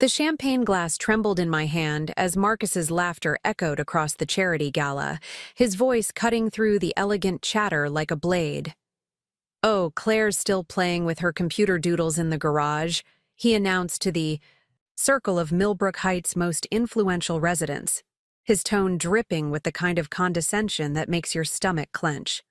The champagne glass trembled in my hand as Marcus's laughter echoed across the charity gala, his voice cutting through the elegant chatter like a blade. "Oh, Claire's still playing with her computer doodles in the garage," he announced to the circle of Millbrook Heights' most influential residents, his tone dripping with the kind of condescension that makes your stomach clench.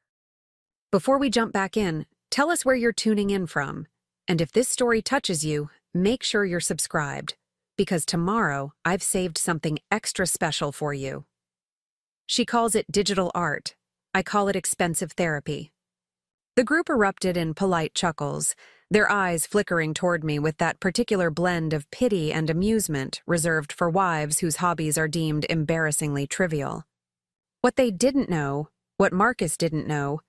"Before we jump back in, tell us where you're tuning in from. And if this story touches you, make sure you're subscribed, because tomorrow I've saved something extra special for you." She calls it digital art. I call it expensive therapy. The group erupted in polite chuckles, their eyes flickering toward me with that particular blend of pity and amusement reserved for wives whose hobbies are deemed embarrassingly trivial. What they didn't know, what Marcus didn't know,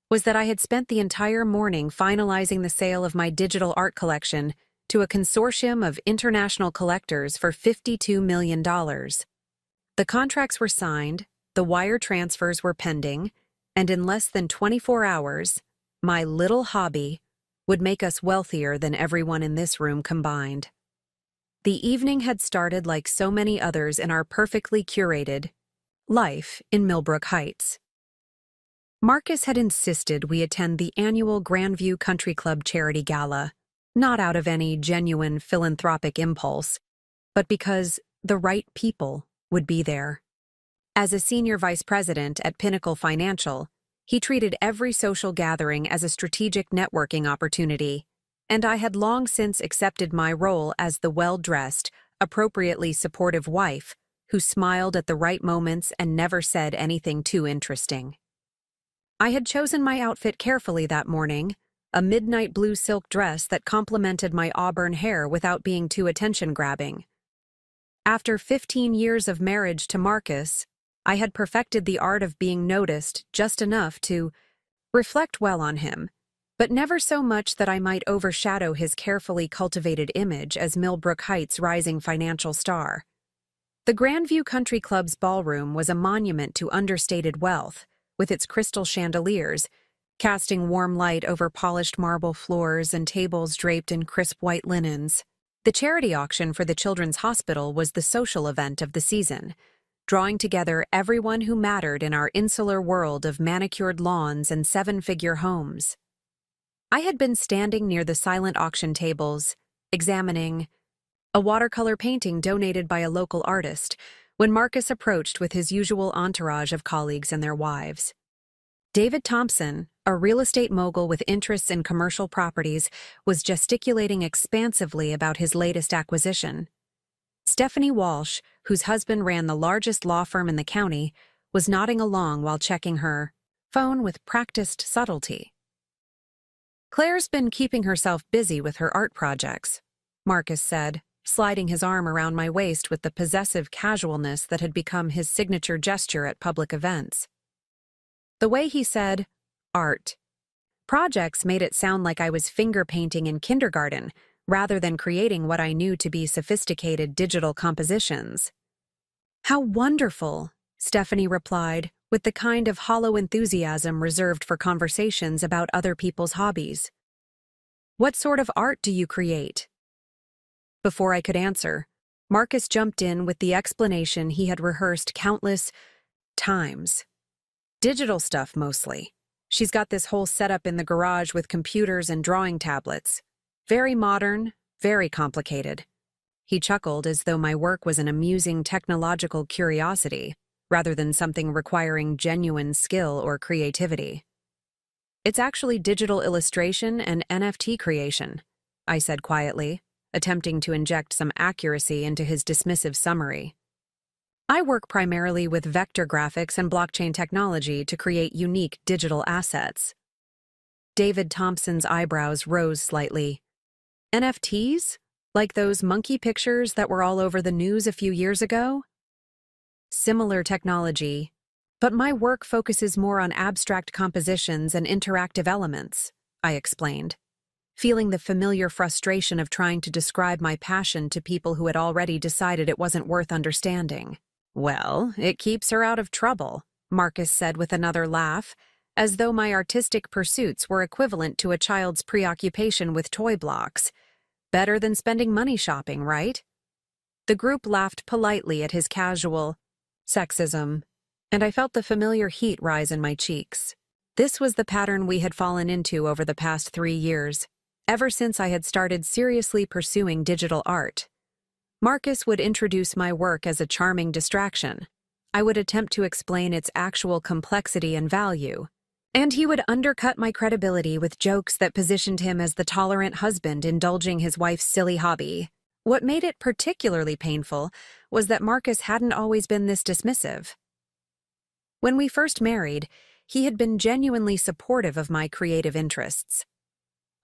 was that I had spent the entire morning finalizing the sale of my digital art collection to a consortium of international collectors for $52 million. The contracts were signed, the wire transfers were pending, and in less than 24 hours, my little hobby would make us wealthier than everyone in this room combined. The evening had started like so many others in our perfectly curated life in Millbrook Heights. Marcus had insisted we attend the annual Grandview Country Club charity gala, not out of any genuine philanthropic impulse, but because the right people would be there. As a senior vice president at Pinnacle Financial, he treated every social gathering as a strategic networking opportunity, and I had long since accepted my role as the well-dressed, appropriately supportive wife who smiled at the right moments and never said anything too interesting. I had chosen my outfit carefully that morning, a midnight blue silk dress that complemented my auburn hair without being too attention-grabbing. After 15 years of marriage to Marcus, I had perfected the art of being noticed just enough to reflect well on him, but never so much that I might overshadow his carefully cultivated image as Millbrook Heights' rising financial star. The Grandview Country Club's ballroom was a monument to understated wealth, with its crystal chandeliers, casting warm light over polished marble floors and tables draped in crisp white linens. The charity auction for the Children's Hospital was the social event of the season, drawing together everyone who mattered in our insular world of manicured lawns and seven-figure homes. I had been standing near the silent auction tables, examining a watercolor painting donated by a local artist, when Marcus approached with his usual entourage of colleagues and their wives. David Thompson, a real estate mogul with interests in commercial properties, was gesticulating expansively about his latest acquisition. Stephanie Walsh, whose husband ran the largest law firm in the county, was nodding along while checking her phone with practiced subtlety. "Claire's been keeping herself busy with her art projects," Marcus said, sliding his arm around my waist with the possessive casualness that had become his signature gesture at public events. The way he said, "art" projects made it sound like I was finger painting in kindergarten, rather than creating what I knew to be sophisticated digital compositions. "How wonderful," Stephanie replied, with the kind of hollow enthusiasm reserved for conversations about other people's hobbies. "What sort of art do you create?" Before I could answer, Marcus jumped in with the explanation he had rehearsed countless times. "Digital stuff, mostly. She's got this whole setup in the garage with computers and drawing tablets. Very modern, very complicated." He chuckled as though my work was an amusing technological curiosity, rather than something requiring genuine skill or creativity. "It's actually digital illustration and NFT creation," I said quietly, attempting to inject some accuracy into his dismissive summary. "I work primarily with vector graphics and blockchain technology to create unique digital assets." David Thompson's eyebrows rose slightly. "NFTs? Like those monkey pictures that were all over the news a few years ago?" "Similar technology, but my work focuses more on abstract compositions and interactive elements," I explained, feeling the familiar frustration of trying to describe my passion to people who had already decided it wasn't worth understanding. "Well, it keeps her out of trouble," Marcus said with another laugh, as though my artistic pursuits were equivalent to a child's preoccupation with toy blocks. "Better than spending money shopping, right?" The group laughed politely at his casual sexism, and I felt the familiar heat rise in my cheeks. This was the pattern we had fallen into over the past 3 years, ever since I had started seriously pursuing digital art. Marcus would introduce my work as a charming distraction. I would attempt to explain its actual complexity and value, and he would undercut my credibility with jokes that positioned him as the tolerant husband indulging his wife's silly hobby. What made it particularly painful was that Marcus hadn't always been this dismissive. When we first married, he had been genuinely supportive of my creative interests.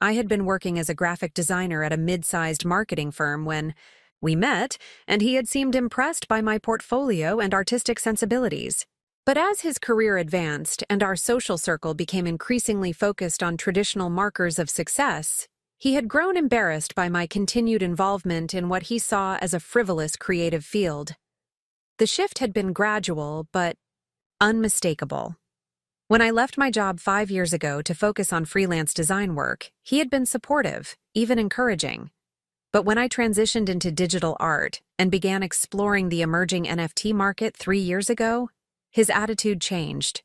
I had been working as a graphic designer at a mid-sized marketing firm when we met, and he had seemed impressed by my portfolio and artistic sensibilities. But as his career advanced and our social circle became increasingly focused on traditional markers of success, he had grown embarrassed by my continued involvement in what he saw as a frivolous creative field. The shift had been gradual, but unmistakable. When I left my job 5 years ago to focus on freelance design work, he had been supportive, even encouraging. But when I transitioned into digital art and began exploring the emerging NFT market 3 years ago, his attitude changed.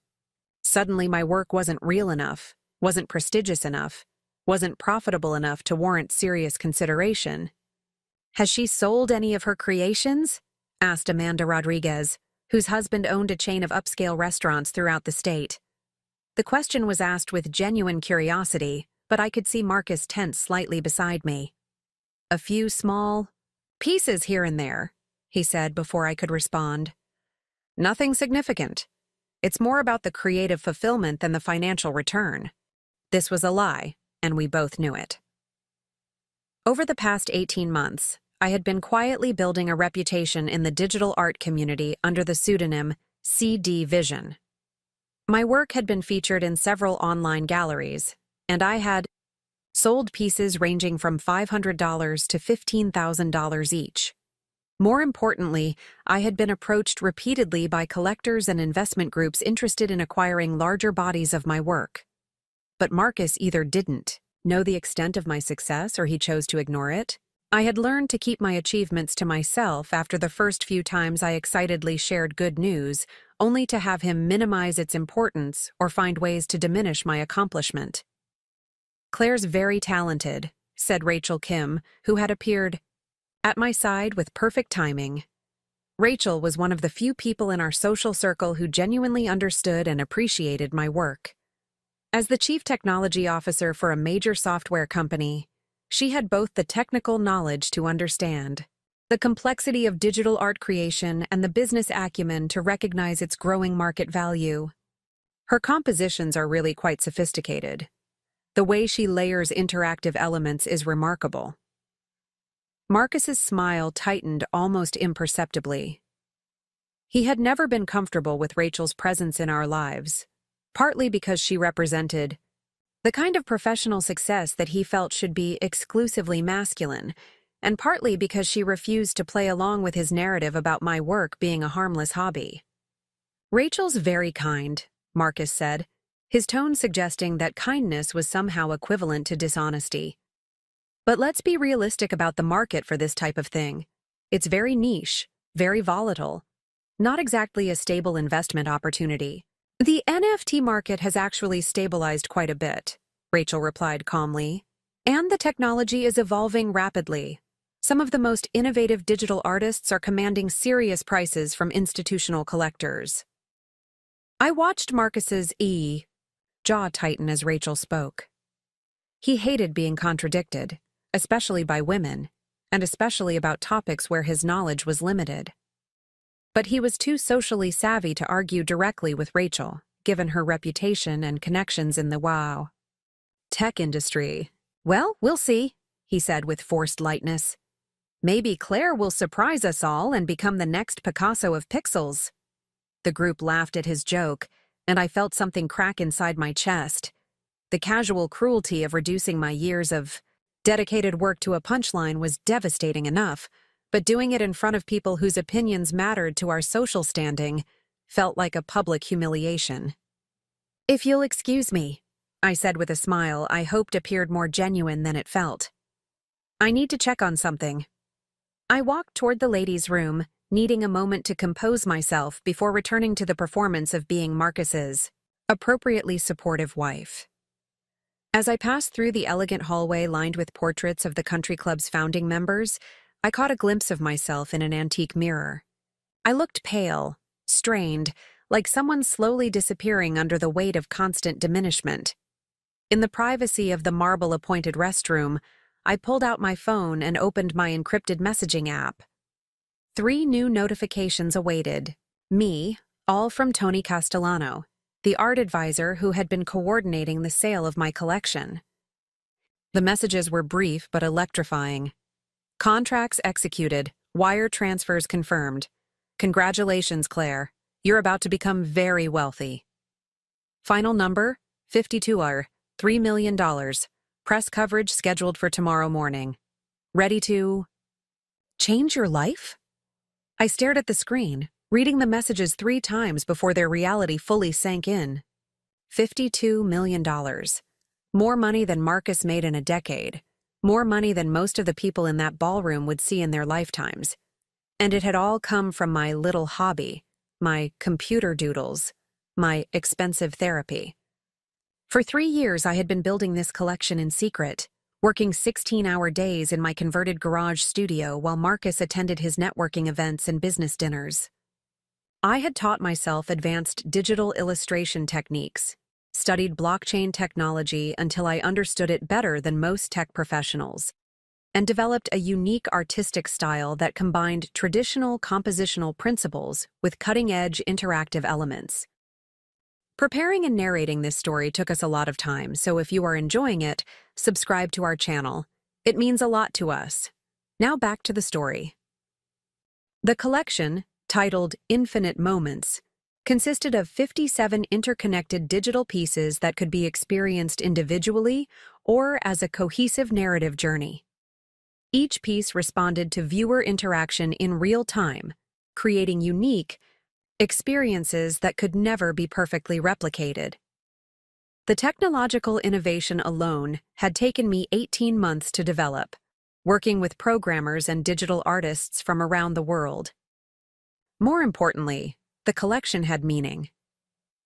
Suddenly my work wasn't real enough, wasn't prestigious enough, wasn't profitable enough to warrant serious consideration. "Has she sold any of her creations?" asked Amanda Rodriguez, whose husband owned a chain of upscale restaurants throughout the state. The question was asked with genuine curiosity, but I could see Marcus tense slightly beside me. "A few small pieces here and there," he said before I could respond. "Nothing significant. It's more about the creative fulfillment than the financial return." This was a lie, and we both knew it. Over the past 18 months, I had been quietly building a reputation in the digital art community under the pseudonym CD Vision. My work had been featured in several online galleries, and I had sold pieces ranging from $500 to $15,000 each. More importantly, I had been approached repeatedly by collectors and investment groups interested in acquiring larger bodies of my work. But Marcus either didn't know the extent of my success or he chose to ignore it. I had learned to keep my achievements to myself after the first few times I excitedly shared good news, only to have him minimize its importance or find ways to diminish my accomplishment. "Claire's very talented," said Rachel Kim, who had appeared at my side with perfect timing. Rachel was one of the few people in our social circle who genuinely understood and appreciated my work. As the chief technology officer for a major software company, she had both the technical knowledge to understand the complexity of digital art creation and the business acumen to recognize its growing market value. Her compositions are really quite sophisticated. The way she layers interactive elements is remarkable. Marcus's smile tightened almost imperceptibly. He had never been comfortable with Rachel's presence in our lives, partly because she represented the kind of professional success that he felt should be exclusively masculine, and partly because she refused to play along with his narrative about my work being a harmless hobby. "Rachel's very kind," Marcus said, his tone suggesting that kindness was somehow equivalent to dishonesty. "But let's be realistic about the market for this type of thing. It's very niche, very volatile, not exactly a stable investment opportunity." "The NFT market has actually stabilized quite a bit," Rachel replied calmly, "and the technology is evolving rapidly. Some of the most innovative digital artists are commanding serious prices from institutional collectors." I watched Marcus's jaw tighten as Rachel spoke. He hated being contradicted, especially by women, and especially about topics where his knowledge was limited. But he was too socially savvy to argue directly with Rachel, given her reputation and connections in the tech industry. "Well, we'll see," he said with forced lightness. "Maybe Claire will surprise us all and become the next Picasso of pixels." The group laughed at his joke, and I felt something crack inside my chest. The casual cruelty of reducing my years of dedicated work to a punchline was devastating enough, but doing it in front of people whose opinions mattered to our social standing felt like a public humiliation. "If you'll excuse me," I said with a smile I hoped appeared more genuine than it felt. "I need to check on something." I walked toward the ladies' room, needing a moment to compose myself before returning to the performance of being Marcus's appropriately supportive wife. As I passed through the elegant hallway lined with portraits of the country club's founding members, I caught a glimpse of myself in an antique mirror. I looked pale, strained, like someone slowly disappearing under the weight of constant diminishment. In the privacy of the marble-appointed restroom, I pulled out my phone and opened my encrypted messaging app. 3 new notifications awaited. Me, all from Tony Castellano, the art advisor who had been coordinating the sale of my collection. The messages were brief but electrifying. Contracts executed, wire transfers confirmed. Congratulations, Claire. You're about to become very wealthy. Final number, 52R, $3 million. Press coverage scheduled for tomorrow morning. Ready to change your life? I stared at the screen, reading the messages 3 times before their reality fully sank in. $52 million. More money than Marcus made in a decade. More money than most of the people in that ballroom would see in their lifetimes. And it had all come from my little hobby, my computer doodles, my expensive therapy. For 3 years, I had been building this collection in secret, working 16-hour days in my converted garage studio while Marcus attended his networking events and business dinners. I had taught myself advanced digital illustration techniques, studied blockchain technology until I understood it better than most tech professionals, and developed a unique artistic style that combined traditional compositional principles with cutting-edge interactive elements. Preparing and narrating this story took us a lot of time, so if you are enjoying it, subscribe to our channel. It means a lot to us. Now back to the story. The collection, titled Infinite Moments, consisted of 57 interconnected digital pieces that could be experienced individually or as a cohesive narrative journey. Each piece responded to viewer interaction in real time, creating unique experiences that could never be perfectly replicated. The technological innovation alone had taken me 18 months to develop, working with programmers and digital artists from around the world. More importantly, the collection had meaning.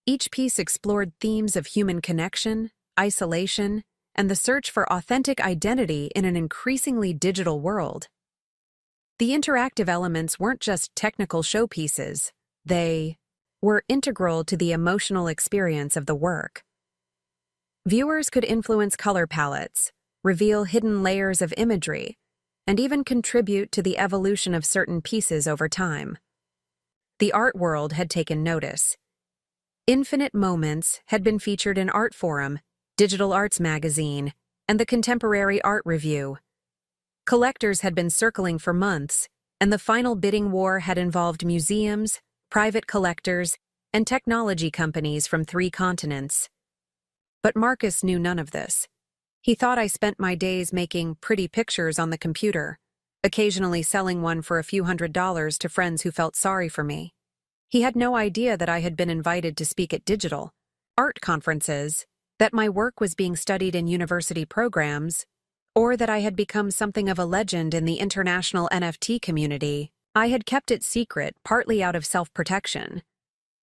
Each piece explored themes of human connection, isolation, and the search for authentic identity in an increasingly digital world. The interactive elements weren't just technical showpieces. They were integral to the emotional experience of the work. Viewers could influence color palettes, reveal hidden layers of imagery, and even contribute to the evolution of certain pieces over time. The art world had taken notice. Infinite Moments had been featured in Art Forum, Digital Arts Magazine, and the Contemporary Art Review. Collectors had been circling for months, and the final bidding war had involved museums, private collectors, and technology companies from 3 continents. But Marcus knew none of this. He thought I spent my days making pretty pictures on the computer, occasionally selling one for a few $100s to friends who felt sorry for me. He had no idea that I had been invited to speak at digital art conferences, that my work was being studied in university programs, or that I had become something of a legend in the international NFT community. I had kept it secret, partly out of self-protection.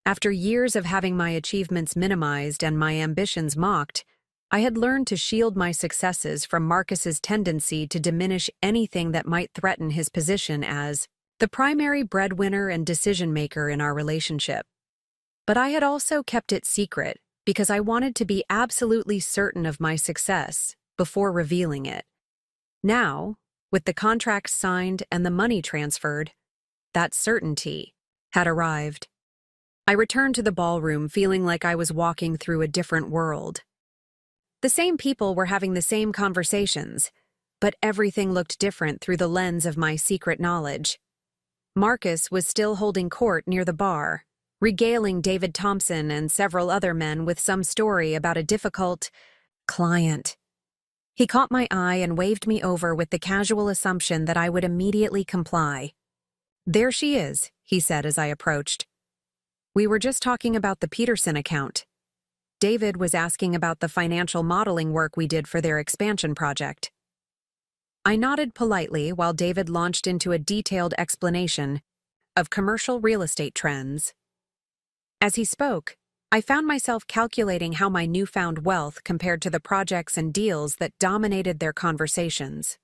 After years of having my achievements minimized and my ambitions mocked, I had learned to shield my successes from Marcus's tendency to diminish anything that might threaten his position as the primary breadwinner and decision-maker in our relationship. But I had also kept it secret because I wanted to be absolutely certain of my success before revealing it. Now, with the contracts signed and the money transferred, that certainty had arrived. I returned to the ballroom feeling like I was walking through a different world. The same people were having the same conversations, but everything looked different through the lens of my secret knowledge. Marcus was still holding court near the bar, regaling David Thompson and several other men with some story about a difficult client. He caught my eye and waved me over with the casual assumption that I would immediately comply. "There she is," he said as I approached. "We were just talking about the Peterson account. David was asking about the financial modeling work we did for their expansion project." I nodded politely while David launched into a detailed explanation of commercial real estate trends. As he spoke, I found myself calculating how my newfound wealth compared to the projects and deals that dominated their conversations.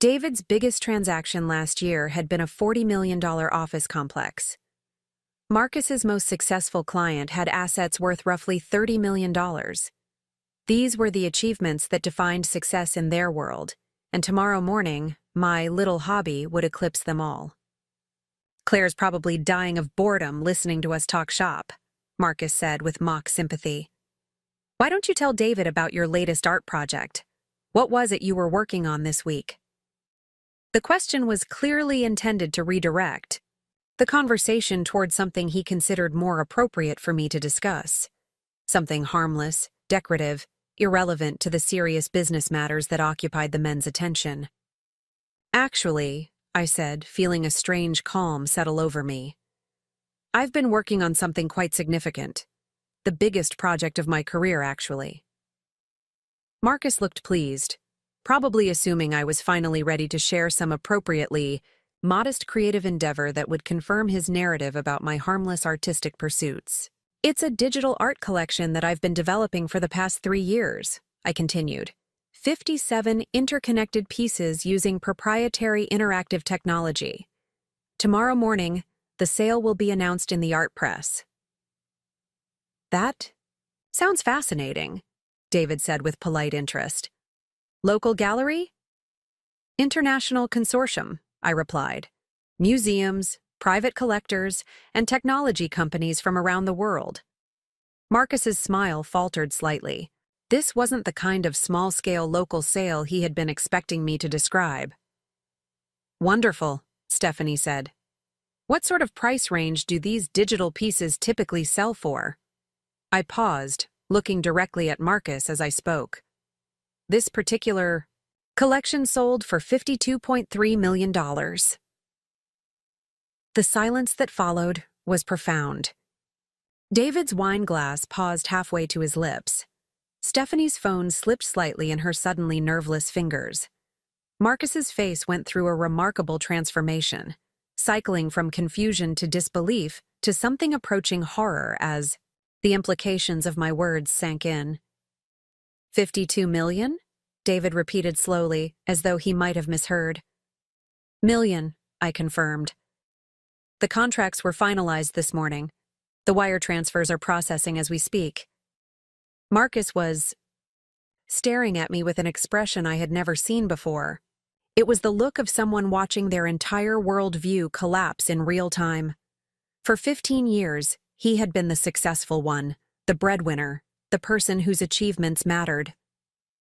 David's biggest transaction last year had been a $40 million office complex. Marcus's most successful client had assets worth roughly $30 million. These were the achievements that defined success in their world, and tomorrow morning, my little hobby would eclipse them all. "Claire's probably dying of boredom listening to us talk shop," Marcus said with mock sympathy. "Why don't you tell David about your latest art project? What was it you were working on this week?" The question was clearly intended to redirect the conversation toward something he considered more appropriate for me to discuss. Something harmless, decorative, irrelevant to the serious business matters that occupied the men's attention. "Actually," I said, feeling a strange calm settle over me, "I've been working on something quite significant. The biggest project of my career, actually." Marcus looked pleased, probably assuming I was finally ready to share some appropriately modest creative endeavor that would confirm his narrative about my harmless artistic pursuits. "It's a digital art collection that I've been developing for the past 3 years," I continued. 57 interconnected pieces using proprietary interactive technology. Tomorrow morning, the sale will be announced in the art press. "That sounds fascinating," David said with polite interest. "Local gallery?" "International consortium," I replied. "Museums, private collectors, and technology companies from around the world." Marcus's smile faltered slightly. This wasn't the kind of small-scale local sale he had been expecting me to describe. "Wonderful," Stephanie said. "What sort of price range do these digital pieces typically sell for?" I paused, looking directly at Marcus as I spoke. "This particular collection sold for $52.3 million. The silence that followed was profound. David's wine glass paused halfway to his lips. Stephanie's phone slipped slightly in her suddenly nerveless fingers. Marcus's face went through a remarkable transformation, cycling from confusion to disbelief to something approaching horror as the implications of my words sank in. "52 million?" David repeated slowly, as though he might have misheard. "Million," I confirmed. "The contracts were finalized this morning. The wire transfers are processing as we speak." Marcus was staring at me with an expression I had never seen before. It was the look of someone watching their entire worldview collapse in real time. For 15 years, he had been the successful one, the breadwinner, the person whose achievements mattered.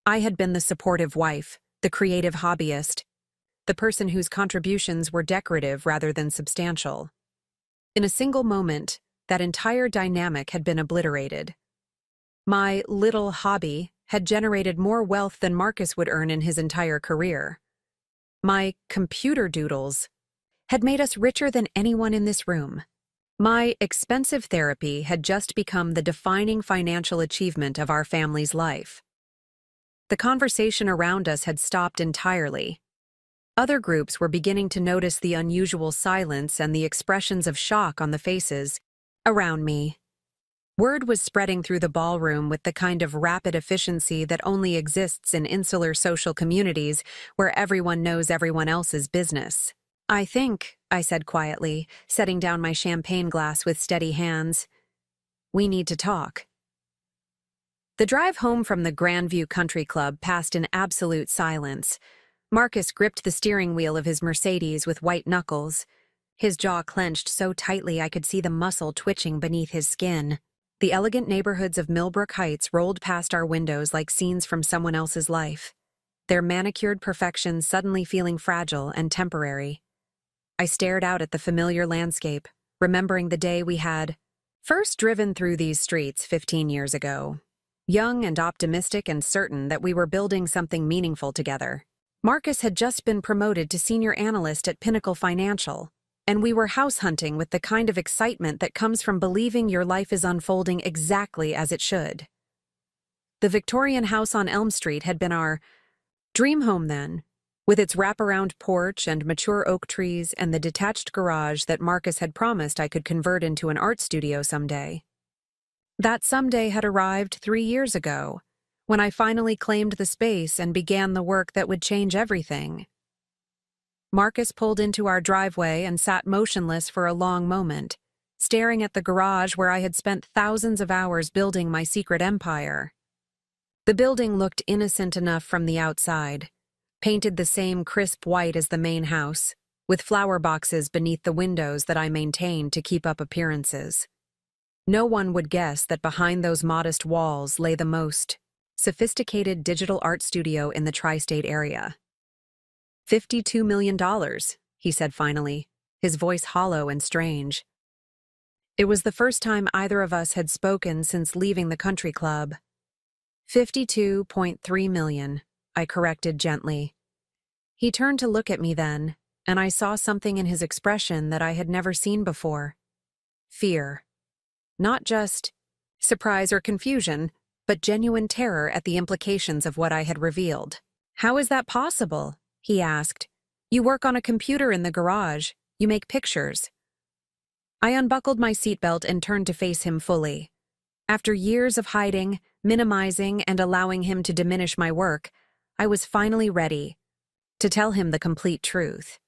I had been the supportive wife, the creative hobbyist, the person whose contributions were decorative rather than substantial. In a single moment, that entire dynamic had been obliterated. My little hobby had generated more wealth than Marcus would earn in his entire career. My computer doodles had made us richer than anyone in this room. My expensive therapy had just become the defining financial achievement of our family's life. The conversation around us had stopped entirely. Other groups were beginning to notice the unusual silence and the expressions of shock on the faces around me. Word was spreading through the ballroom with the kind of rapid efficiency that only exists in insular social communities where everyone knows everyone else's business. "I think," I said quietly, setting down my champagne glass with steady hands, "we need to talk." The drive home from the Grandview Country Club passed in absolute silence. Marcus gripped the steering wheel of his Mercedes with white knuckles. His jaw clenched so tightly I could see the muscle twitching beneath his skin. The elegant neighborhoods of Millbrook Heights rolled past our windows like scenes from someone else's life, their manicured perfection suddenly feeling fragile and temporary. I stared out at the familiar landscape, remembering the day we had first driven through these streets 15 years ago. Young and optimistic and certain that we were building something meaningful together. Marcus had just been promoted to senior analyst at Pinnacle Financial, and we were house hunting with the kind of excitement that comes from believing your life is unfolding exactly as it should. The Victorian house on Elm Street had been our dream home then, with its wraparound porch and mature oak trees and the detached garage that Marcus had promised I could convert into an art studio someday. That someday had arrived 3 years ago, when I finally claimed the space and began the work that would change everything. Marcus pulled into our driveway and sat motionless for a long moment, staring at the garage where I had spent thousands of hours building my secret empire. The building looked innocent enough from the outside, painted the same crisp white as the main house, with flower boxes beneath the windows that I maintained to keep up appearances. No one would guess that behind those modest walls lay the most sophisticated digital art studio in the tri-state area. $52 million, he said finally, his voice hollow and strange. It was the first time either of us had spoken since leaving the country club. 52.3 million, I corrected gently. He turned to look at me then, and I saw something in his expression that I had never seen before. Fear. Not just surprise or confusion, but genuine terror at the implications of what I had revealed. "How is that possible?" he asked. "You work on a computer in the garage. You make pictures." I unbuckled my seatbelt and turned to face him fully. After years of hiding, minimizing, and allowing him to diminish my work, I was finally ready to tell him the complete truth.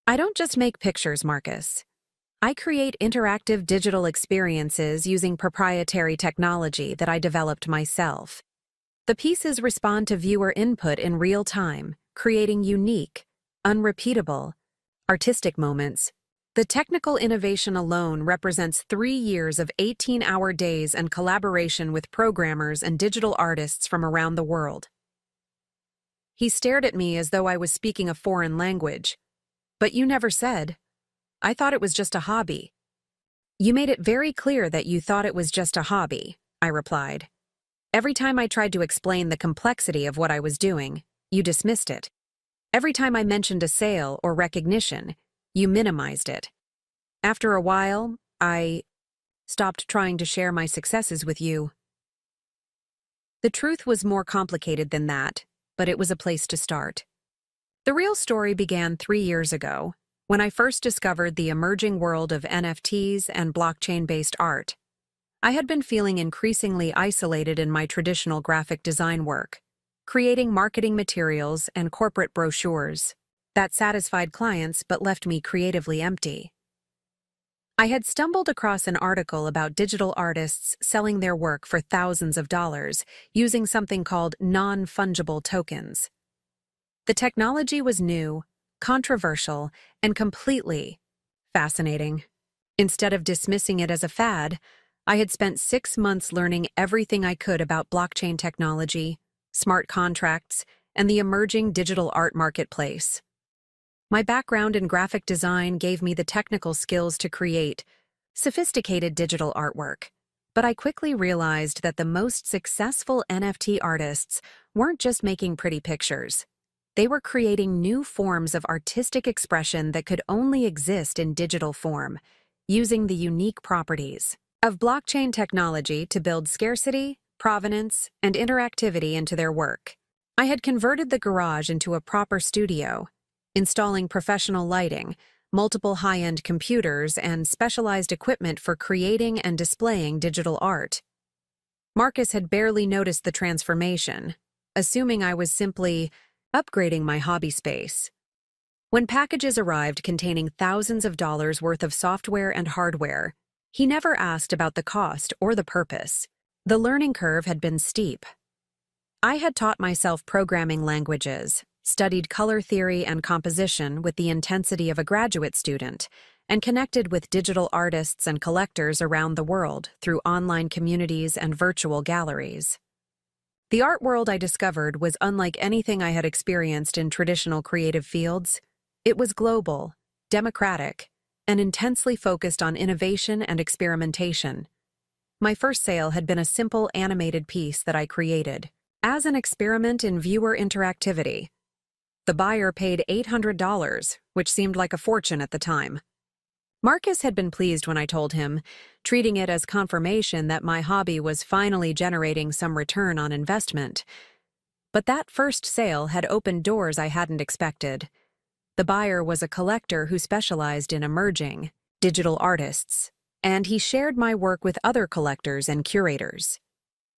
"I don't just make pictures, Marcus. I create interactive digital experiences using proprietary technology that I developed myself. The pieces respond to viewer input in real time, creating unique, unrepeatable, artistic moments. The technical innovation alone represents 3 years of 18-hour days and collaboration with programmers and digital artists from around the world." He stared at me as though I was speaking a foreign language. "But you never said. I thought it was just a hobby." "You made it very clear that you thought it was just a hobby," I replied. "Every time I tried to explain the complexity of what I was doing, you dismissed it. Every time I mentioned a sale or recognition, you minimized it. After a while, I stopped trying to share my successes with you." The truth was more complicated than that, but it was a place to start. The real story began 3 years ago, when I first discovered the emerging world of NFTs and blockchain-based art. I had been feeling increasingly isolated in my traditional graphic design work, creating marketing materials and corporate brochures that satisfied clients but left me creatively empty. I had stumbled across an article about digital artists selling their work for thousands of dollars using something called non-fungible tokens. The technology was new, controversial, and completely fascinating. Instead of dismissing it as a fad, I had spent 6 months learning everything I could about blockchain technology, smart contracts, and the emerging digital art marketplace. My background in graphic design gave me the technical skills to create sophisticated digital artwork, but I quickly realized that the most successful NFT artists weren't just making pretty pictures. They were creating new forms of artistic expression that could only exist in digital form, using the unique properties of blockchain technology to build scarcity, provenance, and interactivity into their work. I had converted the garage into a proper studio, installing professional lighting, multiple high-end computers, and specialized equipment for creating and displaying digital art. Marcus had barely noticed the transformation, assuming I was simply upgrading my hobby space. When packages arrived containing thousands of dollars worth of software and hardware, he never asked about the cost or the purpose. The learning curve had been steep. I had taught myself programming languages, studied color theory and composition with the intensity of a graduate student, and connected with digital artists and collectors around the world through online communities and virtual galleries. The art world I discovered was unlike anything I had experienced in traditional creative fields. It was global, democratic, and intensely focused on innovation and experimentation. My first sale had been a simple animated piece that I created as an experiment in viewer interactivity. The buyer paid $800, which seemed like a fortune at the time. Marcus had been pleased when I told him, treating it as confirmation that my hobby was finally generating some return on investment. But that first sale had opened doors I hadn't expected. The buyer was a collector who specialized in emerging digital artists, and he shared my work with other collectors and curators.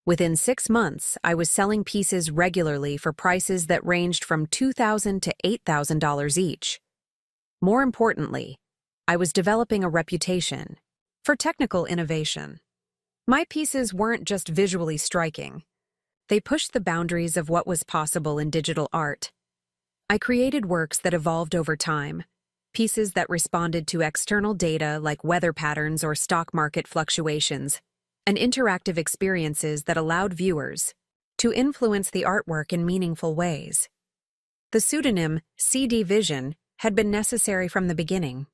Within 6 months, I was selling pieces regularly for prices that ranged from $2,000 to $8,000 each. More importantly, I was developing a reputation for technical innovation. My pieces weren't just visually striking. They pushed the boundaries of what was possible in digital art. I created works that evolved over time, pieces that responded to external data like weather patterns or stock market fluctuations, and interactive experiences that allowed viewers to influence the artwork in meaningful ways. The pseudonym CD Vision had been necessary from the beginning.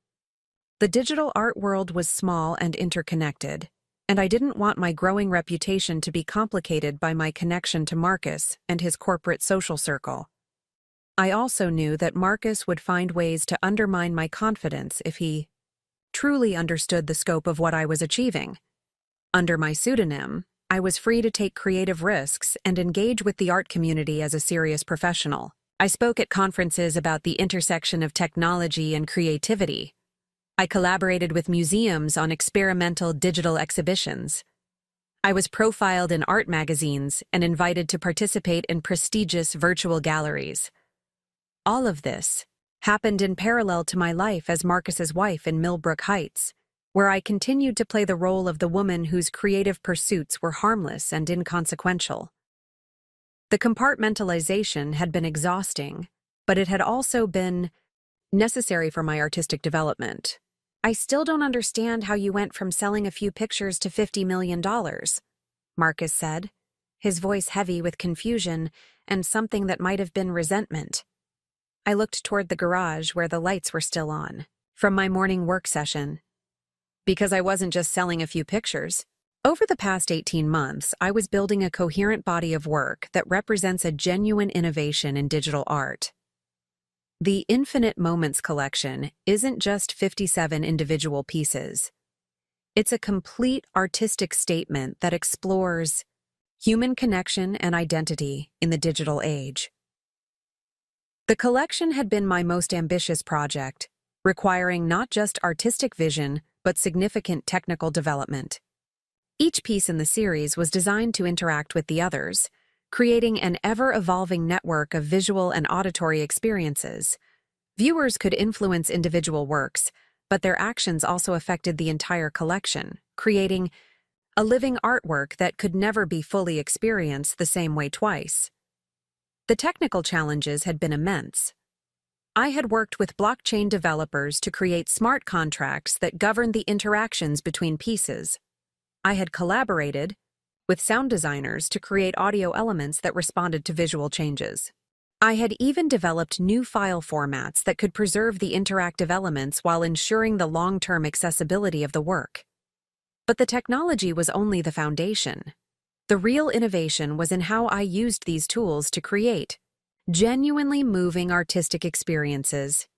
The digital art world was small and interconnected, and I didn't want my growing reputation to be complicated by my connection to Marcus and his corporate social circle. I also knew that Marcus would find ways to undermine my confidence if he truly understood the scope of what I was achieving. Under my pseudonym, I was free to take creative risks and engage with the art community as a serious professional. I spoke at conferences about the intersection of technology and creativity. I collaborated with museums on experimental digital exhibitions. I was profiled in art magazines and invited to participate in prestigious virtual galleries. All of this happened in parallel to my life as Marcus's wife in Millbrook Heights, where I continued to play the role of the woman whose creative pursuits were harmless and inconsequential. The compartmentalization had been exhausting, but it had also been necessary for my artistic development. I still don't understand how you went from selling a few pictures to $50 million, Marcus said, his voice heavy with confusion and something that might have been resentment. I looked toward the garage where the lights were still on, from my morning work session. Because I wasn't just selling a few pictures. Over the past 18 months, I was building a coherent body of work that represents a genuine innovation in digital art. The Infinite Moments collection isn't just 57 individual pieces. It's a complete artistic statement that explores human connection and identity in the digital age. The collection had been my most ambitious project, requiring not just artistic vision, but significant technical development. Each piece in the series was designed to interact with the others, creating an ever-evolving network of visual and auditory experiences. Viewers could influence individual works, but their actions also affected the entire collection, creating a living artwork that could never be fully experienced the same way twice. The technical challenges had been immense. I had worked with blockchain developers to create smart contracts that governed the interactions between pieces. I had collaborated with sound designers to create audio elements that responded to visual changes. I had even developed new file formats that could preserve the interactive elements while ensuring the long-term accessibility of the work. But the technology was only the foundation. The real innovation was in how I used these tools to create genuinely moving artistic experiences.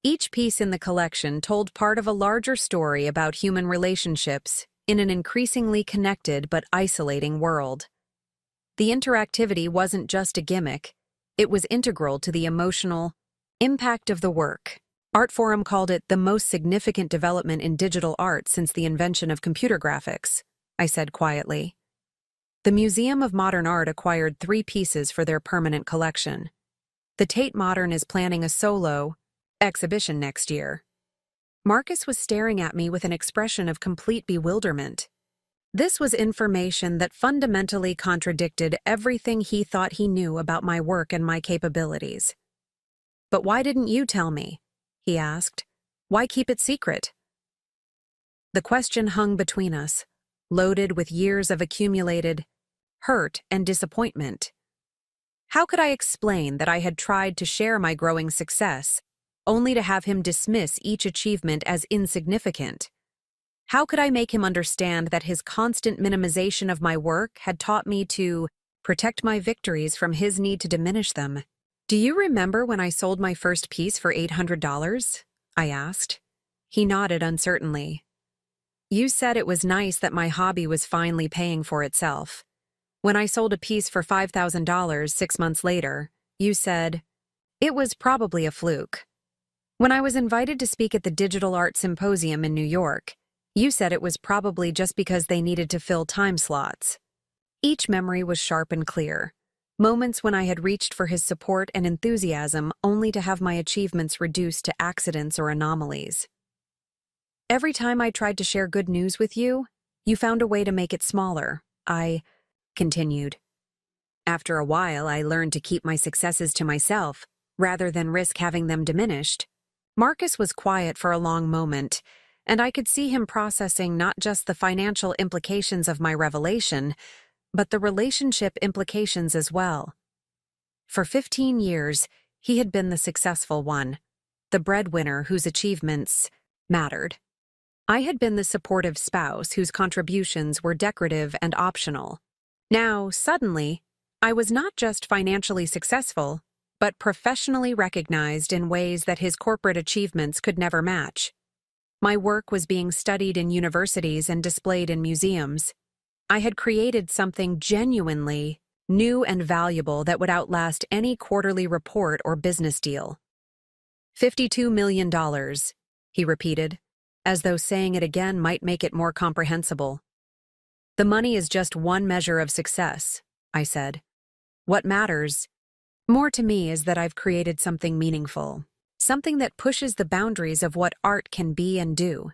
Each piece in the collection told part of a larger story about human relationships in an increasingly connected but isolating world. The interactivity wasn't just a gimmick, it was integral to the emotional impact of the work. Artforum called it the most significant development in digital art since the invention of computer graphics, I said quietly. The Museum of Modern Art acquired 3 pieces for their permanent collection. The Tate Modern is planning a solo exhibition next year. Marcus was staring at me with an expression of complete bewilderment. This was information that fundamentally contradicted everything he thought he knew about my work and my capabilities. "But why didn't you tell me?" he asked. "Why keep it secret?" The question hung between us, loaded with years of accumulated hurt and disappointment. How could I explain that I had tried to share my growing success, only to have him dismiss each achievement as insignificant? How could I make him understand that his constant minimization of my work had taught me to protect my victories from his need to diminish them? "Do you remember when I sold my first piece for $800? I asked. He nodded uncertainly. "You said it was nice that my hobby was finally paying for itself. When I sold a piece for $5,000 6 months later, you said, "It was probably a fluke." When I was invited to speak at the Digital Art Symposium in New York, you said it was probably just because they needed to fill time slots. Each memory was sharp and clear. Moments when I had reached for his support and enthusiasm only to have my achievements reduced to accidents or anomalies. Every time I tried to share good news with you, you found a way to make it smaller. I continued. After a while, I learned to keep my successes to myself, rather than risk having them diminished. Marcus was quiet for a long moment, and I could see him processing not just the financial implications of my revelation, but the relationship implications as well. For 15 years, he had been the successful one, the breadwinner whose achievements mattered. I had been the supportive spouse whose contributions were decorative and optional. Now, suddenly, I was not just financially successful, but professionally recognized in ways that his corporate achievements could never match. My work was being studied in universities and displayed in museums. I had created something genuinely new and valuable that would outlast any quarterly report or business deal. $52 million, he repeated, as though saying it again might make it more comprehensible. The money is just one measure of success, I said. What matters more to me is that I've created something meaningful, something that pushes the boundaries of what art can be and do.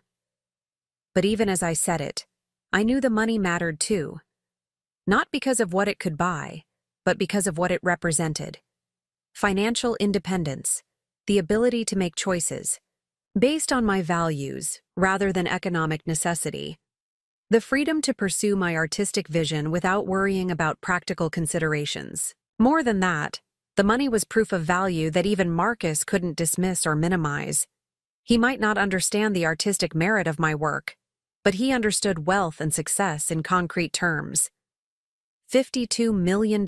But even as I said it, I knew the money mattered too. Not because of what it could buy, but because of what it represented. Financial independence, the ability to make choices, based on my values rather than economic necessity. The freedom to pursue my artistic vision without worrying about practical considerations. More than that, the money was proof of value that even Marcus couldn't dismiss or minimize. He might not understand the artistic merit of my work, but he understood wealth and success in concrete terms. $52 million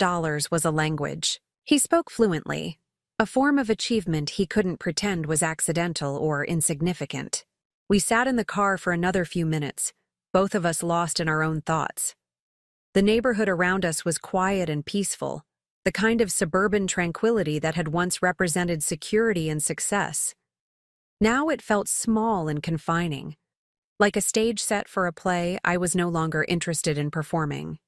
was a language. He spoke fluently, a form of achievement he couldn't pretend was accidental or insignificant. We sat in the car for another few minutes, both of us lost in our own thoughts. The neighborhood around us was quiet and peaceful, the kind of suburban tranquility that had once represented security and success. Now it felt small and confining. Like a stage set for a play I was no longer interested in performing.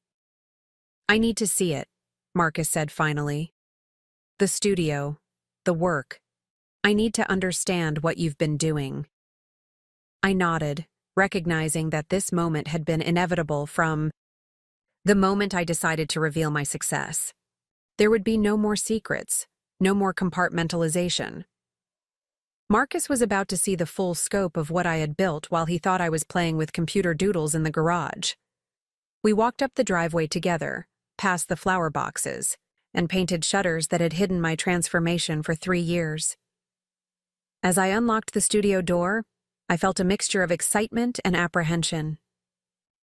"I need to see it," Marcus said finally. "The studio, the work. I need to understand what you've been doing." I nodded, recognizing that this moment had been inevitable from the moment I decided to reveal my success. There would be no more secrets, no more compartmentalization. Marcus was about to see the full scope of what I had built while he thought I was playing with computer doodles in the garage. We walked up the driveway together, past the flower boxes, and painted shutters that had hidden my transformation for 3 years. As I unlocked the studio door, I felt a mixture of excitement and apprehension.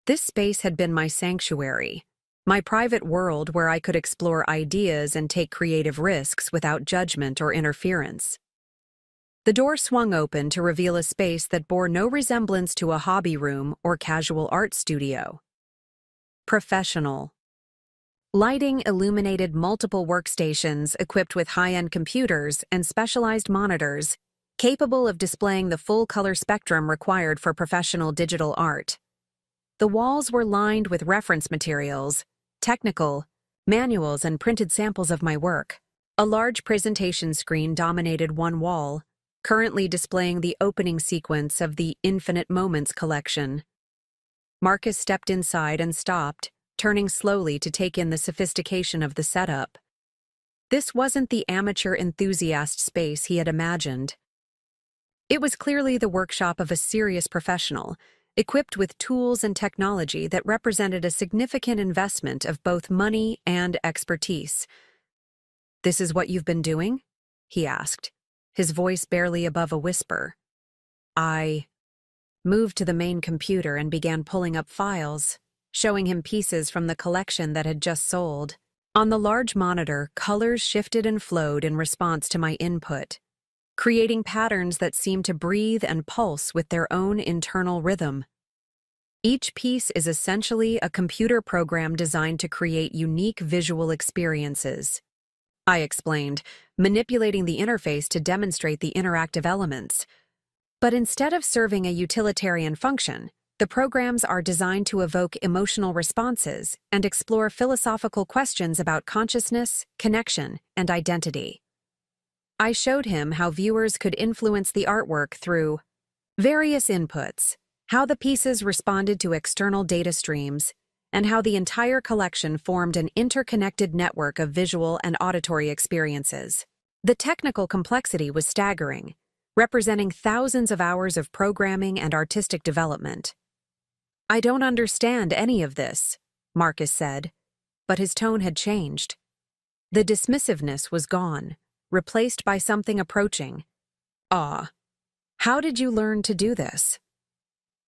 This space had been my sanctuary, my private world where I could explore ideas and take creative risks without judgment or interference. The door swung open to reveal a space that bore no resemblance to a hobby room or casual art studio. Professional. Lighting illuminated multiple workstations equipped with high-end computers and specialized monitors, capable of displaying the full color spectrum required for professional digital art. The walls were lined with reference materials, technical, manuals, and printed samples of my work. A large presentation screen dominated one wall, currently displaying the opening sequence of the Infinite Moments collection. Marcus stepped inside and stopped, turning slowly to take in the sophistication of the setup. This wasn't the amateur enthusiast space he had imagined. It was clearly the workshop of a serious professional, equipped with tools and technology that represented a significant investment of both money and expertise. "This is what you've been doing?" he asked, his voice barely above a whisper. I moved to the main computer and began pulling up files, showing him pieces from the collection that had just sold. On the large monitor, colors shifted and flowed in response to my input, creating patterns that seemed to breathe and pulse with their own internal rhythm. Each piece is essentially a computer program designed to create unique visual experiences. I explained, manipulating the interface to demonstrate the interactive elements. But instead of serving a utilitarian function, the programs are designed to evoke emotional responses and explore philosophical questions about consciousness, connection, and identity. I showed him how viewers could influence the artwork through various inputs, how the pieces responded to external data streams, and how the entire collection formed an interconnected network of visual and auditory experiences. The technical complexity was staggering, representing thousands of hours of programming and artistic development. "I don't understand any of this," Marcus said, but his tone had changed. The dismissiveness was gone, replaced by something approaching awe. "How did you learn to do this?"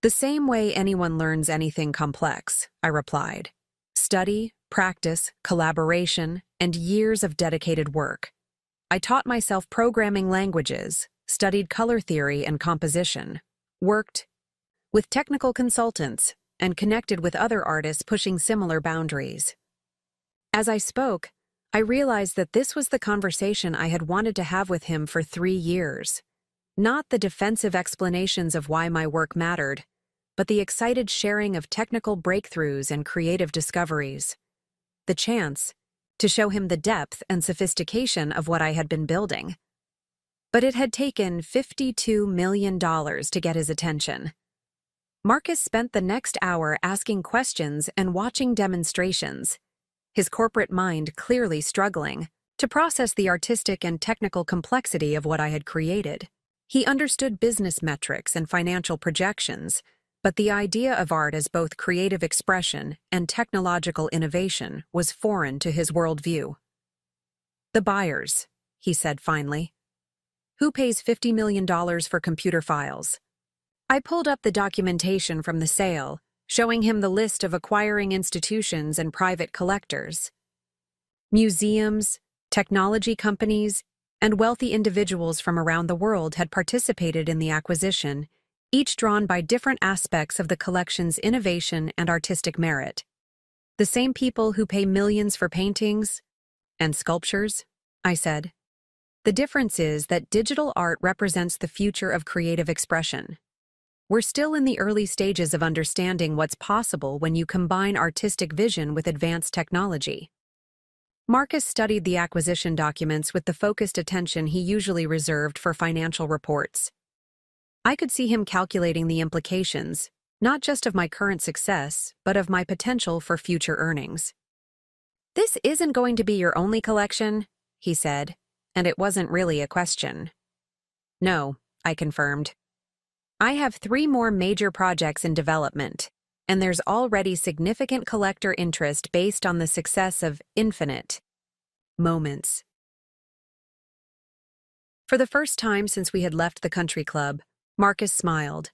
"The same way anyone learns anything complex," I replied. "Study, practice, collaboration, and years of dedicated work. I taught myself programming languages, studied color theory and composition, worked with technical consultants, and connected with other artists pushing similar boundaries." As I spoke, I realized that this was the conversation I had wanted to have with him for 3 years. Not the defensive explanations of why my work mattered, but the excited sharing of technical breakthroughs and creative discoveries. The chance to show him the depth and sophistication of what I had been building. But it had taken $52 million to get his attention. Marcus spent the next hour asking questions and watching demonstrations, his corporate mind clearly struggling to process the artistic and technical complexity of what I had created. He understood business metrics and financial projections, but the idea of art as both creative expression and technological innovation was foreign to his worldview. "The buyers," he said finally. "Who pays $50 million for computer files?" I pulled up the documentation from the sale, showing him the list of acquiring institutions and private collectors. Museums, technology companies, and wealthy individuals from around the world had participated in the acquisition, each drawn by different aspects of the collection's innovation and artistic merit. "The same people who pay millions for paintings and sculptures," I said. "The difference is that digital art represents the future of creative expression. We're still in the early stages of understanding what's possible when you combine artistic vision with advanced technology." Marcus studied the acquisition documents with the focused attention he usually reserved for financial reports. I could see him calculating the implications, not just of my current success, but of my potential for future earnings. "This isn't going to be your only collection," he said, and it wasn't really a question. "No," I confirmed. "I have 3 more major projects in development, and there's already significant collector interest based on the success of Infinite Moments." For the first time since we had left the country club, Marcus smiled,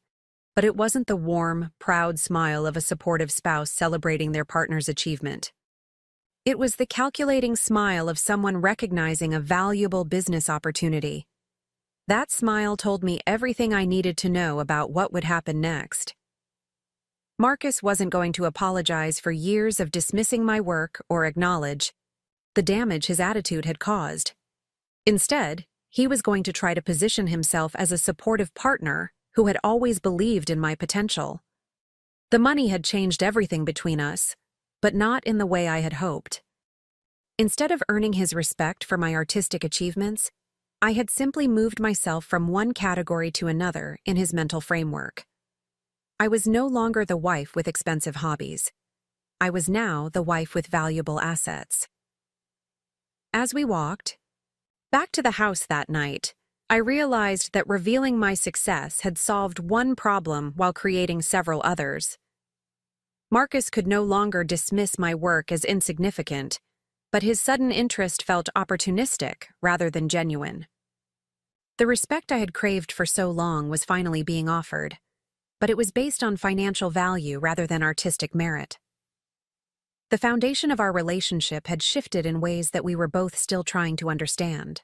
but it wasn't the warm, proud smile of a supportive spouse celebrating their partner's achievement. It was the calculating smile of someone recognizing a valuable business opportunity. That smile told me everything I needed to know about what would happen next. Marcus wasn't going to apologize for years of dismissing my work or acknowledge the damage his attitude had caused. Instead, he was going to try to position himself as a supportive partner who had always believed in my potential. The money had changed everything between us, but not in the way I had hoped. Instead of earning his respect for my artistic achievements, I had simply moved myself from one category to another in his mental framework. I was no longer the wife with expensive hobbies. I was now the wife with valuable assets. As we walked back to the house that night, I realized that revealing my success had solved one problem while creating several others. Marcus could no longer dismiss my work as insignificant, but his sudden interest felt opportunistic rather than genuine. The respect I had craved for so long was finally being offered, but it was based on financial value rather than artistic merit. The foundation of our relationship had shifted in ways that we were both still trying to understand.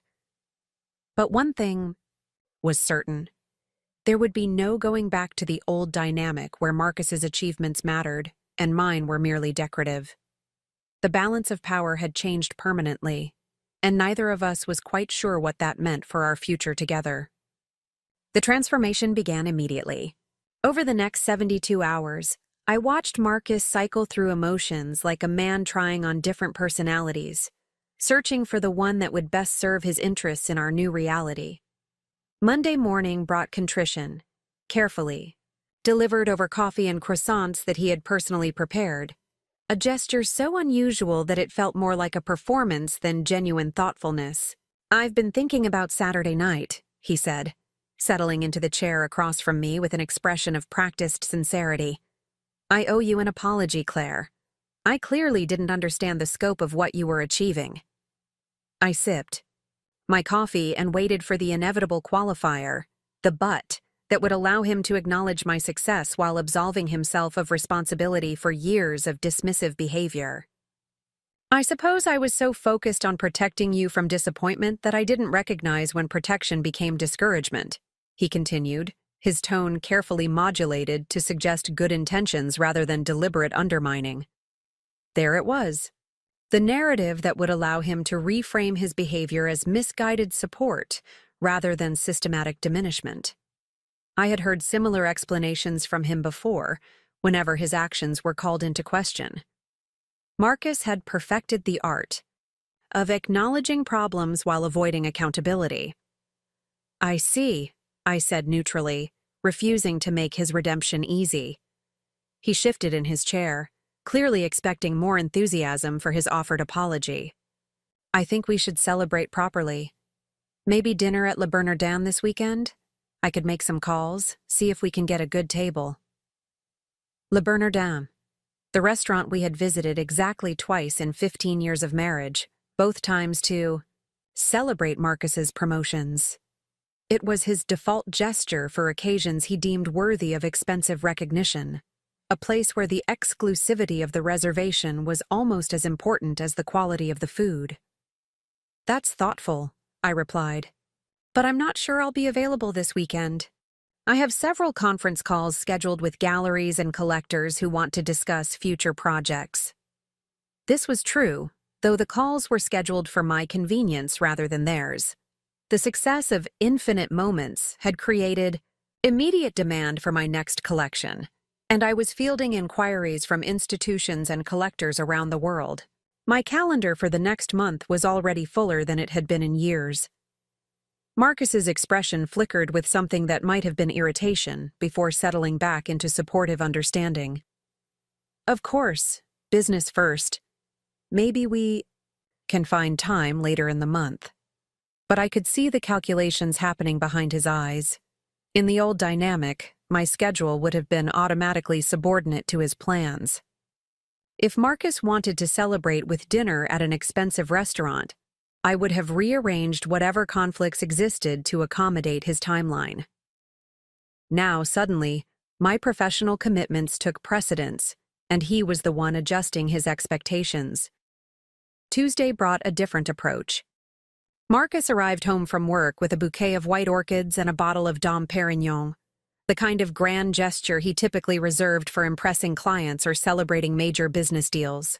But one thing was certain. There would be no going back to the old dynamic where Marcus's achievements mattered and mine were merely decorative. The balance of power had changed permanently, and neither of us was quite sure what that meant for our future together. The transformation began immediately. Over the next 72 hours, I watched Marcus cycle through emotions like a man trying on different personalities, searching for the one that would best serve his interests in our new reality. Monday morning brought contrition, carefully, delivered over coffee and croissants that he had personally prepared, a gesture so unusual that it felt more like a performance than genuine thoughtfulness. "I've been thinking about Saturday night," he said, settling into the chair across from me with an expression of practiced sincerity. "I owe you an apology, Claire. I clearly didn't understand the scope of what you were achieving." I sipped my coffee and waited for the inevitable qualifier, the but, that would allow him to acknowledge my success while absolving himself of responsibility for years of dismissive behavior. "I suppose I was so focused on protecting you from disappointment that I didn't recognize when protection became discouragement," he continued, his tone carefully modulated to suggest good intentions rather than deliberate undermining. There it was. The narrative that would allow him to reframe his behavior as misguided support rather than systematic diminishment. I had heard similar explanations from him before, whenever his actions were called into question. Marcus had perfected the art of acknowledging problems while avoiding accountability. "I see," I said neutrally, refusing to make his redemption easy. He shifted in his chair, clearly expecting more enthusiasm for his offered apology. "I think we should celebrate properly. Maybe dinner at Le Bernardin this weekend? I could make some calls, see if we can get a good table." Le Bernardin, the restaurant we had visited exactly twice in 15 years of marriage, both times to celebrate Marcus's promotions. It was his default gesture for occasions he deemed worthy of expensive recognition, a place where the exclusivity of the reservation was almost as important as the quality of the food. "That's thoughtful," I replied, "but I'm not sure I'll be available this weekend. I have several conference calls scheduled with galleries and collectors who want to discuss future projects." This was true, though the calls were scheduled for my convenience rather than theirs. The success of Infinite Moments had created immediate demand for my next collection, and I was fielding inquiries from institutions and collectors around the world. My calendar for the next month was already fuller than it had been in years. Marcus's expression flickered with something that might have been irritation before settling back into supportive understanding. "Of course, business first. Maybe we can find time later in the month." But I could see the calculations happening behind his eyes. In the old dynamic, my schedule would have been automatically subordinate to his plans. If Marcus wanted to celebrate with dinner at an expensive restaurant, I would have rearranged whatever conflicts existed to accommodate his timeline. Now, suddenly, my professional commitments took precedence, and he was the one adjusting his expectations. Tuesday brought a different approach. Marcus arrived home from work with a bouquet of white orchids and a bottle of Dom Perignon, the kind of grand gesture he typically reserved for impressing clients or celebrating major business deals.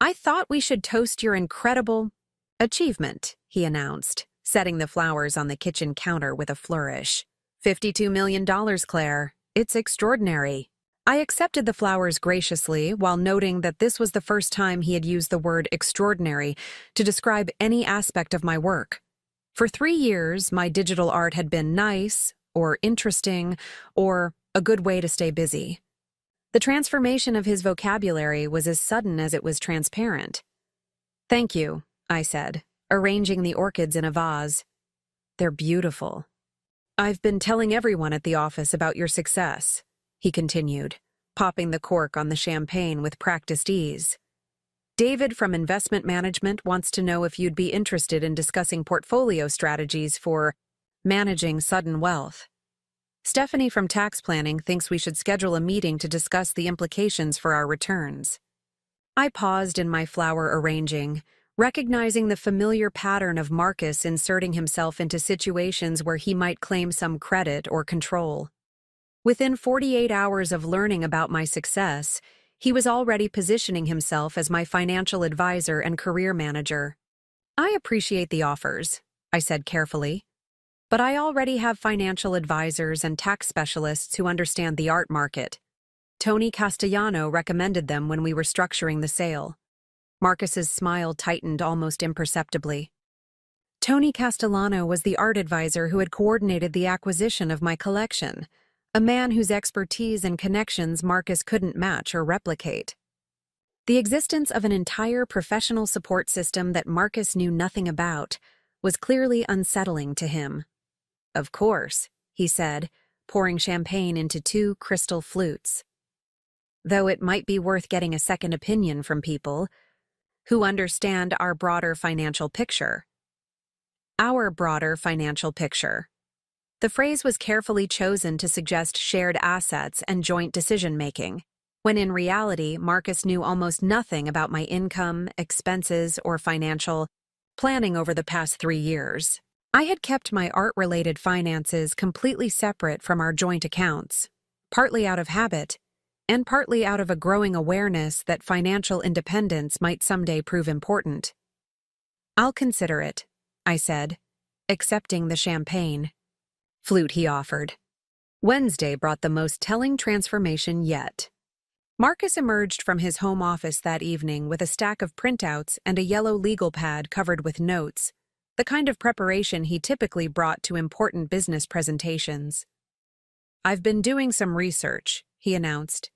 "I thought we should toast your incredible achievement," he announced, setting the flowers on the kitchen counter with a flourish. $52 million, Claire. It's extraordinary." I accepted the flowers graciously while noting that this was the first time he had used the word extraordinary to describe any aspect of my work. For 3 years, my digital art had been nice, or interesting, or a good way to stay busy. The transformation of his vocabulary was as sudden as it was transparent. "Thank you," I said, arranging the orchids in a vase. "They're beautiful. I've been telling everyone at the office about your success," he continued, popping the cork on the champagne with practiced ease. "David from Investment Management wants to know if you'd be interested in discussing portfolio strategies for managing sudden wealth. Stephanie from Tax Planning thinks we should schedule a meeting to discuss the implications for our returns." I paused in my flower arranging, recognizing the familiar pattern of Marcus inserting himself into situations where he might claim some credit or control. Within 48 hours of learning about my success, he was already positioning himself as my financial advisor and career manager. "I appreciate the offers," I said carefully, "but I already have financial advisors and tax specialists who understand the art market. Tony Castellano recommended them when we were structuring the sale." Marcus's smile tightened almost imperceptibly. Tony Castellano was the art advisor who had coordinated the acquisition of my collection, a man whose expertise and connections Marcus couldn't match or replicate. The existence of an entire professional support system that Marcus knew nothing about was clearly unsettling to him. "Of course," he said, pouring champagne into 2 crystal flutes. "Though it might be worth getting a second opinion from people who understand our broader financial picture." Our broader financial picture. The phrase was carefully chosen to suggest shared assets and joint decision-making, when in reality Marcus knew almost nothing about my income, expenses, or financial planning over the past 3 years. I had kept my art-related finances completely separate from our joint accounts, partly out of habit, and partly out of a growing awareness that financial independence might someday prove important. "I'll consider it," I said, accepting the champagne. Flute he offered. Wednesday brought the most telling transformation yet. Marcus emerged from his home office that evening with a stack of printouts and a yellow legal pad covered with notes, the kind of preparation he typically brought to important business presentations. "I've been doing some research," he announced,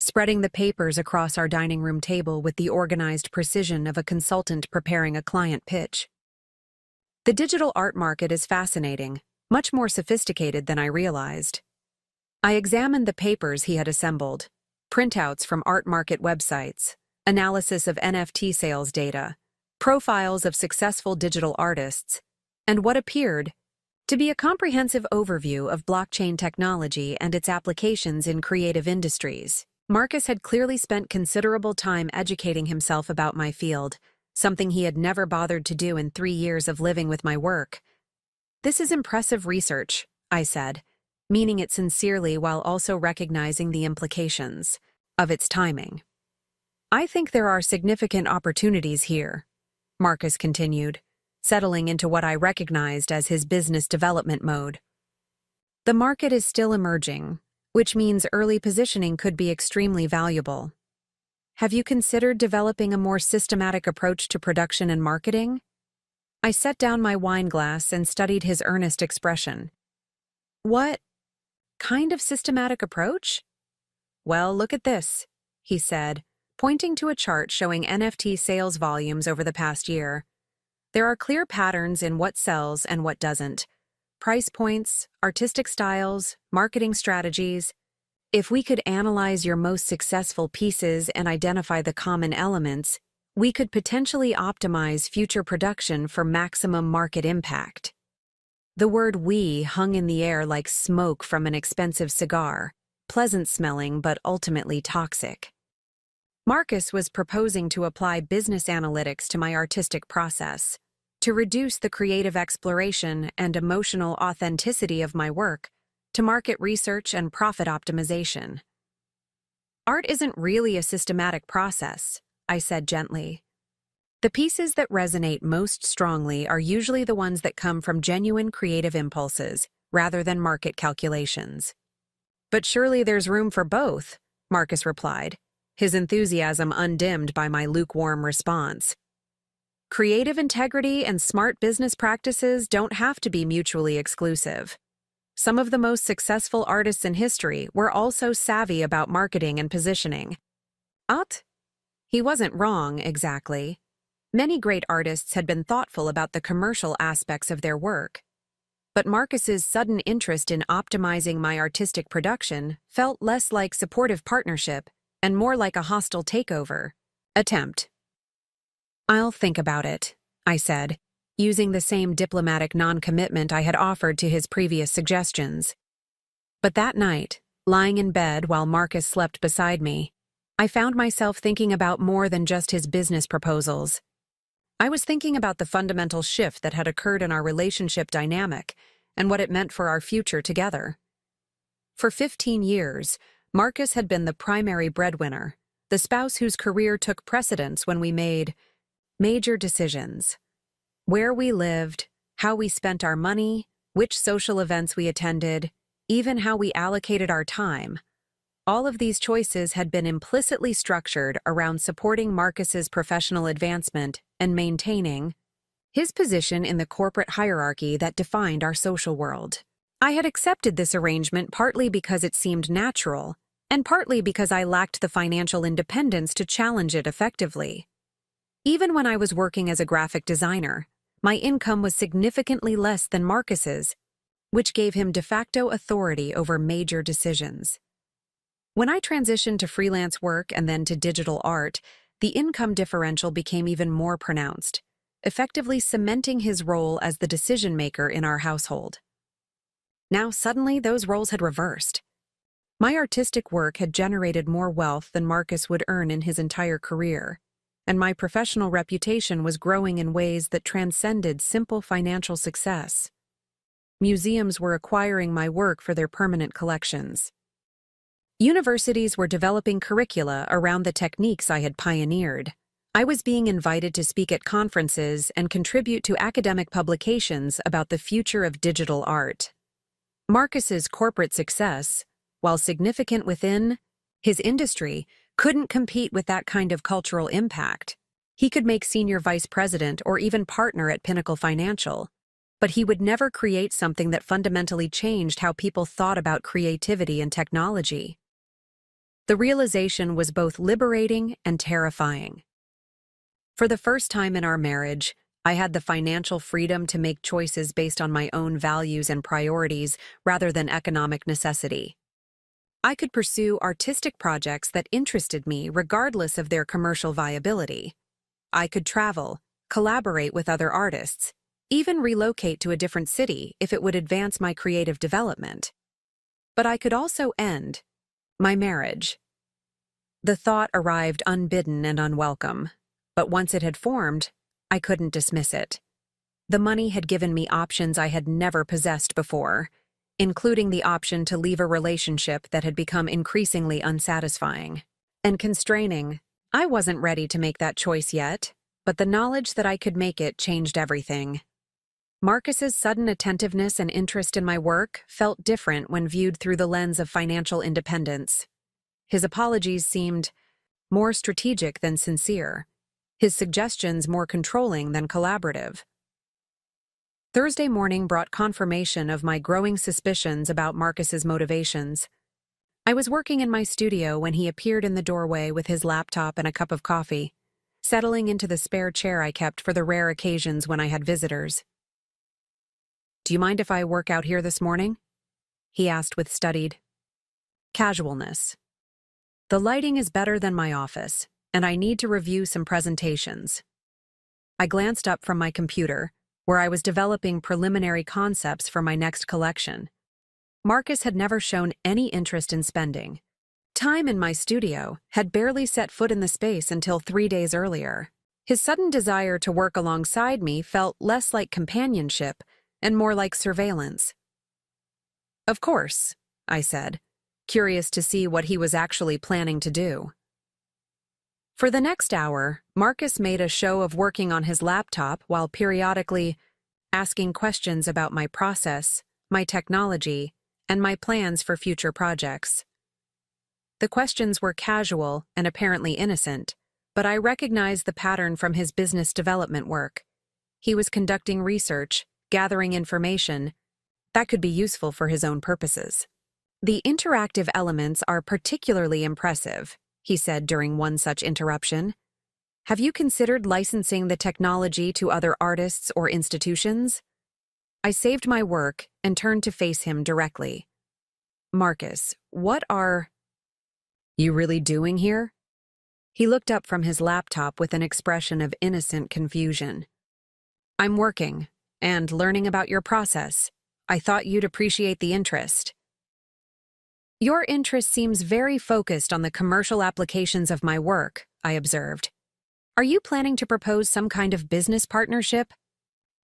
spreading the papers across our dining room table with the organized precision of a consultant preparing a client pitch. "The digital art market is fascinating, much more sophisticated than I realized." I examined the papers he had assembled, printouts from art market websites, analysis of NFT sales data, profiles of successful digital artists, and what appeared to be a comprehensive overview of blockchain technology and its applications in creative industries. Marcus had clearly spent considerable time educating himself about my field, something he had never bothered to do in 3 years of living with my work. "This is impressive research," I said, meaning it sincerely while also recognizing the implications of its timing. "I think there are significant opportunities here," Marcus continued, settling into what I recognized as his business development mode. "The market is still emerging, which means early positioning could be extremely valuable. Have you considered developing a more systematic approach to production and marketing?" I set down my wine glass and studied his earnest expression. "What kind of systematic approach?" "Well, look at this," he said, pointing to a chart showing NFT sales volumes over the past year. "There are clear patterns in what sells and what doesn't. Price points, artistic styles, marketing strategies. If we could analyze your most successful pieces and identify the common elements, we could potentially optimize future production for maximum market impact." The word "we" hung in the air like smoke from an expensive cigar, pleasant-smelling but ultimately toxic. Marcus was proposing to apply business analytics to my artistic process, to reduce the creative exploration and emotional authenticity of my work, to market research and profit optimization. "Art isn't really a systematic process," I said gently. "The pieces that resonate most strongly are usually the ones that come from genuine creative impulses, rather than market calculations." "But surely there's room for both," Marcus replied, his enthusiasm undimmed by my lukewarm response. "Creative integrity and smart business practices don't have to be mutually exclusive. Some of the most successful artists in history were also savvy about marketing and positioning." He wasn't wrong, exactly. Many great artists had been thoughtful about the commercial aspects of their work. But Marcus's sudden interest in optimizing my artistic production felt less like supportive partnership and more like a hostile takeover attempt. "I'll think about it," I said, using the same diplomatic non-commitment I had offered to his previous suggestions. But that night, lying in bed while Marcus slept beside me, I found myself thinking about more than just his business proposals. I was thinking about the fundamental shift that had occurred in our relationship dynamic and what it meant for our future together. For 15 years, Marcus had been the primary breadwinner, the spouse whose career took precedence when we made major decisions. Where we lived, how we spent our money, which social events we attended, even how we allocated our time. All of these choices had been implicitly structured around supporting Marcus's professional advancement and maintaining his position in the corporate hierarchy that defined our social world. I had accepted this arrangement partly because it seemed natural, and partly because I lacked the financial independence to challenge it effectively. Even when I was working as a graphic designer, my income was significantly less than Marcus's, which gave him de facto authority over major decisions. When I transitioned to freelance work and then to digital art, the income differential became even more pronounced, effectively cementing his role as the decision-maker in our household. Now suddenly those roles had reversed. My artistic work had generated more wealth than Marcus would earn in his entire career, and my professional reputation was growing in ways that transcended simple financial success. Museums were acquiring my work for their permanent collections. Universities were developing curricula around the techniques I had pioneered. I was being invited to speak at conferences and contribute to academic publications about the future of digital art. Marcus's corporate success, while significant within his industry, couldn't compete with that kind of cultural impact. He could make senior vice president or even partner at Pinnacle Financial, but he would never create something that fundamentally changed how people thought about creativity and technology. The realization was both liberating and terrifying. For the first time in our marriage, I had the financial freedom to make choices based on my own values and priorities rather than economic necessity. I could pursue artistic projects that interested me regardless of their commercial viability. I could travel, collaborate with other artists, even relocate to a different city if it would advance my creative development. But I could also end my marriage. The thought arrived unbidden and unwelcome, but once it had formed, I couldn't dismiss it. The money had given me options I had never possessed before, including the option to leave a relationship that had become increasingly unsatisfying and constraining. I wasn't ready to make that choice yet, but the knowledge that I could make it changed everything. Marcus's sudden attentiveness and interest in my work felt different when viewed through the lens of financial independence. His apologies seemed more strategic than sincere, his suggestions more controlling than collaborative. Thursday morning brought confirmation of my growing suspicions about Marcus's motivations. I was working in my studio when he appeared in the doorway with his laptop and a cup of coffee, settling into the spare chair I kept for the rare occasions when I had visitors. "Do you mind if I work out here this morning?" he asked with studied casualness. "The lighting is better than my office, and I need to review some presentations." I glanced up from my computer, where I was developing preliminary concepts for my next collection. Marcus had never shown any interest in spending time in my studio, had barely set foot in the space until 3 days earlier. His sudden desire to work alongside me felt less like companionship and more like surveillance. "Of course," I said, curious to see what he was actually planning to do. For the next hour, Marcus made a show of working on his laptop while periodically asking questions about my process, my technology, and my plans for future projects. The questions were casual and apparently innocent, but I recognized the pattern from his business development work. He was conducting research, gathering information that could be useful for his own purposes. "The interactive elements are particularly impressive," he said during one such interruption. "Have you considered licensing the technology to other artists or institutions?" I saved my work and turned to face him directly. "Marcus, what are you really doing here?" He looked up from his laptop with an expression of innocent confusion. "I'm working and learning about your process. I thought you'd appreciate the interest." "Your interest seems very focused on the commercial applications of my work," I observed. Are you planning to propose some kind of business partnership?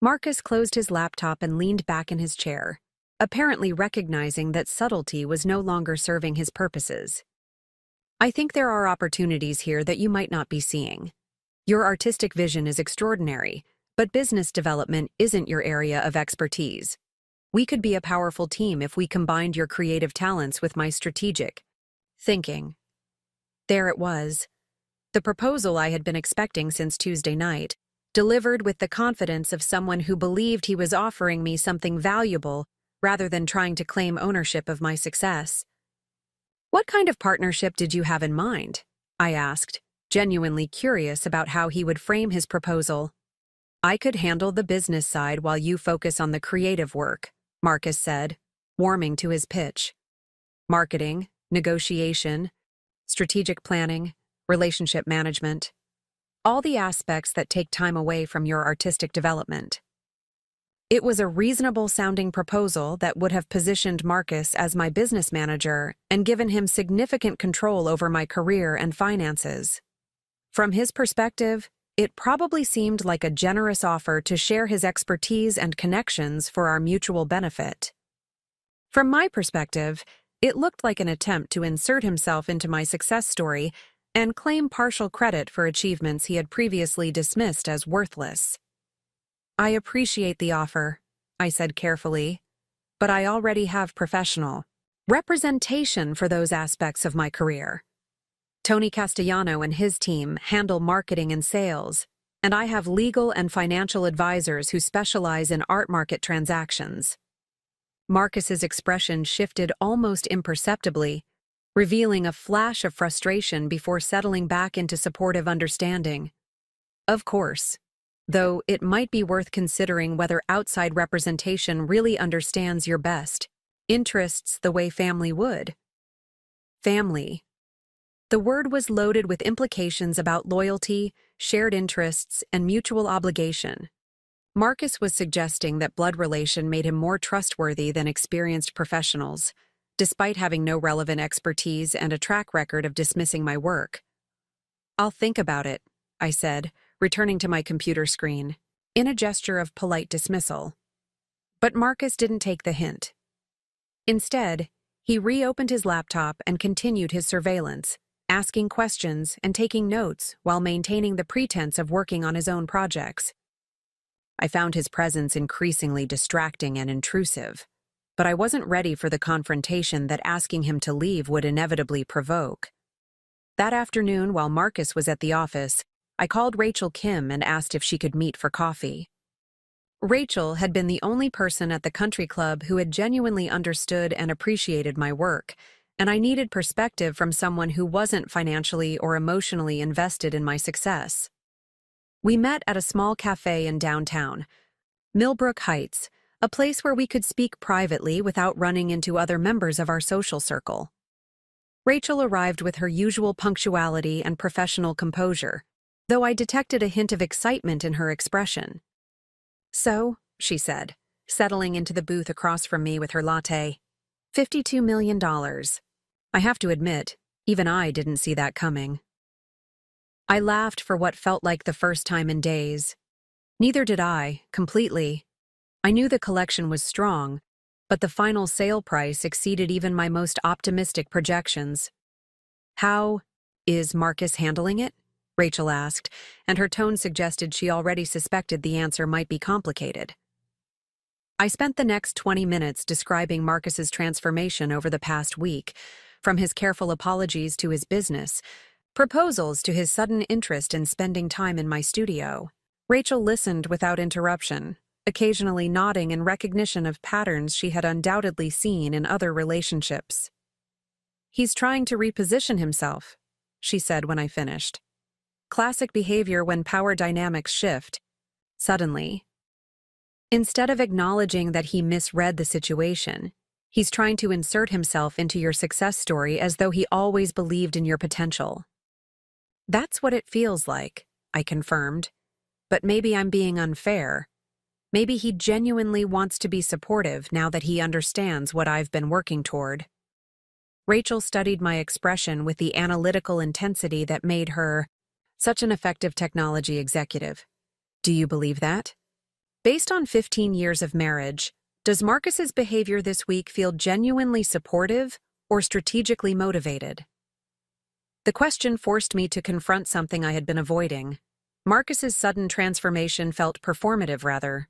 Marcus closed his laptop and leaned back in his chair, apparently recognizing that subtlety was no longer serving his purposes. I think there are opportunities here that you might not be seeing. Your artistic vision is extraordinary, but business development isn't your area of expertise. We could be a powerful team if we combined your creative talents with my strategic thinking. There it was, the proposal I had been expecting since Tuesday night, delivered with the confidence of someone who believed he was offering me something valuable rather than trying to claim ownership of my success. What kind of partnership did you have in mind? I asked, genuinely curious about how he would frame his proposal. I could handle the business side while you focus on the creative work, Marcus said, warming to his pitch. Marketing, negotiation, strategic planning, relationship management, all the aspects that take time away from your artistic development. It was a reasonable-sounding proposal that would have positioned Marcus as my business manager and given him significant control over my career and finances. From his perspective, it probably seemed like a generous offer to share his expertise and connections for our mutual benefit. From my perspective, it looked like an attempt to insert himself into my success story and claim partial credit for achievements he had previously dismissed as worthless. I appreciate the offer, I said carefully, but I already have professional representation for those aspects of my career. Tony Castellano and his team handle marketing and sales, and I have legal and financial advisors who specialize in art market transactions. Marcus's expression shifted almost imperceptibly, revealing a flash of frustration before settling back into supportive understanding. Of course, though it might be worth considering whether outside representation really understands your best interests the way family would. Family. The word was loaded with implications about loyalty, shared interests, and mutual obligation. Marcus was suggesting that blood relation made him more trustworthy than experienced professionals, despite having no relevant expertise and a track record of dismissing my work. I'll think about it, I said, returning to my computer screen, in a gesture of polite dismissal. But Marcus didn't take the hint. Instead, he reopened his laptop and continued his surveillance, asking questions and taking notes while maintaining the pretense of working on his own projects. I found his presence increasingly distracting and intrusive, but I wasn't ready for the confrontation that asking him to leave would inevitably provoke. That afternoon, while Marcus was at the office, I called Rachel Kim and asked if she could meet for coffee. Rachel had been the only person at the country club who had genuinely understood and appreciated my work, and I needed perspective from someone who wasn't financially or emotionally invested in my success. We met at a small cafe in downtown, Millbrook Heights, a place where we could speak privately without running into other members of our social circle. Rachel arrived with her usual punctuality and professional composure, though I detected a hint of excitement in her expression. So, she said, settling into the booth across from me with her latte, $52 million. I have to admit, even I didn't see that coming. I laughed for what felt like the first time in days. Neither did I, completely. I knew the collection was strong, but the final sale price exceeded even my most optimistic projections. How is Marcus handling it? Rachel asked, and her tone suggested she already suspected the answer might be complicated. I spent the next 20 minutes describing Marcus's transformation over the past week, from his careful apologies to his business, proposals to his sudden interest in spending time in my studio. Rachel listened without interruption, occasionally nodding in recognition of patterns she had undoubtedly seen in other relationships. "He's trying to reposition himself," she said when I finished. Classic behavior when power dynamics shift. Suddenly, instead of acknowledging that he misread the situation, he's trying to insert himself into your success story as though he always believed in your potential. That's what it feels like, I confirmed. But maybe I'm being unfair. Maybe he genuinely wants to be supportive now that he understands what I've been working toward. Rachel studied my expression with the analytical intensity that made her Such an effective technology executive. Do you believe that? Based on 15 years of marriage, does Marcus's behavior this week feel genuinely supportive or strategically motivated? The question forced me to confront something I had been avoiding. Marcus's sudden transformation felt performative rather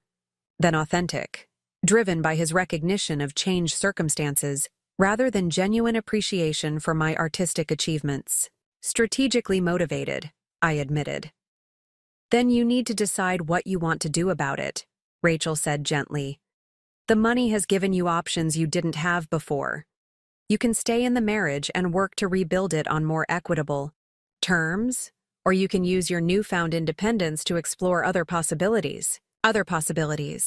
than authentic, driven by his recognition of changed circumstances rather than genuine appreciation for my artistic achievements. Strategically motivated, I admitted. Then you need to decide what you want to do about it, Rachel said gently. The money has given you options you didn't have before. You can stay in the marriage and work to rebuild it on more equitable terms, or you can use your newfound independence to explore other possibilities. The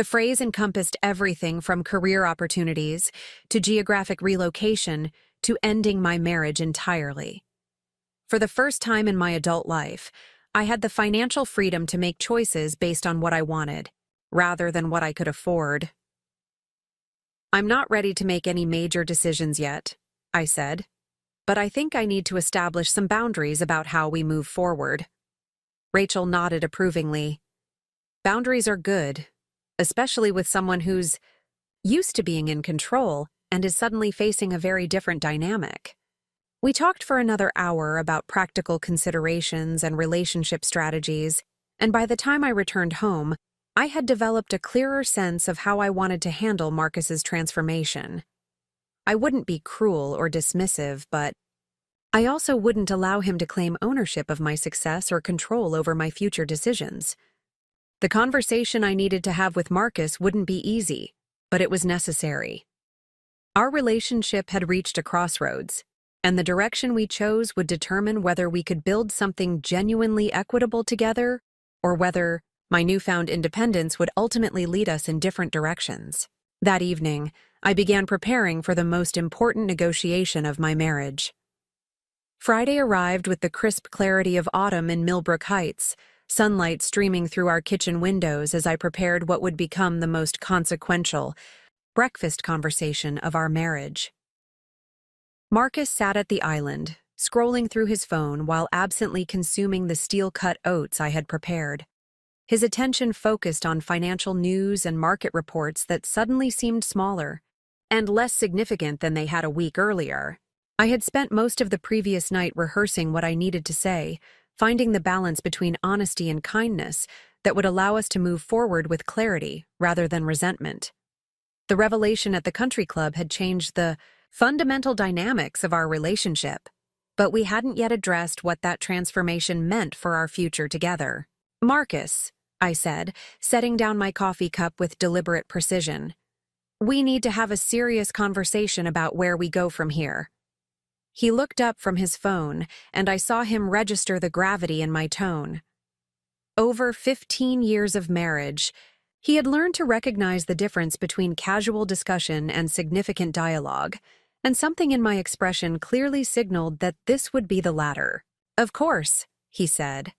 phrase encompassed everything from career opportunities to geographic relocation to ending my marriage entirely. For the first time in my adult life, I had the financial freedom to make choices based on what I wanted, rather than what I could afford. I'm not ready to make any major decisions yet, I said, but I think I need to establish some boundaries about how we move forward. Rachel nodded approvingly. Boundaries are good, especially with someone who's used to being in control and is suddenly facing a very different dynamic. We talked for another hour about practical considerations and relationship strategies, and by the time I returned home, I had developed a clearer sense of how I wanted to handle Marcus's transformation. I wouldn't be cruel or dismissive, but I also wouldn't allow him to claim ownership of my success or control over my future decisions. The conversation I needed to have with Marcus wouldn't be easy, but it was necessary. Our relationship had reached a crossroads, and the direction we chose would determine whether we could build something genuinely equitable together or whether my newfound independence would ultimately lead us in different directions. That evening, I began preparing for the most important negotiation of my marriage. Friday arrived with the crisp clarity of autumn in Millbrook Heights, sunlight streaming through our kitchen windows as I prepared what would become the most consequential breakfast conversation of our marriage. Marcus sat at the island, scrolling through his phone while absently consuming the steel-cut oats I had prepared. His attention focused on financial news and market reports that suddenly seemed smaller and less significant than they had a week earlier. I had spent most of the previous night rehearsing what I needed to say, finding the balance between honesty and kindness that would allow us to move forward with clarity rather than resentment. The revelation at the country club had changed the fundamental dynamics of our relationship, but we hadn't yet addressed what that transformation meant for our future together. Marcus, I said, setting down my coffee cup with deliberate precision. We need to have a serious conversation about where we go from here. He looked up from his phone, and I saw him register the gravity in my tone. Over 15 years of marriage, he had learned to recognize the difference between casual discussion and significant dialogue, and something in my expression clearly signaled that this would be the latter. Of course, he said,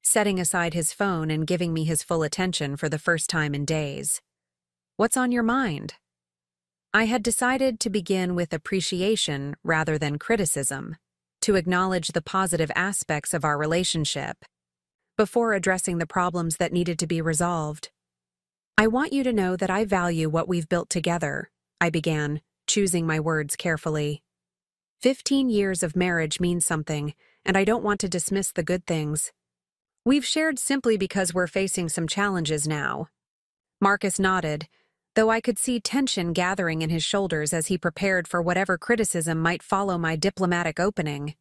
setting aside his phone and giving me his full attention for the first time in days. What's on your mind? I had decided to begin with appreciation rather than criticism, to acknowledge the positive aspects of our relationship, before addressing the problems that needed to be resolved. I want you to know that I value what we've built together, I began, choosing my words carefully. 15 years of marriage means something, and I don't want to dismiss the good things. We've shared simply because we're facing some challenges now. Marcus nodded, though I could see tension gathering in his shoulders as he prepared for whatever criticism might follow my diplomatic opening.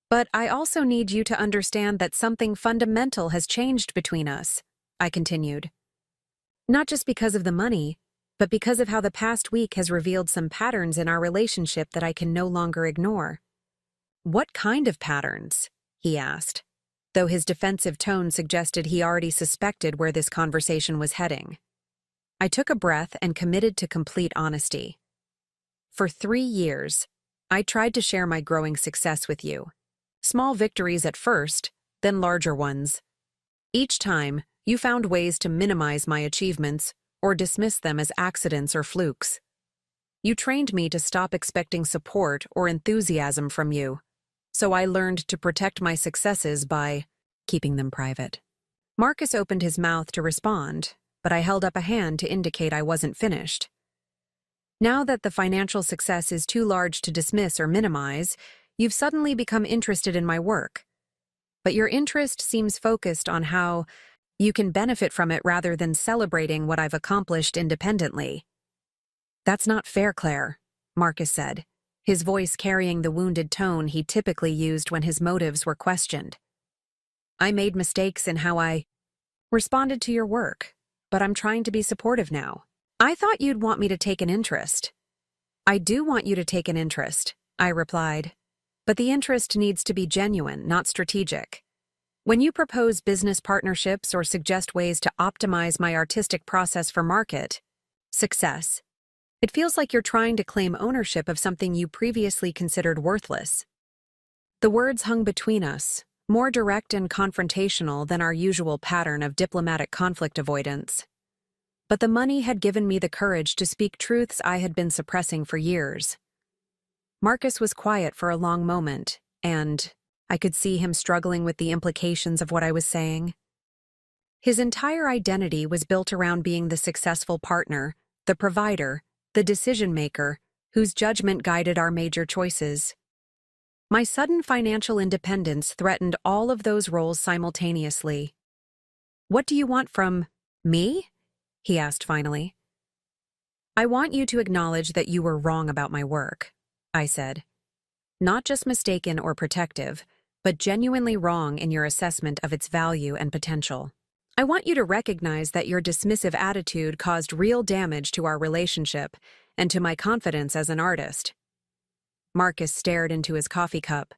But I also need you to understand that something fundamental has changed between us, I continued. Not just because of the money, but because of how the past week has revealed some patterns in our relationship that I can no longer ignore. What kind of patterns? He asked, though his defensive tone suggested he already suspected where this conversation was heading. I took a breath and committed to complete honesty. For 3 years, I tried to share my growing success with you. Small victories at first, then larger ones. Each time, you found ways to minimize my achievements or dismiss them as accidents or flukes. You trained me to stop expecting support or enthusiasm from you, so I learned to protect my successes by keeping them private. Marcus opened his mouth to respond, but I held up a hand to indicate I wasn't finished. Now that the financial success is too large to dismiss or minimize, you've suddenly become interested in my work. But your interest seems focused on how you can benefit from it rather than celebrating what I've accomplished independently. That's not fair, Claire, Marcus said, his voice carrying the wounded tone he typically used when his motives were questioned. I made mistakes in how I responded to your work, but I'm trying to be supportive now. I thought you'd want me to take an interest. I do want you to take an interest, I replied. But the interest needs to be genuine, not strategic. When you propose business partnerships or suggest ways to optimize my artistic process for market success, it feels like you're trying to claim ownership of something you previously considered worthless. The words hung between us, more direct and confrontational than our usual pattern of diplomatic conflict avoidance. But the money had given me the courage to speak truths I had been suppressing for years. Marcus was quiet for a long moment, and I could see him struggling with the implications of what I was saying. His entire identity was built around being the successful partner, the provider, the decision-maker, whose judgment guided our major choices. My sudden financial independence threatened all of those roles simultaneously. "What do you want from me?" he asked finally. "I want you to acknowledge that you were wrong about my work," I said. "Not just mistaken or protective, but genuinely wrong in your assessment of its value and potential. I want you to recognize that your dismissive attitude caused real damage to our relationship and to my confidence as an artist." Marcus stared into his coffee cup,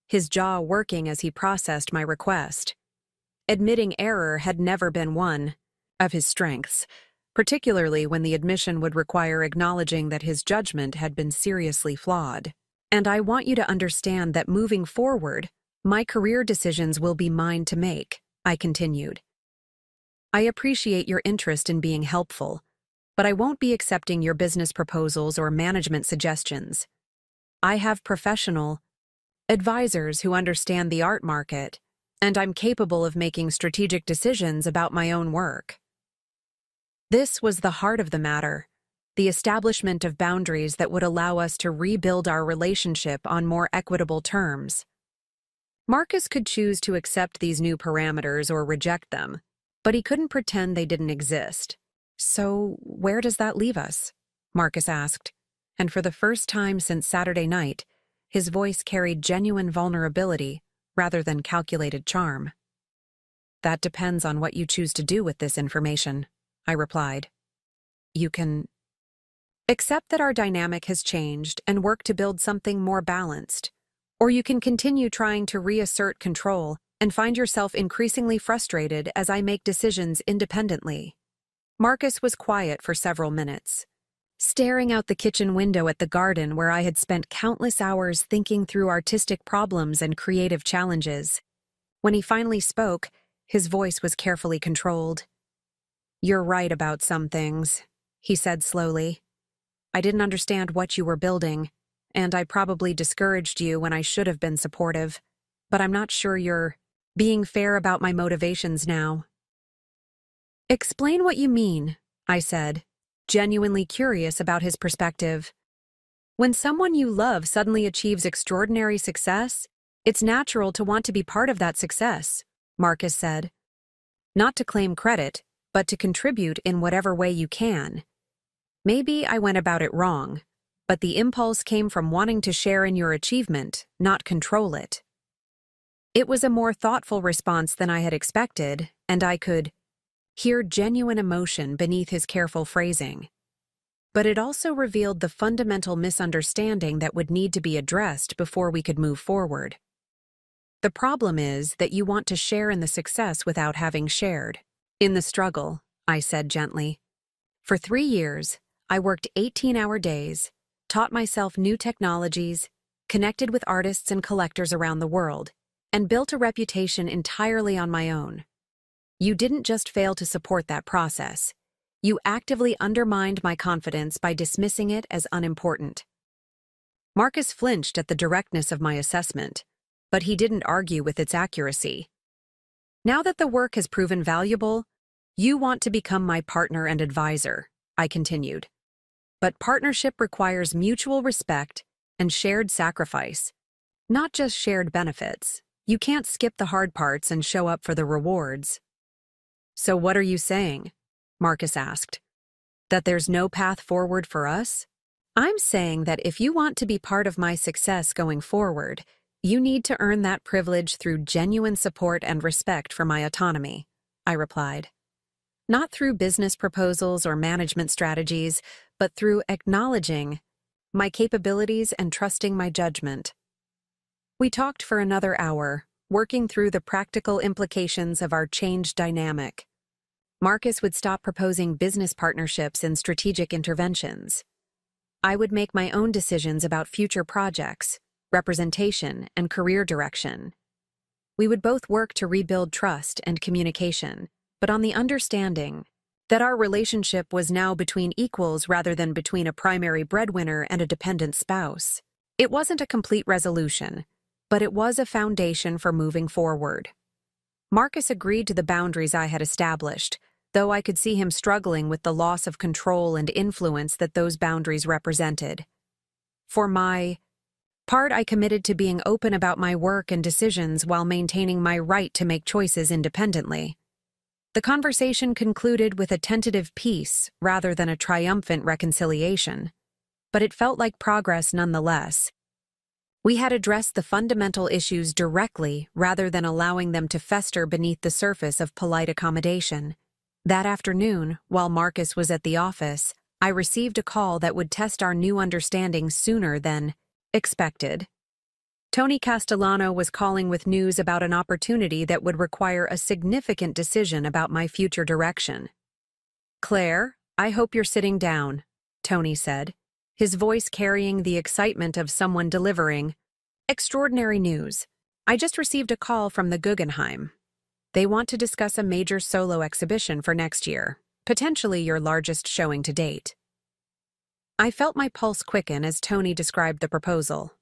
his jaw working as he processed my request. Admitting error had never been one of his strengths, particularly when the admission would require acknowledging that his judgment had been seriously flawed. "And I want you to understand that moving forward, my career decisions will be mine to make," I continued. "I appreciate your interest in being helpful, but I won't be accepting your business proposals or management suggestions. I have professional advisors who understand the art market, and I'm capable of making strategic decisions about my own work." This was the heart of the matter, the establishment of boundaries that would allow us to rebuild our relationship on more equitable terms. Marcus could choose to accept these new parameters or reject them, but he couldn't pretend they didn't exist. "So, where does that leave us?" Marcus asked, and for the first time since Saturday night, his voice carried genuine vulnerability rather than calculated charm. "That depends on what you choose to do with this information," I replied. "You can accept that our dynamic has changed and work to build something more balanced, or you can continue trying to reassert control and find yourself increasingly frustrated as I make decisions independently." Marcus was quiet for several minutes, staring out the kitchen window at the garden where I had spent countless hours thinking through artistic problems and creative challenges. When he finally spoke, his voice was carefully controlled. "You're right about some things," he said slowly. "I didn't understand what you were building, and I probably discouraged you when I should have been supportive, but I'm not sure you're being fair about my motivations now." "Explain what you mean," I said, genuinely curious about his perspective. "When someone you love suddenly achieves extraordinary success, it's natural to want to be part of that success," Marcus said. "Not to claim credit, but to contribute in whatever way you can. Maybe I went about it wrong, but the impulse came from wanting to share in your achievement, not control it." It was a more thoughtful response than I had expected, and I could hear genuine emotion beneath his careful phrasing. But it also revealed the fundamental misunderstanding that would need to be addressed before we could move forward. "The problem is that you want to share in the success without having shared in the struggle," I said gently. "For 3 years, I worked 18-hour days, taught myself new technologies, connected with artists and collectors around the world, and built a reputation entirely on my own. You didn't just fail to support that process. You actively undermined my confidence by dismissing it as unimportant." Marcus flinched at the directness of my assessment, but he didn't argue with its accuracy. Now that the work has proven valuable, you want to become my partner and advisor, I continued. But partnership requires mutual respect and shared sacrifice, not just shared benefits. You can't skip the hard parts and show up for the rewards. So what are you saying? Marcus asked. That there's no path forward for us? I'm saying that if you want to be part of my success going forward, you need to earn that privilege through genuine support and respect for my autonomy, I replied. Not through business proposals or management strategies, but through acknowledging my capabilities and trusting my judgment. We talked for another hour, working through the practical implications of our changed dynamic. Marcus would stop proposing business partnerships and strategic interventions. I would make my own decisions about future projects, representation, and career direction. We would both work to rebuild trust and communication, but on the understanding that our relationship was now between equals rather than between a primary breadwinner and a dependent spouse. It wasn't a complete resolution, but it was a foundation for moving forward. Marcus agreed to the boundaries I had established, though I could see him struggling with the loss of control and influence that those boundaries represented. For my part, I committed to being open about my work and decisions while maintaining my right to make choices independently. The conversation concluded with a tentative peace rather than a triumphant reconciliation, but it felt like progress nonetheless. We had addressed the fundamental issues directly rather than allowing them to fester beneath the surface of polite accommodation. That afternoon, while Marcus was at the office, I received a call that would test our new understanding sooner than expected. Tony Castellano was calling with news about an opportunity that would require a significant decision about my future direction. "Claire, I hope you're sitting down," Tony said, his voice carrying the excitement of someone delivering extraordinary news. "I just received a call from the Guggenheim. They want to discuss a major solo exhibition for next year, potentially your largest showing to date." I felt my pulse quicken as Tony described the proposal.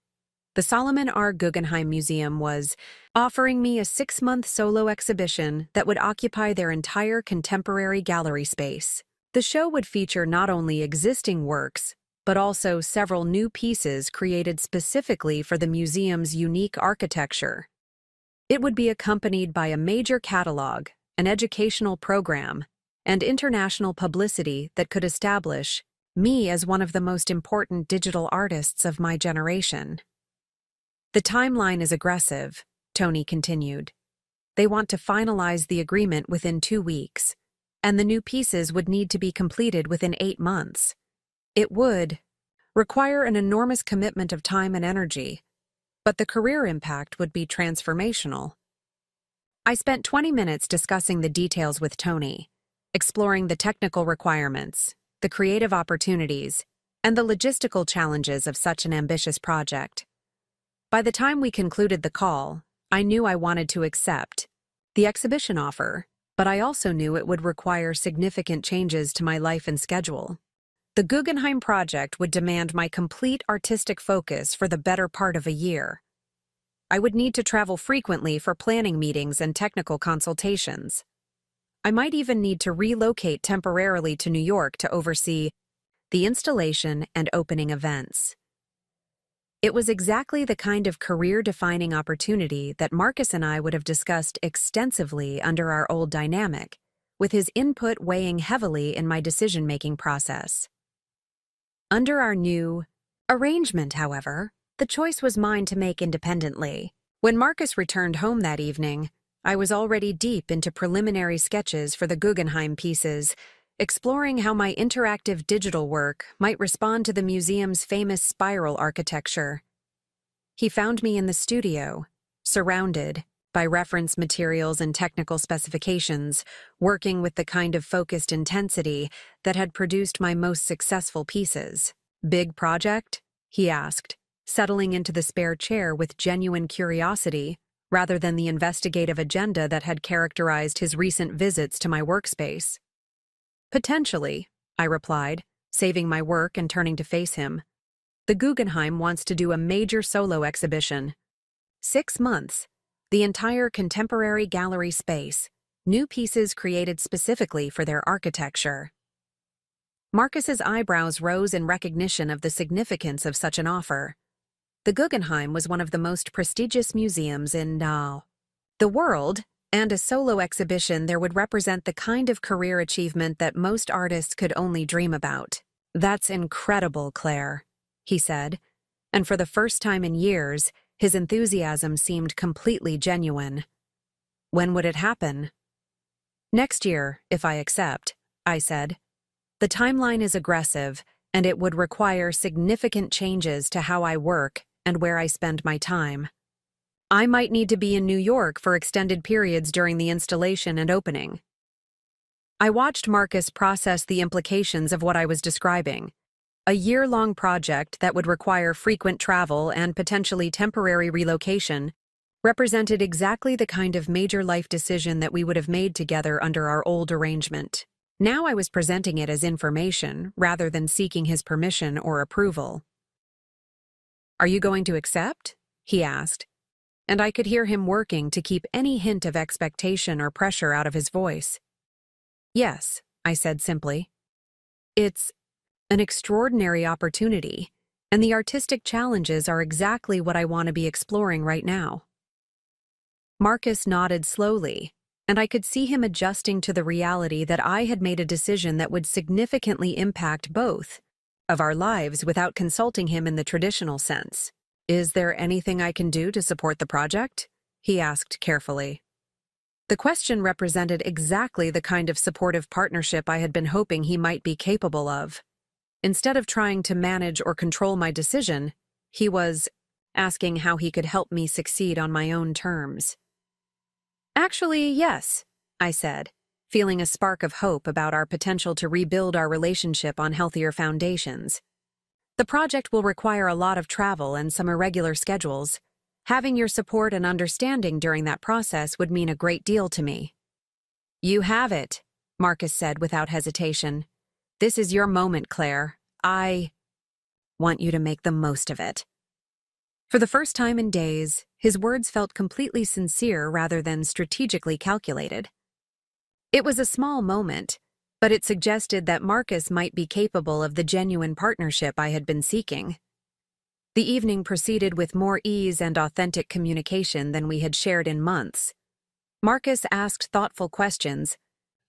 The Solomon R. Guggenheim Museum was offering me a 6-month solo exhibition that would occupy their entire contemporary gallery space. The show would feature not only existing works, but also several new pieces created specifically for the museum's unique architecture. It would be accompanied by a major catalog, an educational program, and international publicity that could establish me as one of the most important digital artists of my generation. "The timeline is aggressive," Tony continued. "They want to finalize the agreement within 2 weeks, and the new pieces would need to be completed within 8 months. It would require an enormous commitment of time and energy, but the career impact would be transformational." I spent 20 minutes discussing the details with Tony, exploring the technical requirements, the creative opportunities, and the logistical challenges of such an ambitious project. By the time we concluded the call, I knew I wanted to accept the exhibition offer, but I also knew it would require significant changes to my life and schedule. The Guggenheim project would demand my complete artistic focus for the better part of a year. I would need to travel frequently for planning meetings and technical consultations. I might even need to relocate temporarily to New York to oversee the installation and opening events. It was exactly the kind of career-defining opportunity that Marcus and I would have discussed extensively under our old dynamic, with his input weighing heavily in my decision-making process. Under our new arrangement, however, the choice was mine to make independently. When Marcus returned home that evening, I was already deep into preliminary sketches for the Guggenheim pieces, exploring how my interactive digital work might respond to the museum's famous spiral architecture. He found me in the studio, surrounded by reference materials and technical specifications, working with the kind of focused intensity that had produced my most successful pieces. "Big project?" he asked, settling into the spare chair with genuine curiosity, rather than the investigative agenda that had characterized his recent visits to my workspace. "Potentially," I replied, saving my work and turning to face him. "The Guggenheim wants to do a major solo exhibition. 6 months. The entire contemporary gallery space. New pieces created specifically for their architecture. Marcus's eyebrows rose in recognition of the significance of such an offer. The Guggenheim was one of the most prestigious museums in the world, and a solo exhibition there would represent the kind of career achievement that most artists could only dream about. "That's incredible, Claire," he said, and for the first time in years, his enthusiasm seemed completely genuine. "When would it happen?" "Next year, if I accept," I said. "The timeline is aggressive, and it would require significant changes to how I work and where I spend my time. I might need to be in New York for extended periods during the installation and opening." I watched Marcus process the implications of what I was describing. A year-long project that would require frequent travel and potentially temporary relocation represented exactly the kind of major life decision that we would have made together under our old arrangement. Now I was presenting it as information rather than seeking his permission or approval. "Are you going to accept?" he asked, and I could hear him working to keep any hint of expectation or pressure out of his voice. "Yes," I said simply. "It's an extraordinary opportunity, and the artistic challenges are exactly what I want to be exploring right now." Marcus nodded slowly, and I could see him adjusting to the reality that I had made a decision that would significantly impact both of our lives without consulting him in the traditional sense. "Is there anything I can do to support the project?" he asked carefully. The question represented exactly the kind of supportive partnership I had been hoping he might be capable of. Instead of trying to manage or control my decision, he was asking how he could help me succeed on my own terms. "Actually, yes," I said, feeling a spark of hope about our potential to rebuild our relationship on healthier foundations. "The project will require a lot of travel and some irregular schedules. Having your support and understanding during that process would mean a great deal to me." "You have it," Marcus said without hesitation. "This is your moment, Claire. I want you to make the most of it." For the first time in days, his words felt completely sincere rather than strategically calculated. It was a small moment, but it suggested that Marcus might be capable of the genuine partnership I had been seeking. The evening proceeded with more ease and authentic communication than we had shared in months. Marcus asked thoughtful questions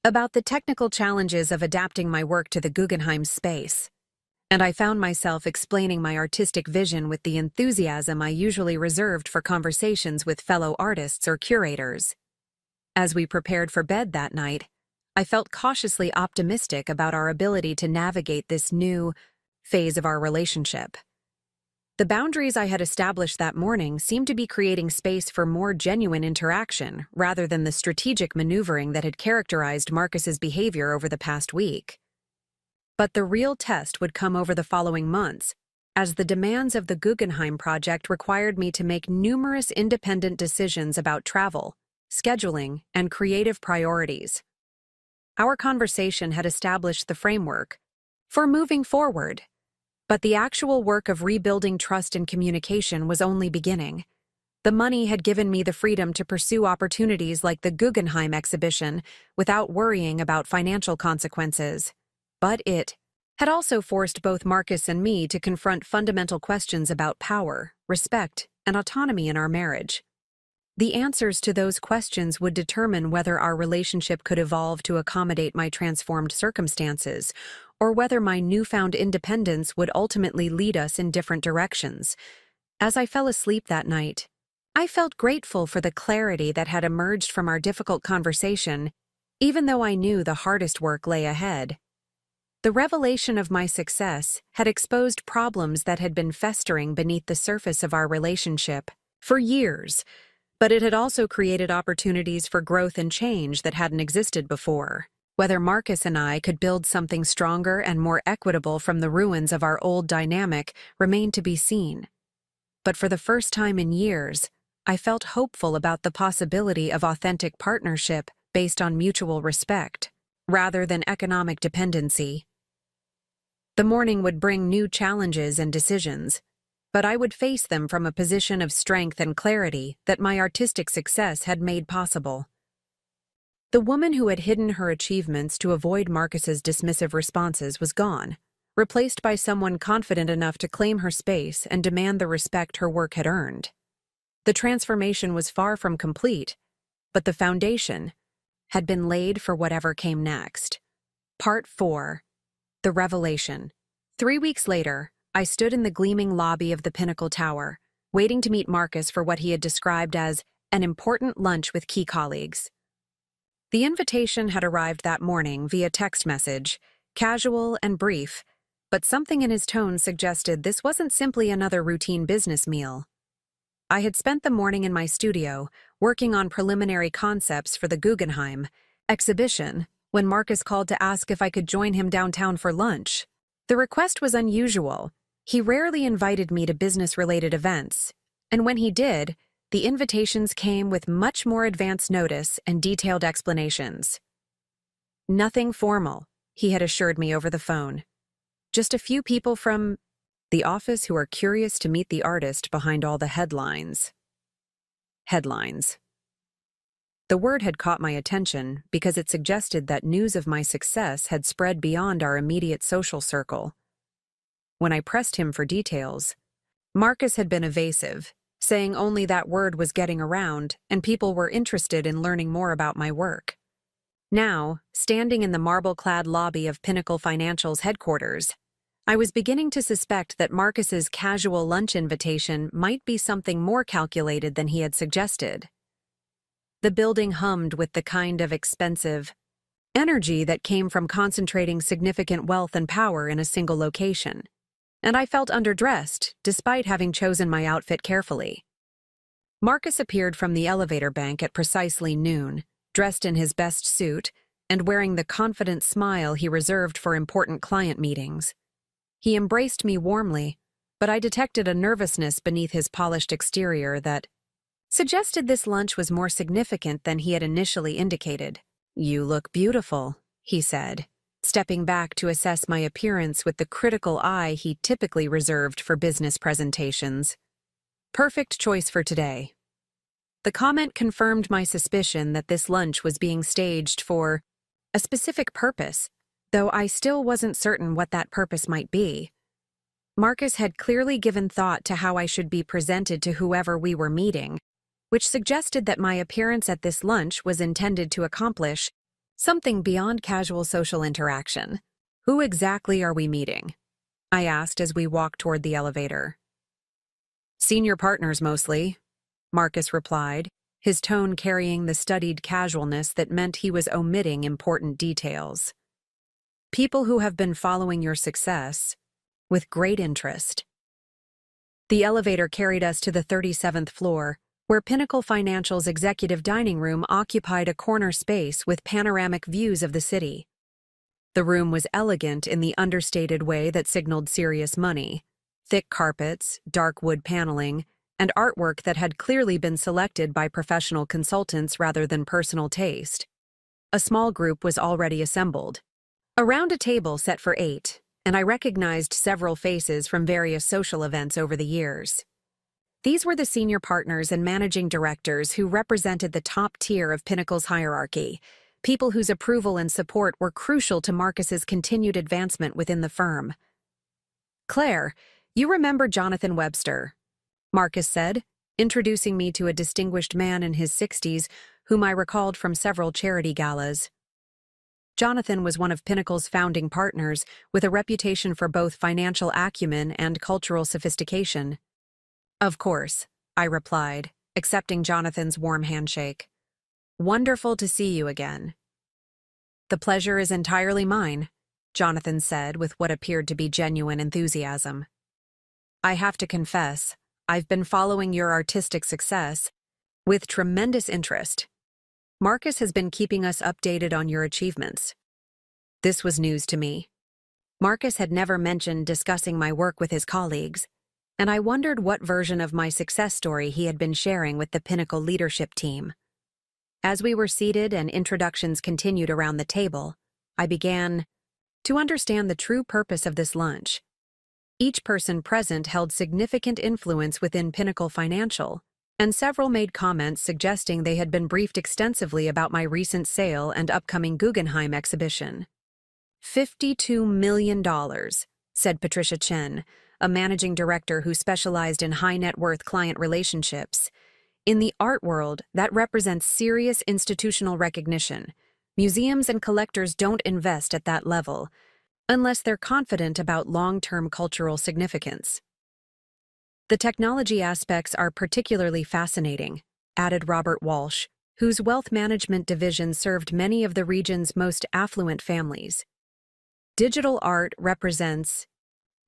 about the technical challenges of adapting my work to the Guggenheim space, and I found myself explaining my artistic vision with the enthusiasm I usually reserved for conversations with fellow artists or curators. As we prepared for bed that night, I felt cautiously optimistic about our ability to navigate this new phase of our relationship. The boundaries I had established that morning seemed to be creating space for more genuine interaction rather than the strategic maneuvering that had characterized Marcus's behavior over the past week. But the real test would come over the following months, as the demands of the Guggenheim project required me to make numerous independent decisions about travel, scheduling, and creative priorities. Our conversation had established the framework for moving forward, but the actual work of rebuilding trust and communication was only beginning. The money had given me the freedom to pursue opportunities like the Guggenheim exhibition without worrying about financial consequences. But it had also forced both Marcus and me to confront fundamental questions about power, respect, and autonomy in our marriage. The answers to those questions would determine whether our relationship could evolve to accommodate my transformed circumstances, or whether my newfound independence would ultimately lead us in different directions. As I fell asleep that night, I felt grateful for the clarity that had emerged from our difficult conversation, even though I knew the hardest work lay ahead. The revelation of my success had exposed problems that had been festering beneath the surface of our relationship for years, but it had also created opportunities for growth and change that hadn't existed before. Whether Marcus and I could build something stronger and more equitable from the ruins of our old dynamic remained to be seen. But for the first time in years, I felt hopeful about the possibility of authentic partnership based on mutual respect, rather than economic dependency. The morning would bring new challenges and decisions. but I would face them from a position of strength and clarity that my artistic success had made possible. The woman who had hidden her achievements to avoid Marcus's dismissive responses was gone, replaced by someone confident enough to claim her space and demand the respect her work had earned. The transformation was far from complete, but the foundation had been laid for whatever came next. Part 4. The Revelation. 3 weeks later, I stood in the gleaming lobby of the Pinnacle Tower, waiting to meet Marcus for what he had described as an important lunch with key colleagues. The invitation had arrived that morning via text message, casual and brief, but something in his tone suggested this wasn't simply another routine business meal. I had spent the morning in my studio, working on preliminary concepts for the Guggenheim exhibition, when Marcus called to ask if I could join him downtown for lunch. The request was unusual. He rarely invited me to business-related events, and when he did, the invitations came with much more advance notice and detailed explanations. Nothing formal, he had assured me over the phone. Just a few people from the office who are curious to meet the artist behind all the headlines. Headlines. The word had caught my attention because it suggested that news of my success had spread beyond our immediate social circle. When I pressed him for details, Marcus had been evasive, saying only that word was getting around and people were interested in learning more about my work. Now, standing in the marble-clad lobby of Pinnacle Financial's headquarters, I was beginning to suspect that Marcus's casual lunch invitation might be something more calculated than he had suggested. The building hummed with the kind of expensive energy that came from concentrating significant wealth and power in a single location, and I felt underdressed despite having chosen my outfit carefully. Marcus appeared from the elevator bank at precisely noon, dressed in his best suit and wearing the confident smile he reserved for important client meetings. He embraced me warmly, but I detected a nervousness beneath his polished exterior that suggested this lunch was more significant than he had initially indicated. "You look beautiful," he said, stepping back to assess my appearance with the critical eye he typically reserved for business presentations. "Perfect choice for today." The comment confirmed my suspicion that this lunch was being staged for a specific purpose, though I still wasn't certain what that purpose might be. Marcus had clearly given thought to how I should be presented to whoever we were meeting, which suggested that my appearance at this lunch was intended to accomplish something beyond casual social interaction. "Who exactly are we meeting?" I asked as we walked toward the elevator. "Senior partners mostly," Marcus replied, his tone carrying the studied casualness that meant he was omitting important details. "People who have been following your success with great interest." The elevator carried us to the 37th floor, where Pinnacle Financial's executive dining room occupied a corner space with panoramic views of the city. The room was elegant in the understated way that signaled serious money: thick carpets, dark wood paneling, and artwork that had clearly been selected by professional consultants rather than personal taste. A small group was already assembled, around a table set for 8, and I recognized several faces from various social events over the years. These were the senior partners and managing directors who represented the top tier of Pinnacle's hierarchy, people whose approval and support were crucial to Marcus's continued advancement within the firm. "Claire, you remember Jonathan Webster," Marcus said, introducing me to a distinguished man in his 60s whom I recalled from several charity galas. Jonathan was one of Pinnacle's founding partners, with a reputation for both financial acumen and cultural sophistication. "Of course," I replied, accepting Jonathan's warm handshake. "Wonderful to see you again." "The pleasure is entirely mine," Jonathan said with what appeared to be genuine enthusiasm. "I have to confess, I've been following your artistic success with tremendous interest. Marcus has been keeping us updated on your achievements." This was news to me. Marcus had never mentioned discussing my work with his colleagues, and I wondered what version of my success story he had been sharing with the Pinnacle leadership team. As we were seated and introductions continued around the table, I began to understand the true purpose of this lunch. Each person present held significant influence within Pinnacle Financial, and several made comments suggesting they had been briefed extensively about my recent sale and upcoming Guggenheim exhibition. $52 million, said Patricia Chen, a managing director who specialized in high-net-worth client relationships. In the art world, that represents serious institutional recognition. Museums and collectors don't invest at that level, unless they're confident about long-term cultural significance. The technology aspects are particularly fascinating, added Robert Walsh, whose wealth management division served many of the region's most affluent families. Digital art represents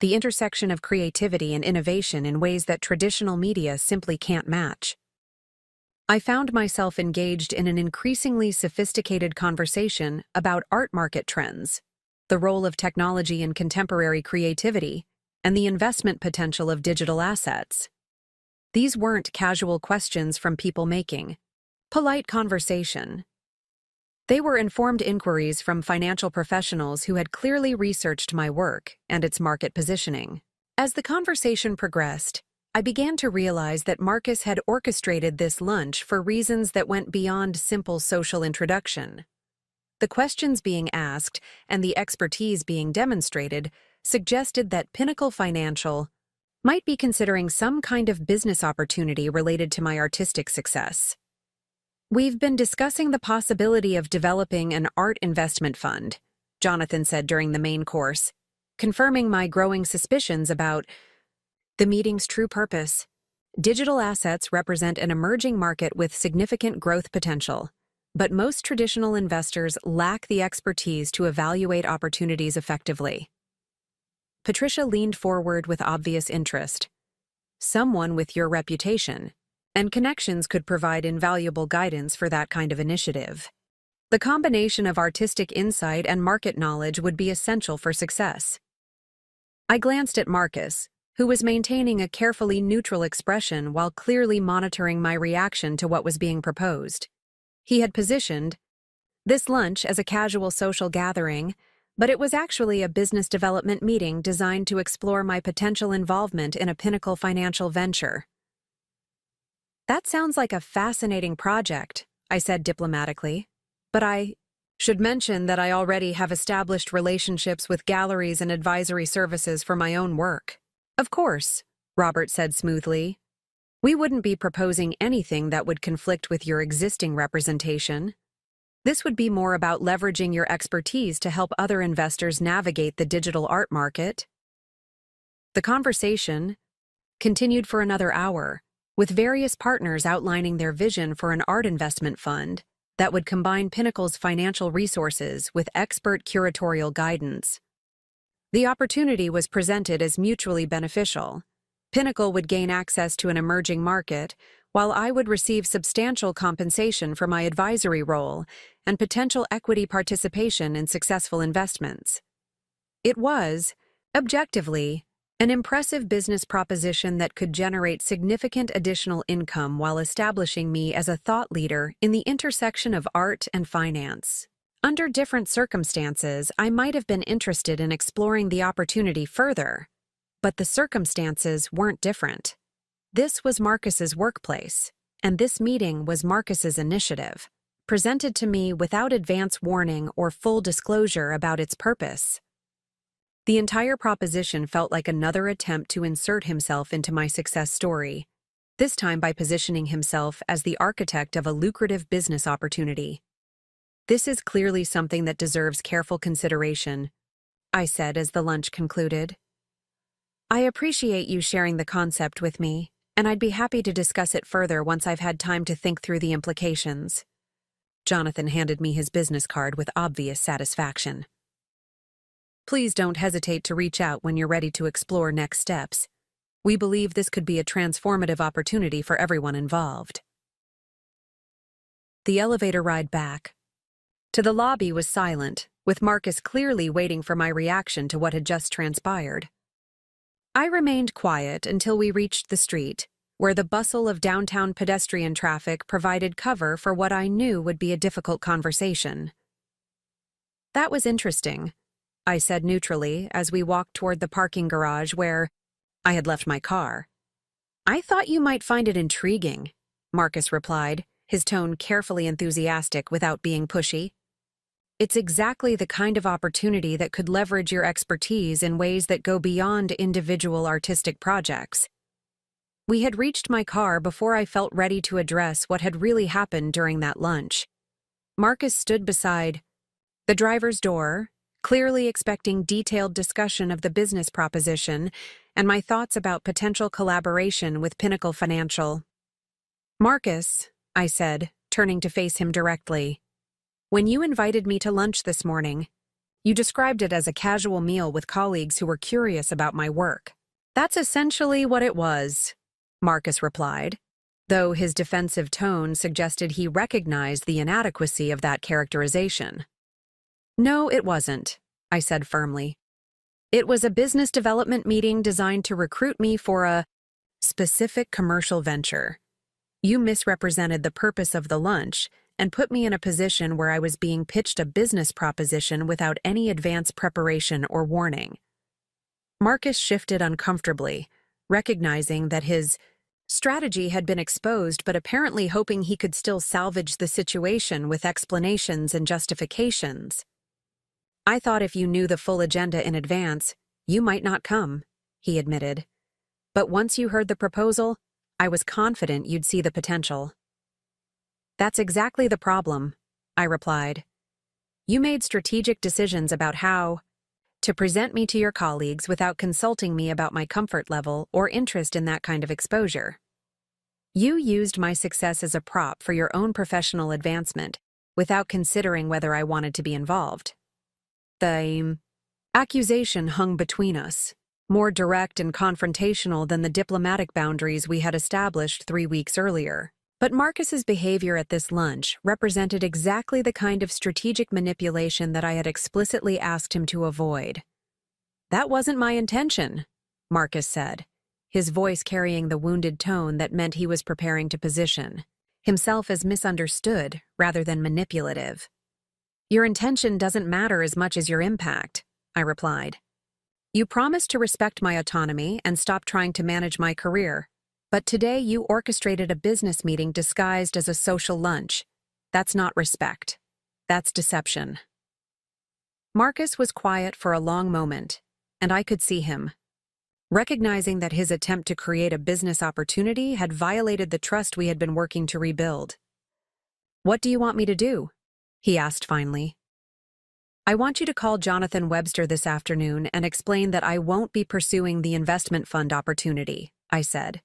the intersection of creativity and innovation in ways that traditional media simply can't match. I found myself engaged in an increasingly sophisticated conversation about art market trends, the role of technology in contemporary creativity, and the investment potential of digital assets. These weren't casual questions from people making polite conversation. They were informed inquiries from financial professionals who had clearly researched my work and its market positioning. As the conversation progressed, I began to realize that Marcus had orchestrated this lunch for reasons that went beyond simple social introduction. The questions being asked and the expertise being demonstrated suggested that Pinnacle Financial might be considering some kind of business opportunity related to my artistic success. "We've been discussing the possibility of developing an art investment fund," Jonathan said during the main course, confirming my growing suspicions about the meeting's true purpose. Digital assets represent an emerging market with significant growth potential, but most traditional investors lack the expertise to evaluate opportunities effectively. Patricia leaned forward with obvious interest. "Someone with your reputation and connections could provide invaluable guidance for that kind of initiative. The combination of artistic insight and market knowledge would be essential for success." I glanced at Marcus, who was maintaining a carefully neutral expression while clearly monitoring my reaction to what was being proposed. He had positioned this lunch as a casual social gathering, but it was actually a business development meeting designed to explore my potential involvement in a Pinnacle Financial venture. "That sounds like a fascinating project," I said diplomatically, "but I should mention that I already have established relationships with galleries and advisory services for my own work." "Of course," Robert said smoothly. "We wouldn't be proposing anything that would conflict with your existing representation. This would be more about leveraging your expertise to help other investors navigate the digital art market." The conversation continued for another hour, with various partners outlining their vision for an art investment fund that would combine Pinnacle's financial resources with expert curatorial guidance. The opportunity was presented as mutually beneficial. Pinnacle would gain access to an emerging market, while I would receive substantial compensation for my advisory role and potential equity participation in successful investments. It was, objectively, an impressive business proposition that could generate significant additional income while establishing me as a thought leader in the intersection of art and finance. Under different circumstances, I might have been interested in exploring the opportunity further, but the circumstances weren't different. This was Marcus's workplace, and this meeting was Marcus's initiative, presented to me without advance warning or full disclosure about its purpose. The entire proposition felt like another attempt to insert himself into my success story, this time by positioning himself as the architect of a lucrative business opportunity. "This is clearly something that deserves careful consideration," I said as the lunch concluded. "I appreciate you sharing the concept with me, and I'd be happy to discuss it further once I've had time to think through the implications." Jonathan handed me his business card with obvious satisfaction. "Please don't hesitate to reach out when you're ready to explore next steps. We believe this could be a transformative opportunity for everyone involved." The elevator ride back to the lobby was silent, with Marcus clearly waiting for my reaction to what had just transpired. I remained quiet until we reached the street, where the bustle of downtown pedestrian traffic provided cover for what I knew would be a difficult conversation. "That was interesting," I said neutrally as we walked toward the parking garage where I had left my car. I thought you might find it intriguing, Marcus replied, his tone carefully enthusiastic without being pushy. It's exactly the kind of opportunity that could leverage your expertise in ways that go beyond individual artistic projects. We had reached my car before I felt ready to address what had really happened during that lunch. Marcus stood beside the driver's door, clearly expecting detailed discussion of the business proposition and my thoughts about potential collaboration with Pinnacle Financial. Marcus, I said, turning to face him directly, when you invited me to lunch this morning, you described it as a casual meal with colleagues who were curious about my work. That's essentially what it was, Marcus replied, though his defensive tone suggested he recognized the inadequacy of that characterization. No, it wasn't, I said firmly. It was a business development meeting designed to recruit me for a specific commercial venture. You misrepresented the purpose of the lunch and put me in a position where I was being pitched a business proposition without any advance preparation or warning. Marcus shifted uncomfortably, recognizing that his strategy had been exposed but apparently hoping he could still salvage the situation with explanations and justifications. I thought if you knew the full agenda in advance, you might not come, he admitted. But once you heard the proposal, I was confident you'd see the potential. That's exactly the problem, I replied. You made strategic decisions about how to present me to your colleagues without consulting me about my comfort level or interest in that kind of exposure. You used my success as a prop for your own professional advancement without considering whether I wanted to be involved. The accusation hung between us, more direct and confrontational than the diplomatic boundaries we had established 3 weeks earlier. But Marcus's behavior at this lunch represented exactly the kind of strategic manipulation that I had explicitly asked him to avoid. That wasn't my intention, Marcus said, his voice carrying the wounded tone that meant he was preparing to position himself as misunderstood rather than manipulative. Your intention doesn't matter as much as your impact, I replied. You promised to respect my autonomy and stop trying to manage my career. But today you orchestrated a business meeting disguised as a social lunch. That's not respect. That's deception. Marcus was quiet for a long moment, and I could see him. Recognizing that his attempt to create a business opportunity had violated the trust we had been working to rebuild. What do you want me to do? He asked finally. I want you to call Jonathan Webster this afternoon and explain that I won't be pursuing the investment fund opportunity, I said.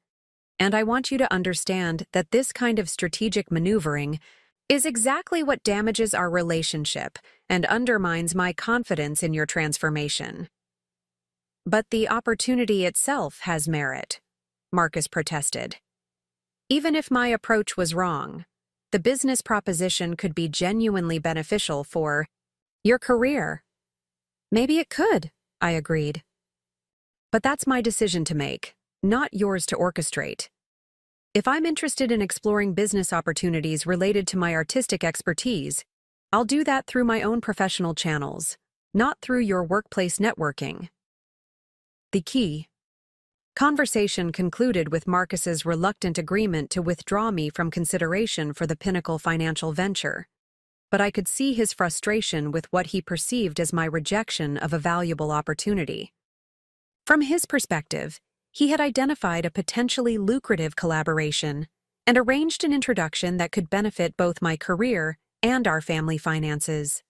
And I want you to understand that this kind of strategic maneuvering is exactly what damages our relationship and undermines my confidence in your transformation. But the opportunity itself has merit, Marcus protested. Even if my approach was wrong, the business proposition could be genuinely beneficial for your career. Maybe it could, I agreed. But that's my decision to make, not yours to orchestrate. If I'm interested in exploring business opportunities related to my artistic expertise, I'll do that through my own professional channels, not through your workplace networking. The key conversation concluded with Marcus's reluctant agreement to withdraw me from consideration for the Pinnacle financial venture, but I could see his frustration with what he perceived as my rejection of a valuable opportunity. From his perspective, he had identified a potentially lucrative collaboration and arranged an introduction that could benefit both my career and our family finances.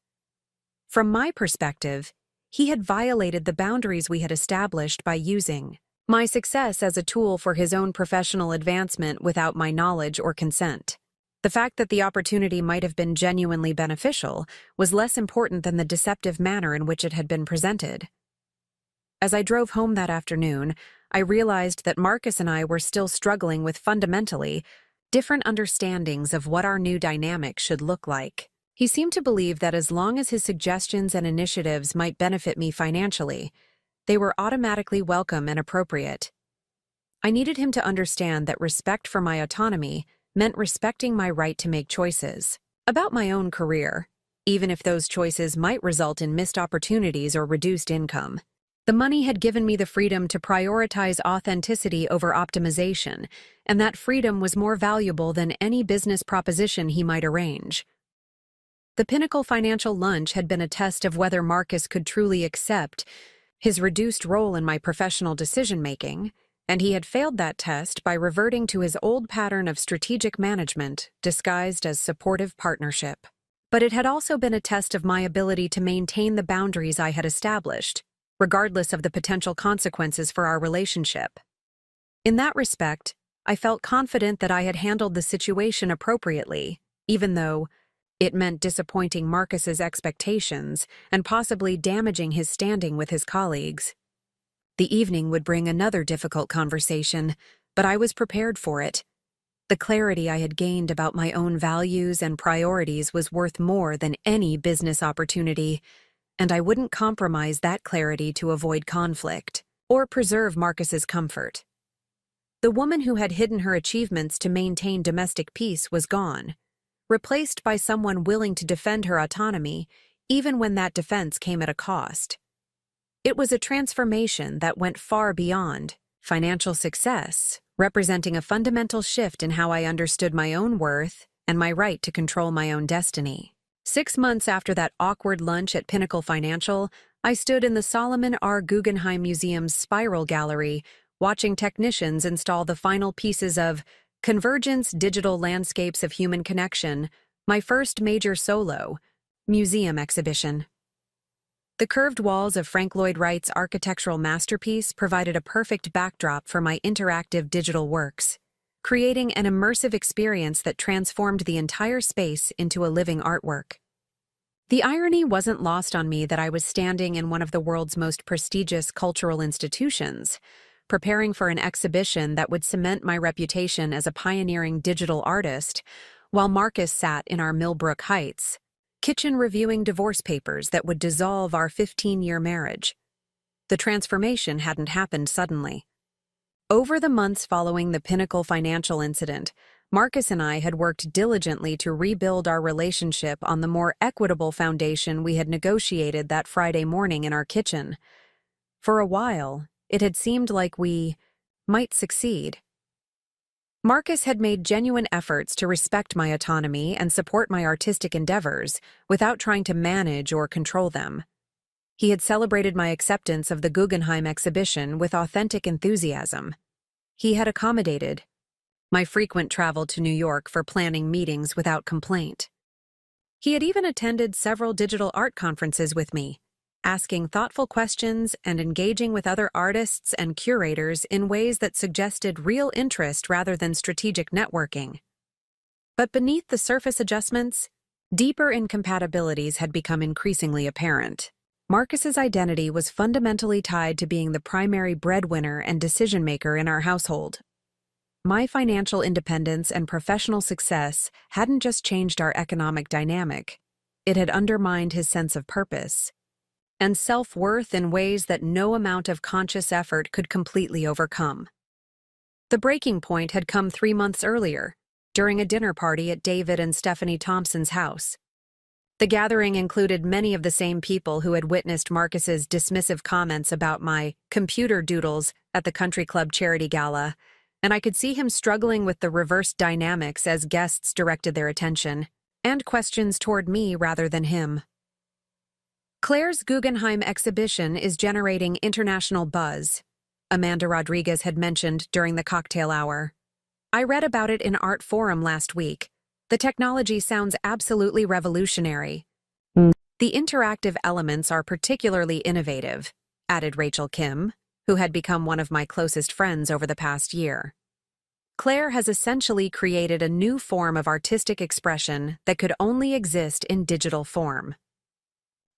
From my perspective, he had violated the boundaries we had established by using my success as a tool for his own professional advancement without my knowledge or consent. The fact that the opportunity might have been genuinely beneficial was less important than the deceptive manner in which it had been presented. As I drove home that afternoon, I realized that Marcus and I were still struggling with fundamentally different understandings of what our new dynamic should look like. He seemed to believe that as long as his suggestions and initiatives might benefit me financially, they were automatically welcome and appropriate. I needed him to understand that respect for my autonomy meant respecting my right to make choices about my own career. even if those choices might result in missed opportunities or reduced income. The money had given me the freedom to prioritize authenticity over optimization, and that freedom was more valuable than any business proposition he might arrange. The Pinnacle Financial lunch had been a test of whether Marcus could truly accept his reduced role in my professional decision-making, and he had failed that test by reverting to his old pattern of strategic management disguised as supportive partnership. But it had also been a test of my ability to maintain the boundaries I had established, regardless of the potential consequences for our relationship. In that respect, I felt confident that I had handled the situation appropriately, even though it meant disappointing Marcus's expectations and possibly damaging his standing with his colleagues. The evening would bring another difficult conversation, but I was prepared for it. The clarity I had gained about my own values and priorities was worth more than any business opportunity, and I wouldn't compromise that clarity to avoid conflict or preserve Marcus's comfort. The woman who had hidden her achievements to maintain domestic peace was gone, replaced by someone willing to defend her autonomy, even when that defense came at a cost. It was a transformation that went far beyond financial success, representing a fundamental shift in how I understood my own worth and my right to control my own destiny. 6 months after that awkward lunch at Pinnacle Financial, I stood in the Solomon R. Guggenheim Museum's Spiral Gallery, watching technicians install the final pieces of Convergence Digital Landscapes of Human Connection, my first major solo museum exhibition. The curved walls of Frank Lloyd Wright's architectural masterpiece provided a perfect backdrop for my interactive digital works, creating an immersive experience that transformed the entire space into a living artwork. The irony wasn't lost on me that I was standing in one of the world's most prestigious cultural institutions, preparing for an exhibition that would cement my reputation as a pioneering digital artist, while Marcus sat in our Millbrook Heights kitchen reviewing divorce papers that would dissolve our 15-year marriage. The transformation hadn't happened suddenly. Over the months following the Pinnacle Financial incident, Marcus and I had worked diligently to rebuild our relationship on the more equitable foundation we had negotiated that Friday morning in our kitchen. For a while, it had seemed like we might succeed. Marcus had made genuine efforts to respect my autonomy and support my artistic endeavors without trying to manage or control them. He had celebrated my acceptance of the Guggenheim exhibition with authentic enthusiasm. He had accommodated my frequent travel to New York for planning meetings without complaint. He had even attended several digital art conferences with me, asking thoughtful questions and engaging with other artists and curators in ways that suggested real interest rather than strategic networking. But beneath the surface adjustments, deeper incompatibilities had become increasingly apparent. Marcus's identity was fundamentally tied to being the primary breadwinner and decision-maker in our household. My financial independence and professional success hadn't just changed our economic dynamic, it had undermined his sense of purpose and self-worth in ways that no amount of conscious effort could completely overcome. The breaking point had come 3 months earlier, during a dinner party at David and Stephanie Thompson's house. The gathering included many of the same people who had witnessed Marcus's dismissive comments about my computer doodles at the country club charity gala, and I could see him struggling with the reversed dynamics as guests directed their attention and questions toward me rather than him. Claire's Guggenheim exhibition is generating international buzz, Amanda Rodriguez had mentioned during the cocktail hour. I read about it in Art Forum last week. The technology sounds absolutely revolutionary. The interactive elements are particularly innovative, added Rachel Kim, who had become one of my closest friends over the past year. Claire has essentially created a new form of artistic expression that could only exist in digital form.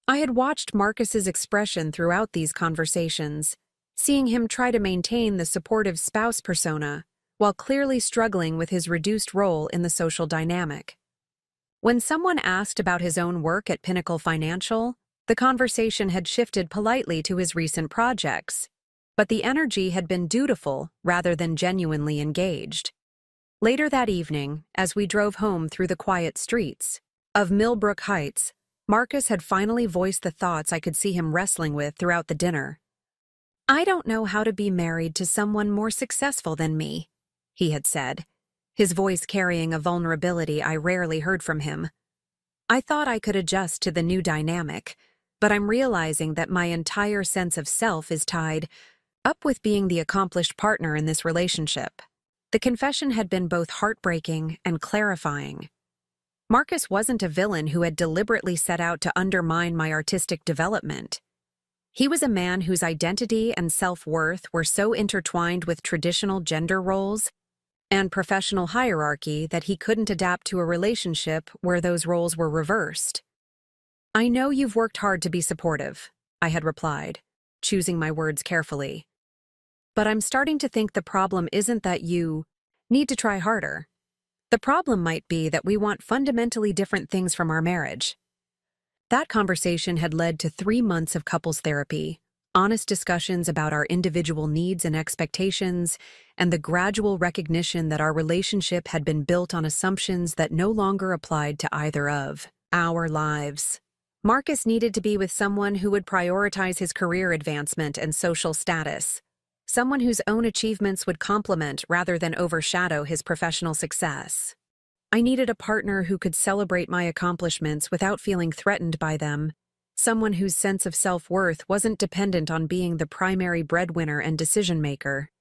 I had watched Marcus's expression throughout these conversations, seeing him try to maintain the supportive spouse persona while clearly struggling with his reduced role in the social dynamic. When someone asked about his own work at Pinnacle Financial, the conversation had shifted politely to his recent projects, but the energy had been dutiful rather than genuinely engaged. Later that evening, as we drove home through the quiet streets of Millbrook Heights, Marcus had finally voiced the thoughts I could see him wrestling with throughout the dinner. "I don't know how to be married to someone more successful than me," he had said, his voice carrying a vulnerability I rarely heard from him. I thought I could adjust to the new dynamic, but I'm realizing that my entire sense of self is tied up with being the accomplished partner in this relationship. The confession had been both heartbreaking and clarifying. Marcus wasn't a villain who had deliberately set out to undermine my artistic development. He was a man whose identity and self-worth were so intertwined with traditional gender roles and professional hierarchy that he couldn't adapt to a relationship where those roles were reversed. "I know you've worked hard to be supportive," I had replied, choosing my words carefully. "But I'm starting to think the problem isn't that you need to try harder. The problem might be that we want fundamentally different things from our marriage." That conversation had led to 3 months of couples therapy, honest discussions about our individual needs and expectations, and the gradual recognition that our relationship had been built on assumptions that no longer applied to either of our lives. Marcus needed to be with someone who would prioritize his career advancement and social status, someone whose own achievements would complement rather than overshadow his professional success. I needed a partner who could celebrate my accomplishments without feeling threatened by them, someone whose sense of self-worth wasn't dependent on being the primary breadwinner and decision-maker.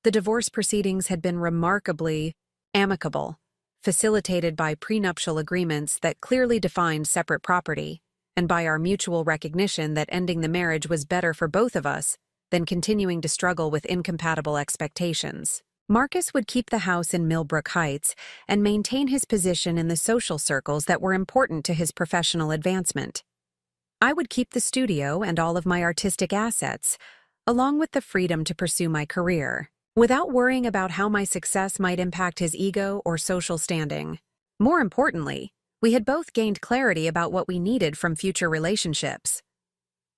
The divorce proceedings had been remarkably amicable, facilitated by prenuptial agreements that clearly defined separate property, and by our mutual recognition that ending the marriage was better for both of us than continuing to struggle with incompatible expectations. Marcus would keep the house in Millbrook Heights and maintain his position in the social circles that were important to his professional advancement. I would keep the studio and all of my artistic assets, along with the freedom to pursue my career, without worrying about how my success might impact his ego or social standing. More importantly, we had both gained clarity about what we needed from future relationships.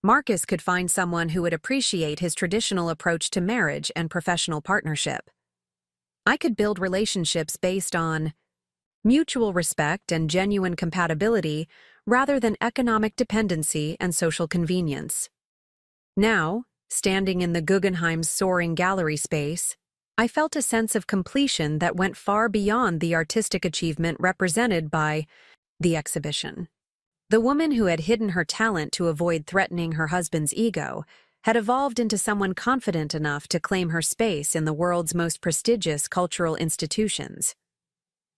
Marcus could find someone who would appreciate his traditional approach to marriage and professional partnership. I could build relationships based on mutual respect and genuine compatibility rather than economic dependency and social convenience. Now, standing in the Guggenheim's soaring gallery space, I felt a sense of completion that went far beyond the artistic achievement represented by the exhibition. The woman who had hidden her talent to avoid threatening her husband's ego had evolved into someone confident enough to claim her space in the world's most prestigious cultural institutions.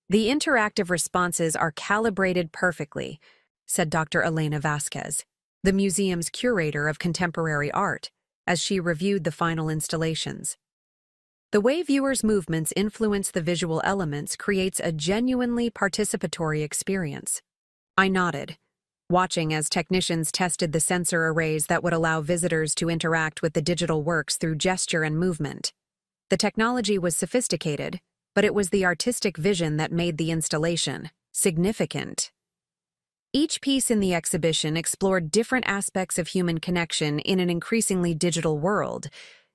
"The interactive responses are calibrated perfectly," said Dr. Elena Vasquez, the museum's curator of contemporary art, as she reviewed the final installations. "The way viewers' movements influence the visual elements creates a genuinely participatory experience." I nodded, watching as technicians tested the sensor arrays that would allow visitors to interact with the digital works through gesture and movement. The technology was sophisticated, but it was the artistic vision that made the installation significant. Each piece in the exhibition explored different aspects of human connection in an increasingly digital world,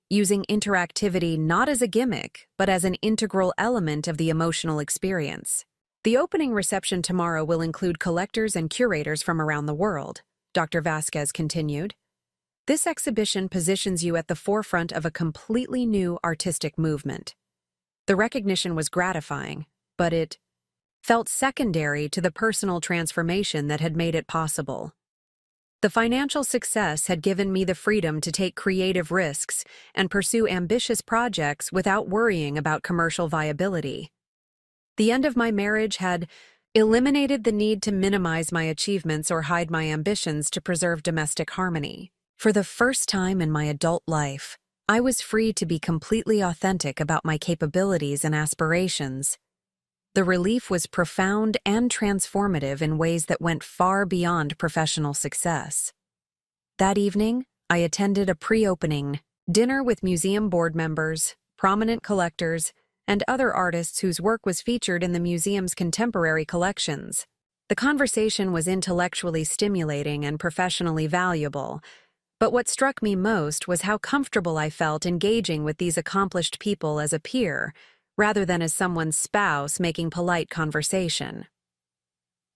using interactivity not as a gimmick, but as an integral element of the emotional experience. "The opening reception tomorrow will include collectors and curators from around the world," Dr. Vasquez continued. "This exhibition positions you at the forefront of a completely new artistic movement." The recognition was gratifying, but it felt secondary to the personal transformation that had made it possible. The financial success had given me the freedom to take creative risks and pursue ambitious projects without worrying about commercial viability. The end of my marriage had eliminated the need to minimize my achievements or hide my ambitions to preserve domestic harmony. For the first time in my adult life, I was free to be completely authentic about my capabilities and aspirations. The relief was profound and transformative in ways that went far beyond professional success. That evening, I attended a pre-opening dinner with museum board members, prominent collectors, and other artists whose work was featured in the museum's contemporary collections. The conversation was intellectually stimulating and professionally valuable, but what struck me most was how comfortable I felt engaging with these accomplished people as a peer, rather than as someone's spouse making polite conversation.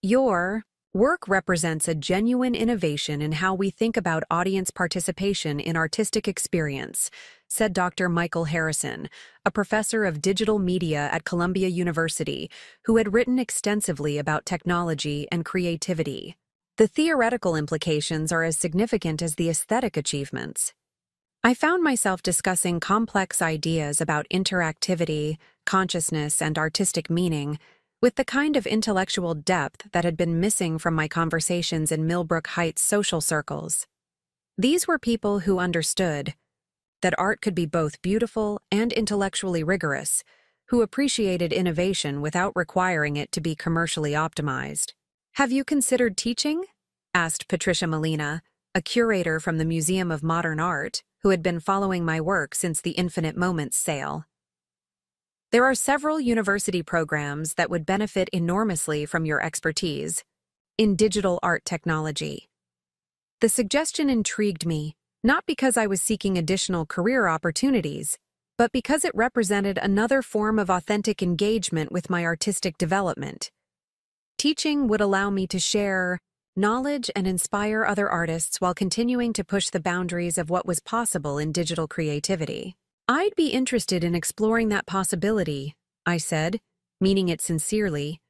"You're Work represents a genuine innovation in how we think about audience participation in artistic experience, said Dr. Michael Harrison, a professor of digital media at Columbia University, who had written extensively about technology and creativity. The theoretical implications are as significant as the aesthetic achievements. I found myself discussing complex ideas about interactivity, consciousness, and artistic meaning, with the kind of intellectual depth that had been missing from my conversations in Millbrook Heights social circles. These were people who understood that art could be both beautiful and intellectually rigorous, who appreciated innovation without requiring it to be commercially optimized. "Have you considered teaching?" asked Patricia Molina, a curator from the Museum of Modern Art, who had been following my work since the Infinite Moments sale. "There are several university programs that would benefit enormously from your expertise in digital art technology." The suggestion intrigued me, not because I was seeking additional career opportunities, but because it represented another form of authentic engagement with my artistic development. Teaching would allow me to share knowledge and inspire other artists while continuing to push the boundaries of what was possible in digital creativity. "I'd be interested in exploring that possibility," I said, meaning it sincerely.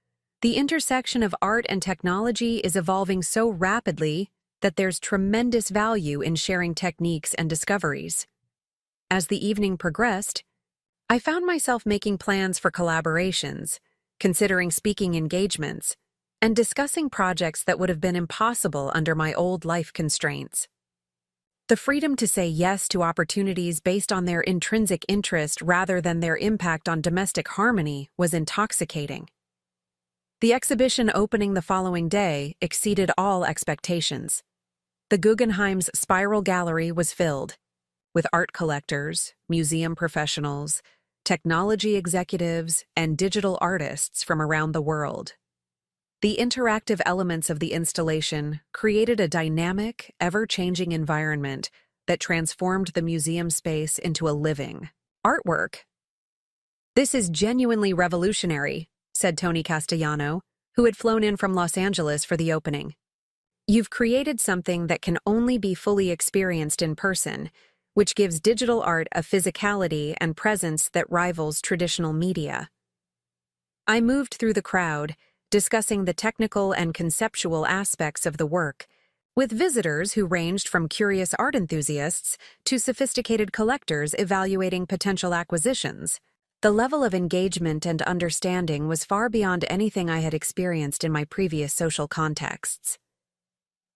"The intersection of art and technology is evolving so rapidly that there's tremendous value in sharing techniques and discoveries." As the evening progressed, I found myself making plans for collaborations, considering speaking engagements, and discussing projects that would have been impossible under my old life constraints. The freedom to say yes to opportunities based on their intrinsic interest rather than their impact on domestic harmony was intoxicating. The exhibition opening the following day exceeded all expectations. The Guggenheim's Spiral Gallery was filled with art collectors, museum professionals, technology executives, and digital artists from around the world. The interactive elements of the installation created a dynamic, ever-changing environment that transformed the museum space into a living artwork. "This is genuinely revolutionary," said Tony Castellano, who had flown in from Los Angeles for the opening. "You've created something that can only be fully experienced in person, which gives digital art a physicality and presence that rivals traditional media." I moved through the crowd, discussing the technical and conceptual aspects of the work, with visitors who ranged from curious art enthusiasts to sophisticated collectors evaluating potential acquisitions. The level of engagement and understanding was far beyond anything I had experienced in my previous social contexts.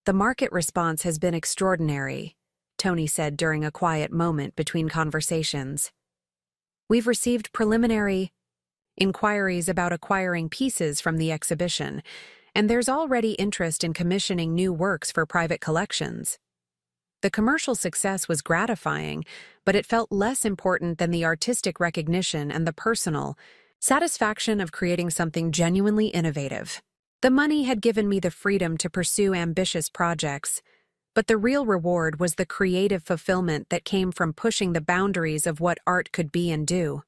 "The market response has been extraordinary," Tony said during a quiet moment between conversations. "We've received preliminary inquiries about acquiring pieces from the exhibition, and there's already interest in commissioning new works for private collections." The commercial success was gratifying, but it felt less important than the artistic recognition and the personal satisfaction of creating something genuinely innovative. The money had given me the freedom to pursue ambitious projects, but the real reward was the creative fulfillment that came from pushing the boundaries of what art could be and do.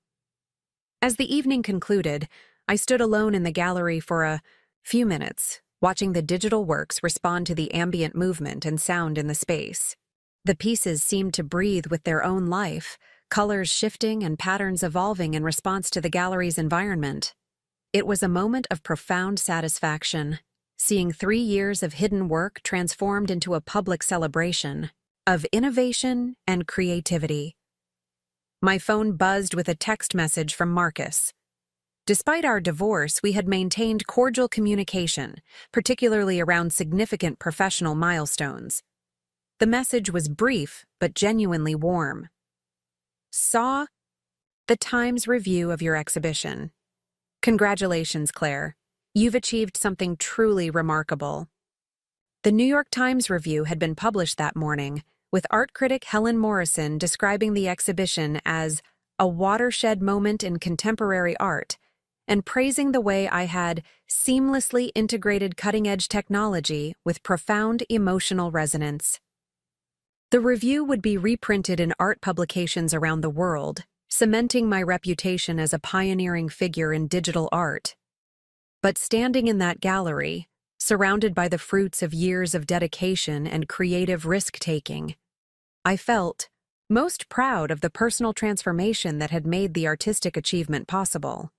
As the evening concluded, I stood alone in the gallery for a few minutes, watching the digital works respond to the ambient movement and sound in the space. The pieces seemed to breathe with their own life, colors shifting and patterns evolving in response to the gallery's environment. It was a moment of profound satisfaction, seeing 3 years of hidden work transformed into a public celebration of innovation and creativity. My phone buzzed with a text message from Marcus. Despite our divorce, we had maintained cordial communication, particularly around significant professional milestones. The message was brief but genuinely warm. "Saw the Times review of your exhibition. Congratulations, Claire. You've achieved something truly remarkable." The New York Times review had been published that morning, with art critic Helen Morrison describing the exhibition as a watershed moment in contemporary art and praising the way I had seamlessly integrated cutting-edge technology with profound emotional resonance. The review would be reprinted in art publications around the world, cementing my reputation as a pioneering figure in digital art. But standing in that gallery, surrounded by the fruits of years of dedication and creative risk-taking. I felt most proud of the personal transformation that had made the artistic achievement possible.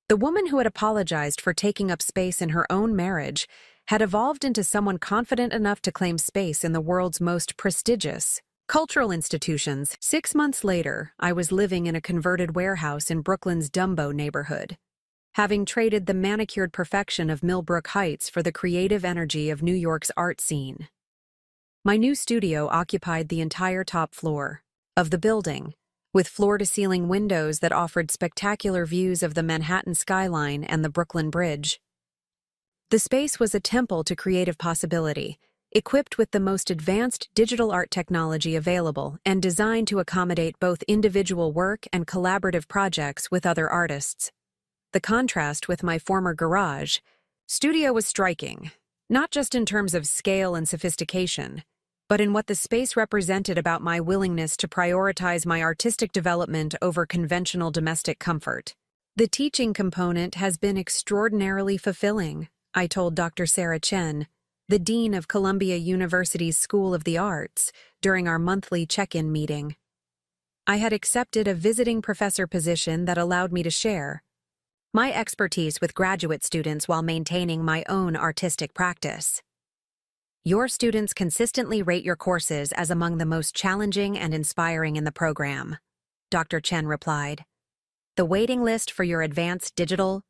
The woman who had apologized for taking up space in her own marriage had evolved into someone confident enough to claim space in the world's most prestigious cultural institutions. 6 months later, I was living in a converted warehouse in Brooklyn's Dumbo neighborhood, having traded the manicured perfection of Millbrook Heights for the creative energy of New York's art scene. My new studio occupied the entire top floor of the building, with floor-to-ceiling windows that offered spectacular views of the Manhattan skyline and the Brooklyn Bridge. The space was a temple to creative possibility, equipped with the most advanced digital art technology available and designed to accommodate both individual work and collaborative projects with other artists. The contrast with my former garage studio was striking, not just in terms of scale and sophistication, but in what the space represented about my willingness to prioritize my artistic development over conventional domestic comfort. The teaching component has been extraordinarily fulfilling, I told Dr. Sarah Chen, the dean of Columbia University's School of the Arts, during our monthly check-in meeting. I had accepted a visiting professor position that allowed me to share my expertise with graduate students while maintaining my own artistic practice. Your students consistently rate your courses as among the most challenging and inspiring in the program, Dr. Chen replied. The waiting list for your advanced digital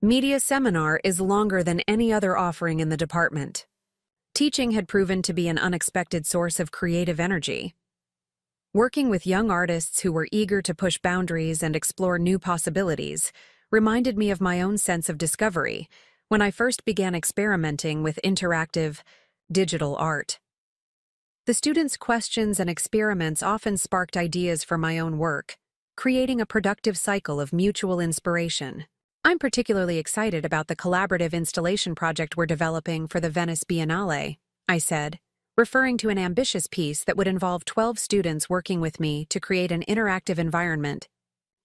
media seminar is longer than any other offering in the department. Teaching had proven to be an unexpected source of creative energy. Working with young artists who were eager to push boundaries and explore new possibilities reminded me of my own sense of discovery when I first began experimenting with interactive digital art. The students' questions and experiments often sparked ideas for my own work, creating a productive cycle of mutual inspiration. I'm particularly excited about the collaborative installation project we're developing for the Venice Biennale, I said, referring to an ambitious piece that would involve 12 students working with me to create an interactive environment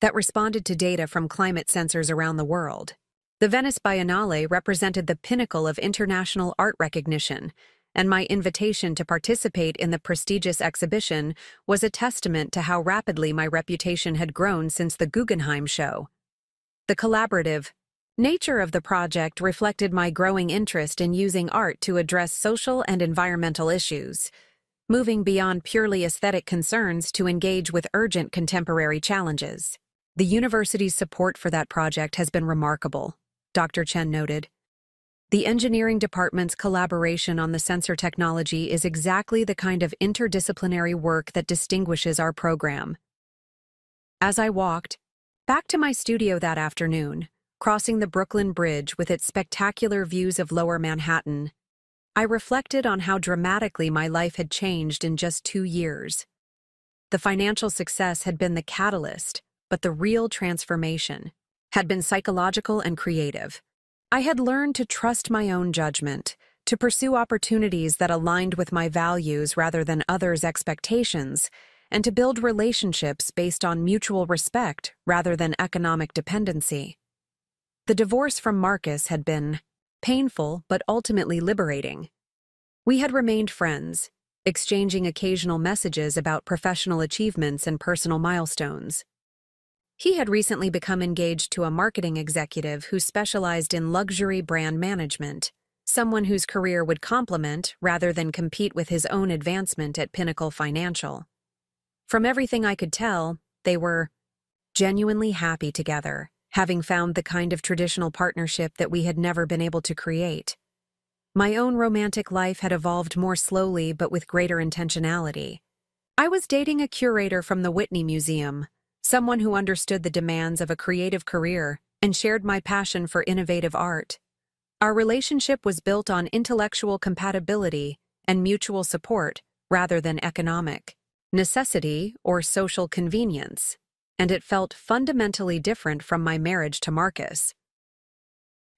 that responded to data from climate sensors around the world. The Venice Biennale represented the pinnacle of international art recognition, and my invitation to participate in the prestigious exhibition was a testament to how rapidly my reputation had grown since the Guggenheim show. The collaborative nature of the project reflected my growing interest in using art to address social and environmental issues, moving beyond purely aesthetic concerns to engage with urgent contemporary challenges. The university's support for that project has been remarkable, Dr. Chen noted. The engineering department's collaboration on the sensor technology is exactly the kind of interdisciplinary work that distinguishes our program. As I walked back to my studio that afternoon, crossing the Brooklyn Bridge with its spectacular views of Lower Manhattan, I reflected on how dramatically my life had changed in just 2 years. The financial success had been the catalyst, but the real transformation had been psychological and creative. I had learned to trust my own judgment, to pursue opportunities that aligned with my values rather than others' expectations, and to build relationships based on mutual respect rather than economic dependency. The divorce from Marcus had been painful but ultimately liberating. We had remained friends, exchanging occasional messages about professional achievements and personal milestones. He had recently become engaged to a marketing executive who specialized in luxury brand management, someone whose career would complement rather than compete with his own advancement at Pinnacle Financial. From everything I could tell, they were genuinely happy together, having found the kind of traditional partnership that we had never been able to create. My own romantic life had evolved more slowly but with greater intentionality. I was dating a curator from the Whitney Museum, someone who understood the demands of a creative career and shared my passion for innovative art. Our relationship was built on intellectual compatibility and mutual support rather than economic necessity or social convenience, and it felt fundamentally different from my marriage to Marcus.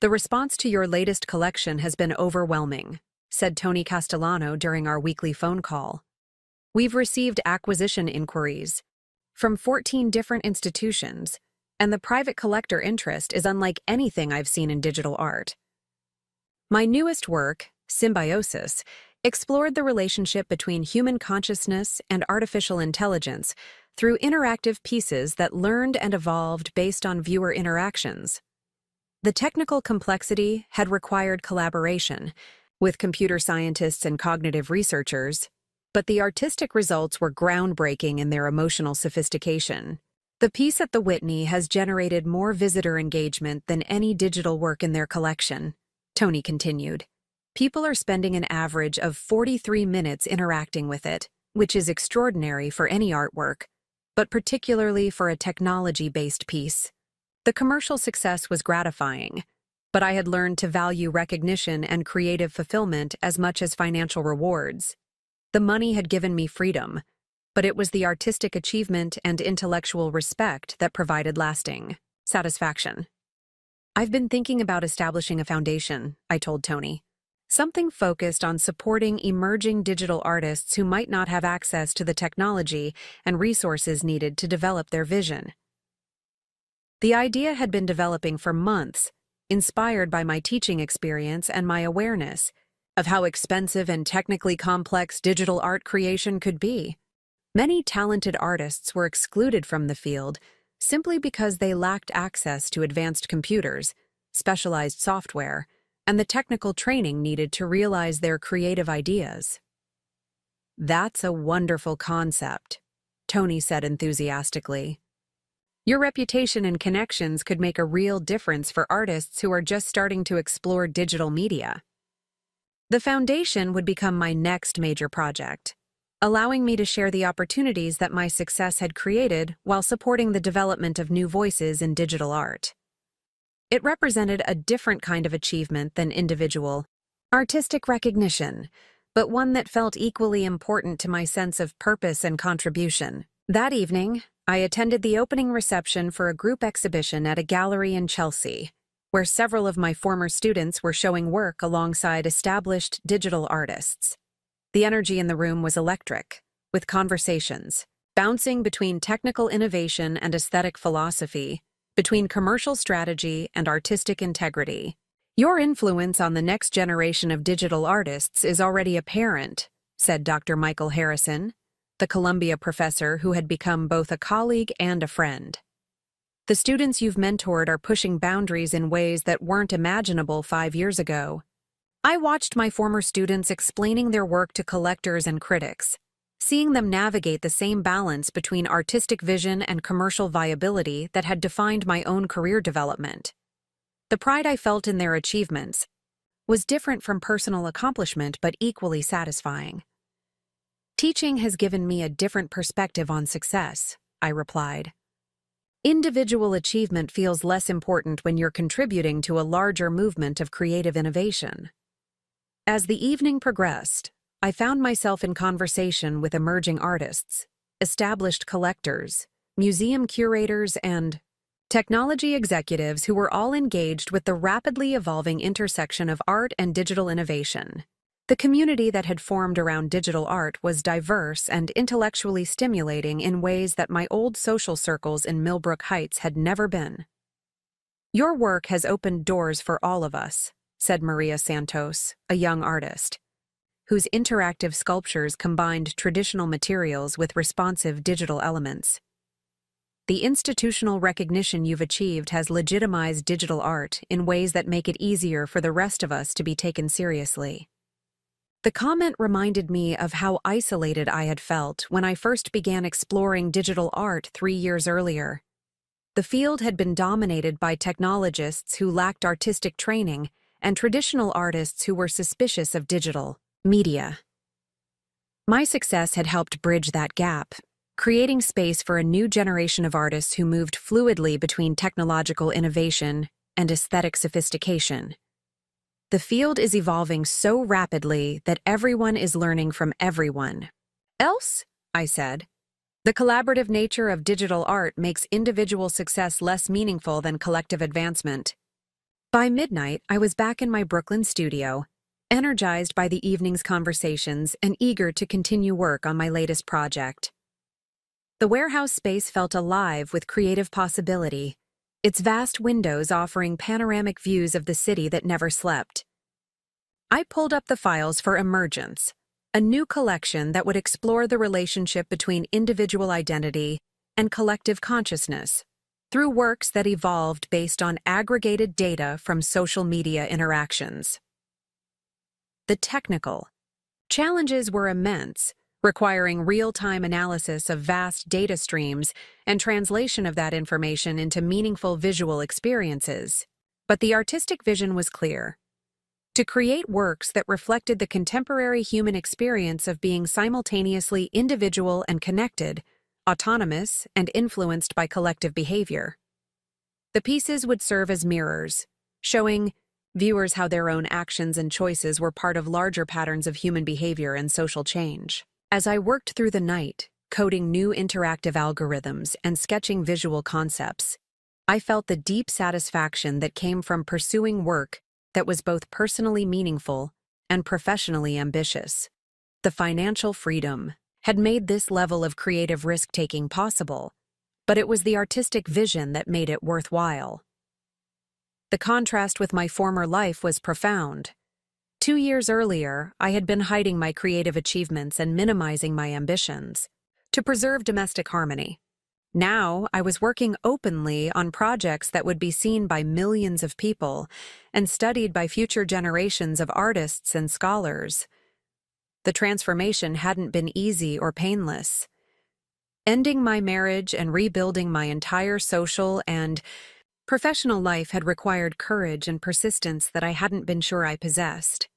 The response to your latest collection has been overwhelming, said Tony Castellano during our weekly phone call. We've received acquisition inquiries from 14 different institutions, and the private collector interest is unlike anything I've seen in digital art. My newest work, Symbiosis, explored the relationship between human consciousness and artificial intelligence through interactive pieces that learned and evolved based on viewer interactions. The technical complexity had required collaboration with computer scientists and cognitive researchers, but the artistic results were groundbreaking in their emotional sophistication. The piece at the Whitney has generated more visitor engagement than any digital work in their collection, Tony continued. People are spending an average of 43 minutes interacting with it, which is extraordinary for any artwork, but particularly for a technology-based piece. The commercial success was gratifying, but I had learned to value recognition and creative fulfillment as much as financial rewards. The money had given me freedom, but it was the artistic achievement and intellectual respect that provided lasting satisfaction. I've been thinking about establishing a foundation, I told Tony. Something focused on supporting emerging digital artists who might not have access to the technology and resources needed to develop their vision. The idea had been developing for months, inspired by my teaching experience and my awareness of how expensive and technically complex digital art creation could be. Many talented artists were excluded from the field simply because they lacked access to advanced computers, specialized software, and the technical training needed to realize their creative ideas. That's a wonderful concept, Tony said enthusiastically. Your reputation and connections could make a real difference for artists who are just starting to explore digital media. The foundation would become my next major project, allowing me to share the opportunities that my success had created while supporting the development of new voices in digital art. It represented a different kind of achievement than individual artistic recognition, but one that felt equally important to my sense of purpose and contribution. That evening, I attended the opening reception for a group exhibition at a gallery in Chelsea, where several of my former students were showing work alongside established digital artists. The energy in the room was electric, with conversations bouncing between technical innovation and aesthetic philosophy, between commercial strategy and artistic integrity. Your influence on the next generation of digital artists is already apparent, said Dr. Michael Harrison, the Columbia professor who had become both a colleague and a friend. The students you've mentored are pushing boundaries in ways that weren't imaginable 5 years ago. I watched my former students explaining their work to collectors and critics, seeing them navigate the same balance between artistic vision and commercial viability that had defined my own career development. The pride I felt in their achievements was different from personal accomplishment but equally satisfying. Teaching has given me a different perspective on success, I replied. Individual achievement feels less important when you're contributing to a larger movement of creative innovation. As the evening progressed, I found myself in conversation with emerging artists, established collectors, museum curators, and technology executives who were all engaged with the rapidly evolving intersection of art and digital innovation. The community that had formed around digital art was diverse and intellectually stimulating in ways that my old social circles in Millbrook Heights had never been. Your work has opened doors for all of us, said Maria Santos, a young artist, whose interactive sculptures combined traditional materials with responsive digital elements. The institutional recognition you've achieved has legitimized digital art in ways that make it easier for the rest of us to be taken seriously. The comment reminded me of how isolated I had felt when I first began exploring digital art 3 years earlier. The field had been dominated by technologists who lacked artistic training and traditional artists who were suspicious of digital media. My success had helped bridge that gap, creating space for a new generation of artists who moved fluidly between technological innovation and aesthetic sophistication. The field is evolving so rapidly that everyone is learning from everyone else, I said. The collaborative nature of digital art makes individual success less meaningful than collective advancement. By midnight, I was back in my Brooklyn studio, energized by the evening's conversations and eager to continue work on my latest project. The warehouse space felt alive with creative possibility, its vast windows offering panoramic views of the city that never slept. I pulled up the files for Emergence, a new collection that would explore the relationship between individual identity and collective consciousness through works that evolved based on aggregated data from social media interactions. The technical challenges were immense, requiring real-time analysis of vast data streams and translation of that information into meaningful visual experiences. But the artistic vision was clear: to create works that reflected the contemporary human experience of being simultaneously individual and connected, autonomous and influenced by collective behavior. The pieces would serve as mirrors, showing viewers how their own actions and choices were part of larger patterns of human behavior and social change. As I worked through the night, coding new interactive algorithms and sketching visual concepts, I felt the deep satisfaction that came from pursuing work that was both personally meaningful and professionally ambitious. The financial freedom had made this level of creative risk-taking possible, but it was the artistic vision that made it worthwhile. The contrast with my former life was profound. 2 years earlier, I had been hiding my creative achievements and minimizing my ambitions to preserve domestic harmony. Now, I was working openly on projects that would be seen by millions of people and studied by future generations of artists and scholars. The transformation hadn't been easy or painless. Ending my marriage and rebuilding my entire social and professional life had required courage and persistence that I hadn't been sure I possessed.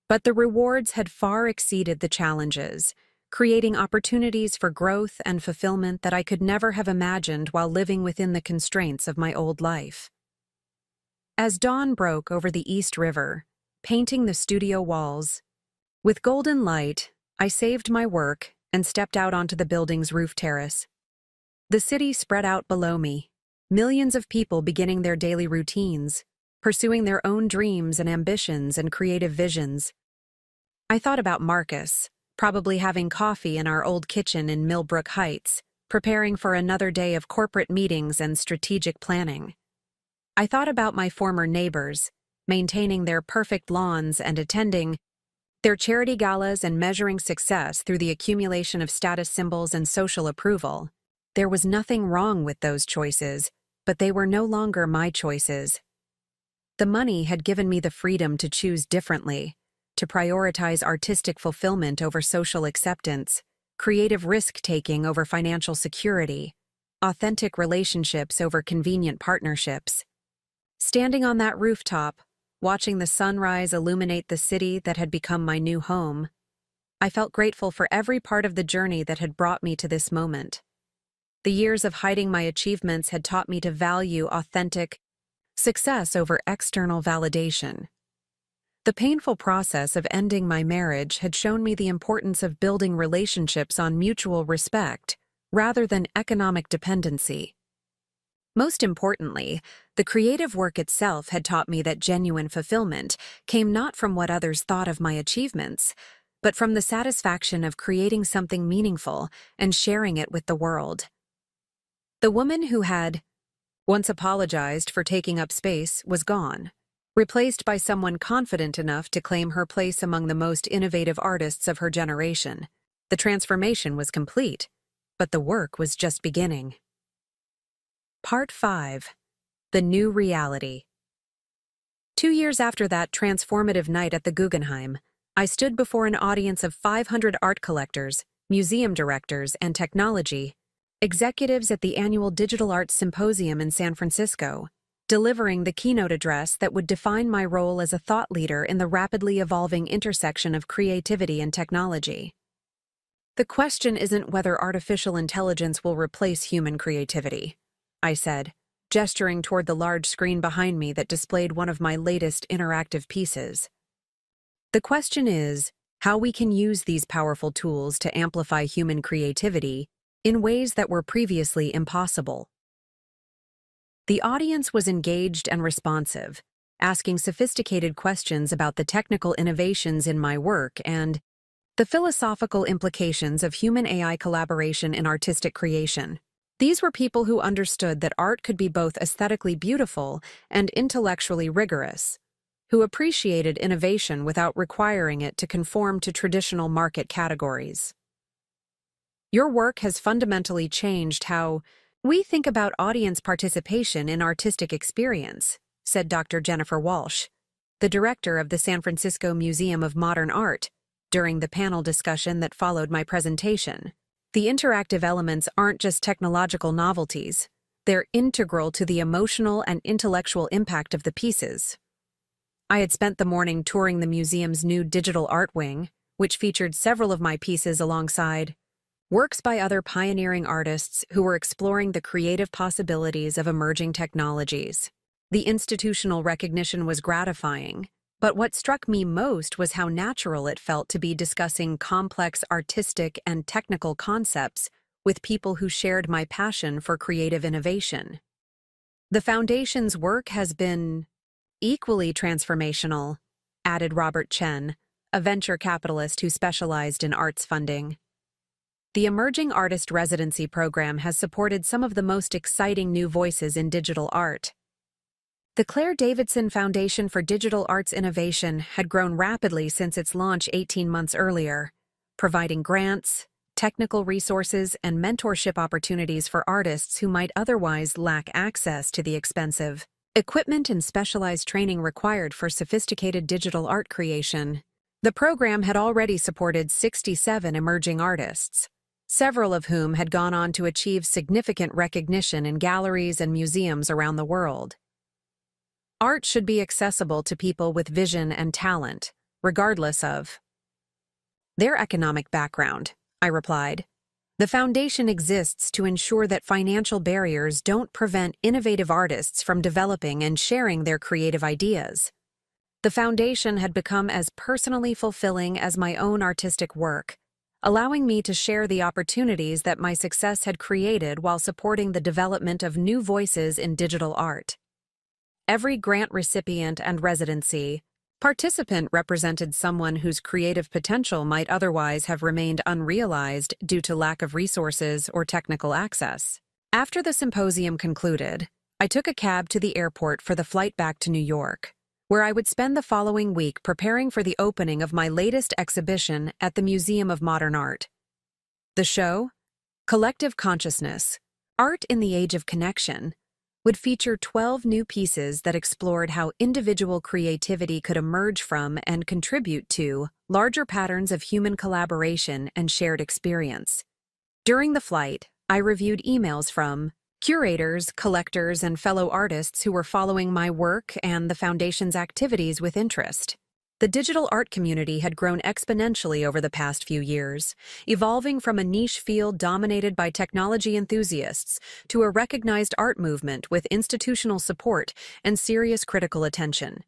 But the rewards had far exceeded the challenges, creating opportunities for growth and fulfillment that I could never have imagined while living within the constraints of my old life. As dawn broke over the East River, painting the studio walls, with golden light, I saved my work and stepped out onto the building's roof terrace. The city spread out below me, millions of people beginning their daily routines, pursuing their own dreams and ambitions and creative visions. I thought about Marcus, probably having coffee in our old kitchen in Millbrook Heights, preparing for another day of corporate meetings and strategic planning. I thought about my former neighbors, maintaining their perfect lawns and attending their charity galas and measuring success through the accumulation of status symbols and social approval. There was nothing wrong with those choices, but they were no longer my choices. The money had given me the freedom to choose differently, to prioritize artistic fulfillment over social acceptance, creative risk-taking over financial security, authentic relationships over convenient partnerships. Standing on that rooftop, watching the sunrise illuminate the city that had become my new home, I felt grateful for every part of the journey that had brought me to this moment. The years of hiding my achievements had taught me to value authentic success over external validation. The painful process of ending my marriage had shown me the importance of building relationships on mutual respect rather than economic dependency. Most importantly, the creative work itself had taught me that genuine fulfillment came not from what others thought of my achievements, but from the satisfaction of creating something meaningful and sharing it with the world. The woman who had once apologized for taking up space was gone, replaced by someone confident enough to claim her place among the most innovative artists of her generation. The transformation was complete, but the work was just beginning. Part 5. The New Reality. 2 years after that transformative night at the Guggenheim, I stood before an audience of 500 art collectors, museum directors, and technology executives at the annual Digital Arts Symposium in San Francisco, delivering the keynote address that would define my role as a thought leader in the rapidly evolving intersection of creativity and technology. The question isn't whether artificial intelligence will replace human creativity, I said, gesturing toward the large screen behind me that displayed one of my latest interactive pieces. The question is how we can use these powerful tools to amplify human creativity in ways that were previously impossible. The audience was engaged and responsive, asking sophisticated questions about the technical innovations in my work and the philosophical implications of human-AI collaboration in artistic creation. These were people who understood that art could be both aesthetically beautiful and intellectually rigorous. who appreciated innovation without requiring it to conform to traditional market categories. Your work has fundamentally changed how we think about audience participation in artistic experience, said Dr. Jennifer Walsh, the director of the San Francisco Museum of Modern Art, during the panel discussion that followed my presentation. The interactive elements aren't just technological novelties, they're integral to the emotional and intellectual impact of the pieces. I had spent the morning touring the museum's new digital art wing, which featured several of my pieces alongside works by other pioneering artists who were exploring the creative possibilities of emerging technologies. The institutional recognition was gratifying, but what struck me most was how natural it felt to be discussing complex artistic and technical concepts with people who shared my passion for creative innovation. The Foundation's work has been equally transformational, added Robert Chen, a venture capitalist who specialized in arts funding. The Emerging Artist Residency Program has supported some of the most exciting new voices in digital art. The Claire Davidson Foundation for Digital Arts Innovation had grown rapidly since its launch 18 months earlier, providing grants, technical resources, and mentorship opportunities for artists who might otherwise lack access to the expensive equipment and specialized training required for sophisticated digital art creation. The program had already supported 67 emerging artists, several of whom had gone on to achieve significant recognition in galleries and museums around the world. Art should be accessible to people with vision and talent, regardless of their economic background, I replied. The Foundation exists to ensure that financial barriers don't prevent innovative artists from developing and sharing their creative ideas. The Foundation had become as personally fulfilling as my own artistic work, allowing me to share the opportunities that my success had created while supporting the development of new voices in digital art. Every grant recipient and residency participant represented someone whose creative potential might otherwise have remained unrealized due to lack of resources or technical access. After the symposium concluded, I took a cab to the airport for the flight back to New York, where I would spend the following week preparing for the opening of my latest exhibition at the Museum of Modern Art. The show, Collective Consciousness, Art in the Age of Connection, would feature 12 new pieces that explored how individual creativity could emerge from and contribute to larger patterns of human collaboration and shared experience. During the flight, I reviewed emails from curators, collectors, and fellow artists who were following my work and the Foundation's activities with interest. The digital art community had grown exponentially over the past few years, evolving from a niche field dominated by technology enthusiasts to a recognized art movement with institutional support and serious critical attention.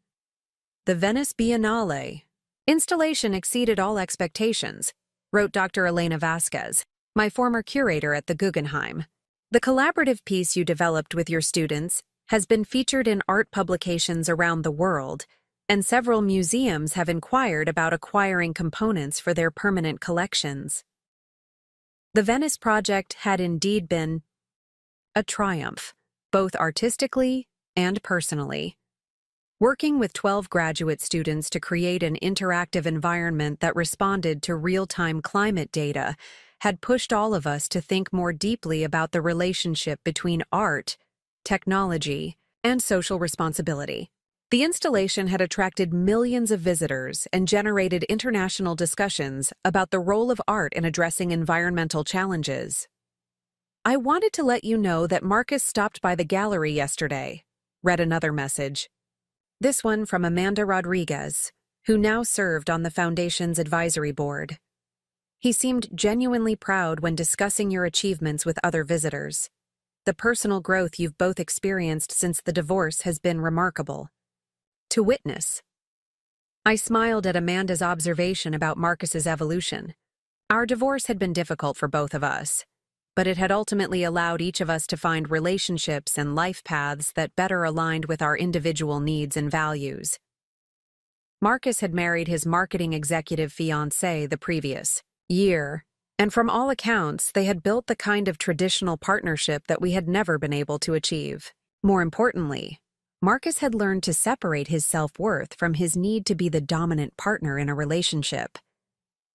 The Venice Biennale installation exceeded all expectations, wrote Dr. Elena Vasquez, my former curator at the Guggenheim. The collaborative piece you developed with your students has been featured in art publications around the world, and several museums have inquired about acquiring components for their permanent collections. The Venice project had indeed been a triumph, both artistically and personally. Working with 12 graduate students to create an interactive environment that responded to real-time climate data had pushed all of us to think more deeply about the relationship between art, technology, and social responsibility. The installation had attracted millions of visitors and generated international discussions about the role of art in addressing environmental challenges. I wanted to let you know that Marcus stopped by the gallery yesterday, read another message. This one from Amanda Rodriguez, who now served on the Foundation's advisory board. He seemed genuinely proud when discussing your achievements with other visitors. The personal growth you've both experienced since the divorce has been remarkable to witness. I smiled at Amanda's observation about Marcus's evolution. Our divorce had been difficult for both of us, but it had ultimately allowed each of us to find relationships and life paths that better aligned with our individual needs and values. Marcus had married his marketing executive fiancée the previous year, and from all accounts, they had built the kind of traditional partnership that we had never been able to achieve. More importantly, Marcus had learned to separate his self-worth from his need to be the dominant partner in a relationship.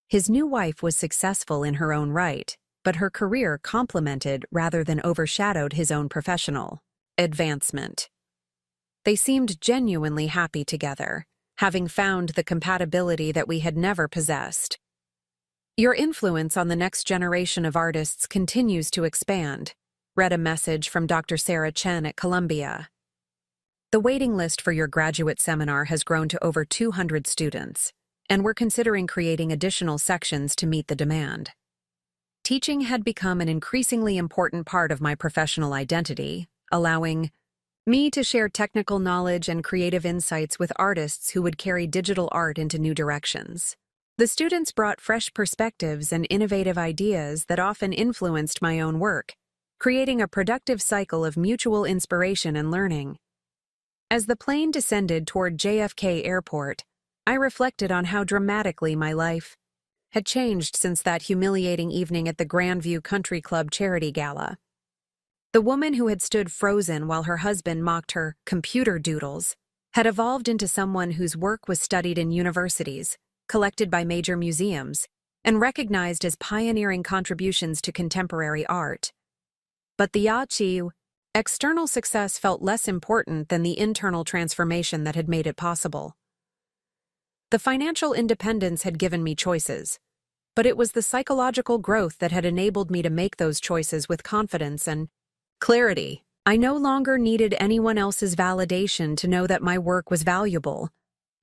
His new wife was successful in her own right, but her career complemented rather than overshadowed his own professional advancement. They seemed genuinely happy together, having found the compatibility that we had never possessed. Your influence on the next generation of artists continues to expand, read a message from Dr. Sarah Chen at Columbia. The waiting list for your graduate seminar has grown to over 200 students, and we're considering creating additional sections to meet the demand. Teaching had become an increasingly important part of my professional identity, allowing me to share technical knowledge and creative insights with artists who would carry digital art into new directions. The students brought fresh perspectives and innovative ideas that often influenced my own work, creating a productive cycle of mutual inspiration and learning. As the plane descended toward JFK Airport, I reflected on how dramatically my life had changed since that humiliating evening at the Grandview Country Club charity gala. The woman who had stood frozen while her husband mocked her computer doodles had evolved into someone whose work was studied in universities, collected by major museums, and recognized as pioneering contributions to contemporary art. But the external success felt less important than the internal transformation that had made it possible. The financial independence had given me choices, but it was the psychological growth that had enabled me to make those choices with confidence and clarity. I no longer needed anyone else's validation to know that my work was valuable.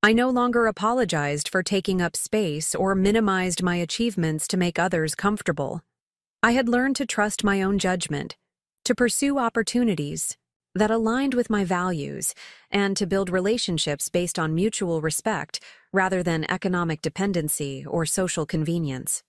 I no longer apologized for taking up space or minimized my achievements to make others comfortable. I had learned to trust my own judgment, to pursue opportunities that aligned with my values, and to build relationships based on mutual respect rather than economic dependency or social convenience.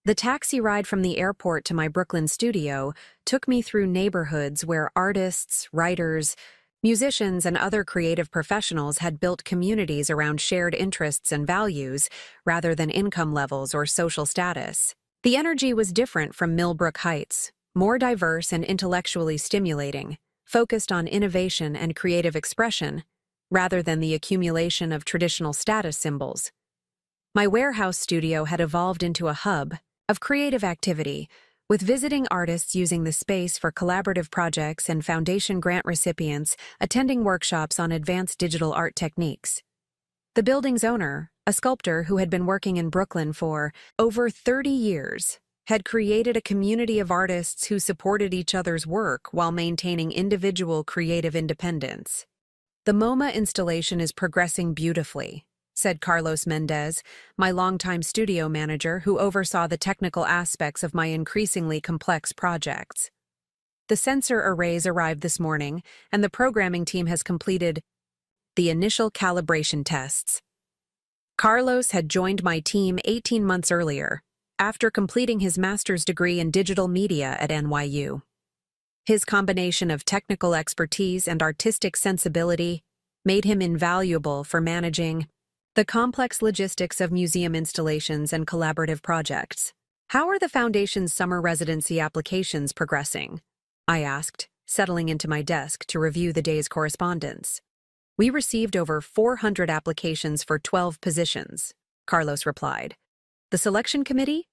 The taxi ride from the airport to my Brooklyn studio took me through neighborhoods where artists, writers, musicians, and other creative professionals had built communities around shared interests and values rather than income levels or social status. The energy was different from Millbrook Heights, more diverse and intellectually stimulating, focused on innovation and creative expression rather than the accumulation of traditional status symbols. My warehouse studio had evolved into a hub of creative activity, with visiting artists using the space for collaborative projects and foundation grant recipients attending workshops on advanced digital art techniques. The building's owner, a sculptor who had been working in Brooklyn for over 30 years, had created a community of artists who supported each other's work while maintaining individual creative independence. The MoMA installation is progressing beautifully, said Carlos Mendez, my longtime studio manager who oversaw the technical aspects of my increasingly complex projects. The sensor arrays arrived this morning, and the programming team has completed the initial calibration tests. Carlos had joined my team 18 months earlier, after completing his master's degree in digital media at NYU. His combination of technical expertise and artistic sensibility made him invaluable for managing the complex logistics of museum installations and collaborative projects. How are the Foundation's summer residency applications progressing? I asked, settling into my desk to review the day's correspondence. We received over 400 applications for 12 positions, Carlos replied. The selection committee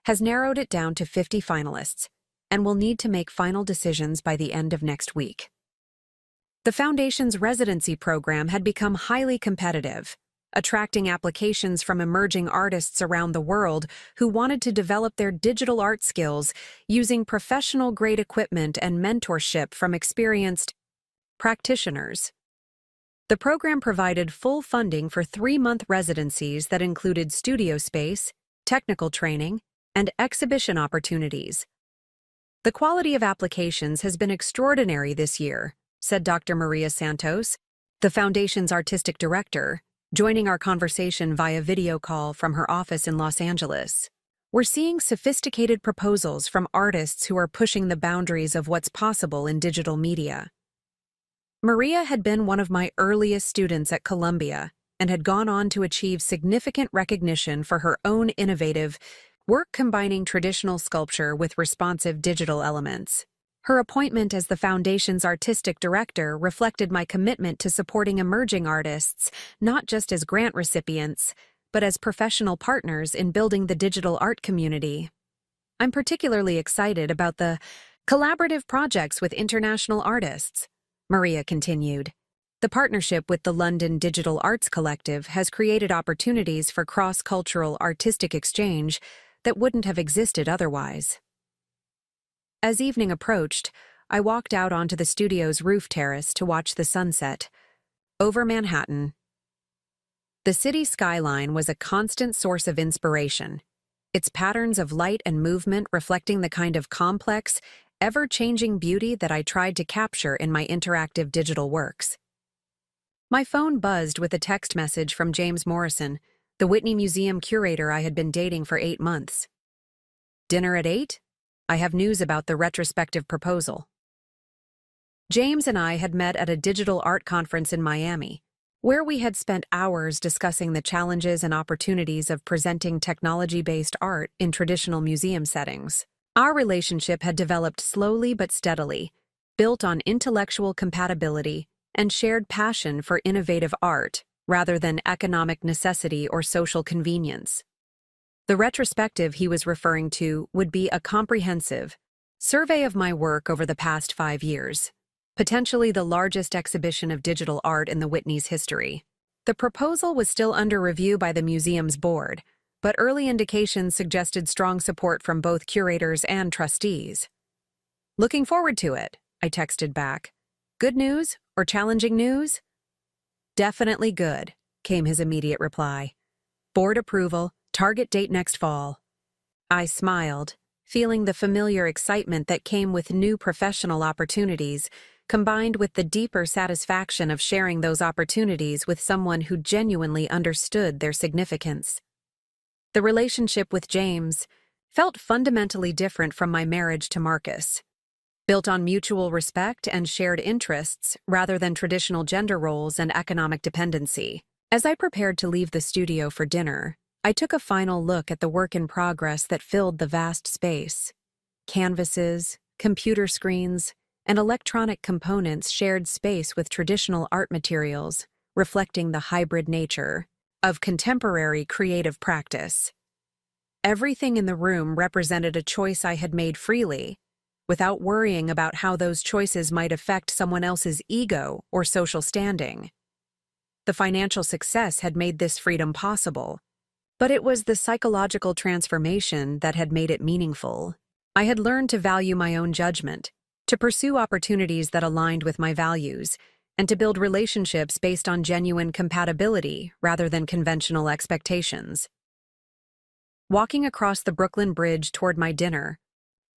has narrowed it down to 50 finalists and will need to make final decisions by the end of next week. The Foundation's residency program had become highly competitive, attracting applications from emerging artists around the world who wanted to develop their digital art skills using professional-grade equipment and mentorship from experienced practitioners. The program provided full funding for 3-month residencies that included studio space, technical training, and exhibition opportunities. The quality of applications has been extraordinary this year, said Dr. Maria Santos, the Foundation's artistic director, joining our conversation via video call from her office in Los Angeles. We're seeing sophisticated proposals from artists who are pushing the boundaries of what's possible in digital media. Maria had been one of my earliest students at Columbia and had gone on to achieve significant recognition for her own innovative work combining traditional sculpture with responsive digital elements. Her appointment as the foundation's artistic director reflected my commitment to supporting emerging artists, not just as grant recipients, but as professional partners in building the digital art community. I'm particularly excited about the collaborative projects with international artists, Maria continued. The partnership with the London Digital Arts Collective has created opportunities for cross-cultural artistic exchange that wouldn't have existed otherwise. As evening approached, I walked out onto the studio's roof terrace to watch the sunset. Over Manhattan, the city skyline was a constant source of inspiration, its patterns of light and movement reflecting the kind of complex, ever-changing beauty that I tried to capture in my interactive digital works. My phone buzzed with a text message from James Morrison, the Whitney Museum curator I had been dating for 8 months. "Dinner at 8? I have news about the retrospective proposal." James and I had met at a digital art conference in Miami, where we had spent hours discussing the challenges and opportunities of presenting technology-based art in traditional museum settings. Our relationship had developed slowly but steadily, built on intellectual compatibility and shared passion for innovative art rather than economic necessity or social convenience. The retrospective he was referring to would be a comprehensive survey of my work over the past 5 years, potentially the largest exhibition of digital art in the Whitney's history. The proposal was still under review by the museum's board, but early indications suggested strong support from both curators and trustees. "Looking forward to it," I texted back. "Good news or challenging news?" "Definitely good," came his immediate reply. "Board approval, target date next fall." I smiled, feeling the familiar excitement that came with new professional opportunities, combined with the deeper satisfaction of sharing those opportunities with someone who genuinely understood their significance. The relationship with James felt fundamentally different from my marriage to Marcus, built on mutual respect and shared interests rather than traditional gender roles and economic dependency. As I prepared to leave the studio for dinner, I took a final look at the work in progress that filled the vast space. Canvases, computer screens, and electronic components shared space with traditional art materials, reflecting the hybrid nature of contemporary creative practice. Everything in the room represented a choice I had made freely, without worrying about how those choices might affect someone else's ego or social standing. The financial success had made this freedom possible, but it was the psychological transformation that had made it meaningful. I had learned to value my own judgment, to pursue opportunities that aligned with my values, and to build relationships based on genuine compatibility rather than conventional expectations. Walking across the Brooklyn Bridge toward my dinner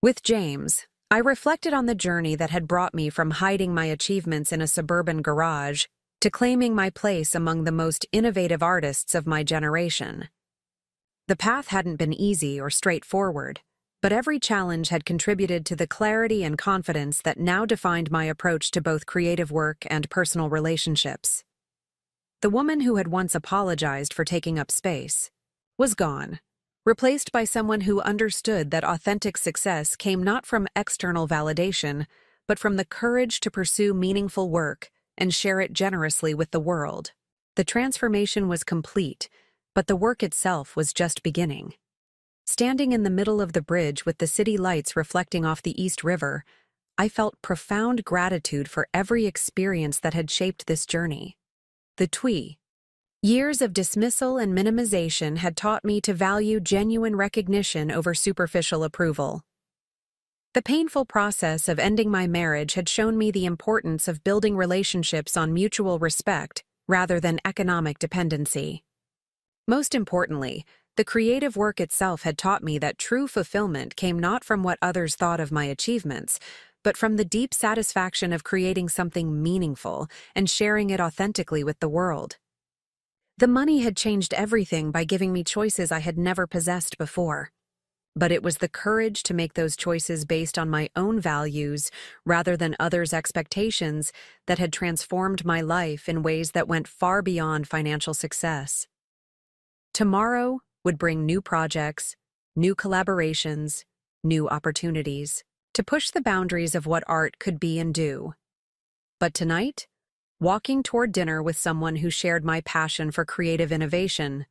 with James, I reflected on the journey that had brought me from hiding my achievements in a suburban garage to claiming my place among the most innovative artists of my generation. The path hadn't been easy or straightforward, but every challenge had contributed to the clarity and confidence that now defined my approach to both creative work and personal relationships. The woman who had once apologized for taking up space was gone, replaced by someone who understood that authentic success came not from external validation, but from the courage to pursue meaningful work and share it generously with the world. The transformation was complete, but the work itself was just beginning. Standing in the middle of the bridge with the city lights reflecting off the East River, I felt profound gratitude for every experience that had shaped this journey. The twee. Years of dismissal and minimization had taught me to value genuine recognition over superficial approval. The painful process of ending my marriage had shown me the importance of building relationships on mutual respect rather than economic dependency. Most importantly, the creative work itself had taught me that true fulfillment came not from what others thought of my achievements, but from the deep satisfaction of creating something meaningful and sharing it authentically with the world. The money had changed everything by giving me choices I had never possessed before. But it was the courage to make those choices based on my own values rather than others' expectations that had transformed my life in ways that went far beyond financial success. Tomorrow would bring new projects, new collaborations, new opportunities. to push the boundaries of what art could be and do. But tonight, walking toward dinner with someone who shared my passion for creative innovation,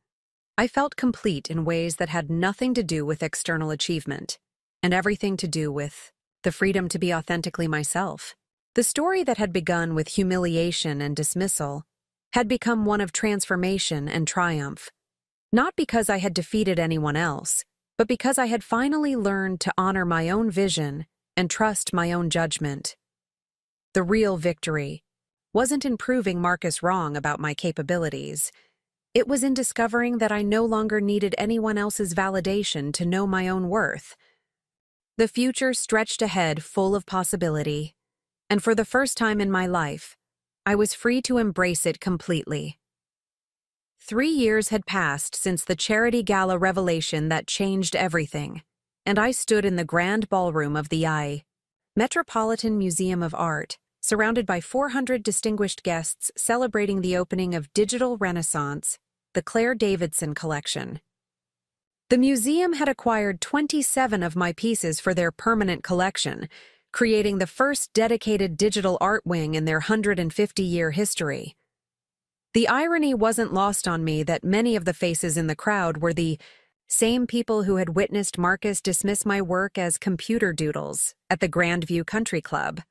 I felt complete in ways that had nothing to do with external achievement, and everything to do with the freedom to be authentically myself. The story that had begun with humiliation and dismissal had become one of transformation and triumph, not because I had defeated anyone else, but because I had finally learned to honor my own vision and trust my own judgment. The real victory wasn't in proving Marcus wrong about my capabilities. It was in discovering that I no longer needed anyone else's validation to know my own worth. The future stretched ahead full of possibility, and for the first time in my life, I was free to embrace it completely. 3 years had passed since the charity gala revelation that changed everything, and I stood in the grand ballroom of the Metropolitan Museum of Art, surrounded by 400 distinguished guests celebrating the opening of Digital Renaissance, the Claire Davidson collection. The museum had acquired 27 of my pieces for their permanent collection, creating the first dedicated digital art wing in their 150-year history. The irony wasn't lost on me that many of the faces in the crowd were the same people who had witnessed Marcus dismiss my work as computer doodles at the Grandview Country Club.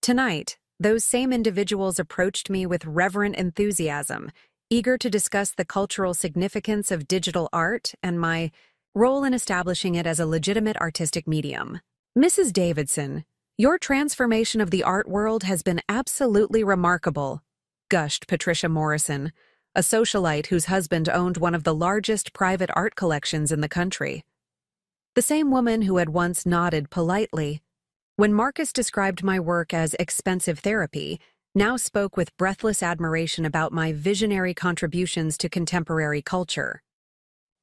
Tonight, those same individuals approached me with reverent enthusiasm, eager to discuss the cultural significance of digital art and my role in establishing it as a legitimate artistic medium. Mrs. Davidson, your transformation of the art world has been absolutely remarkable, gushed Patricia Morrison, a socialite whose husband owned one of the largest private art collections in the country. The same woman who had once nodded politely when Marcus described my work as expensive therapy now spoke with breathless admiration about my visionary contributions to contemporary culture.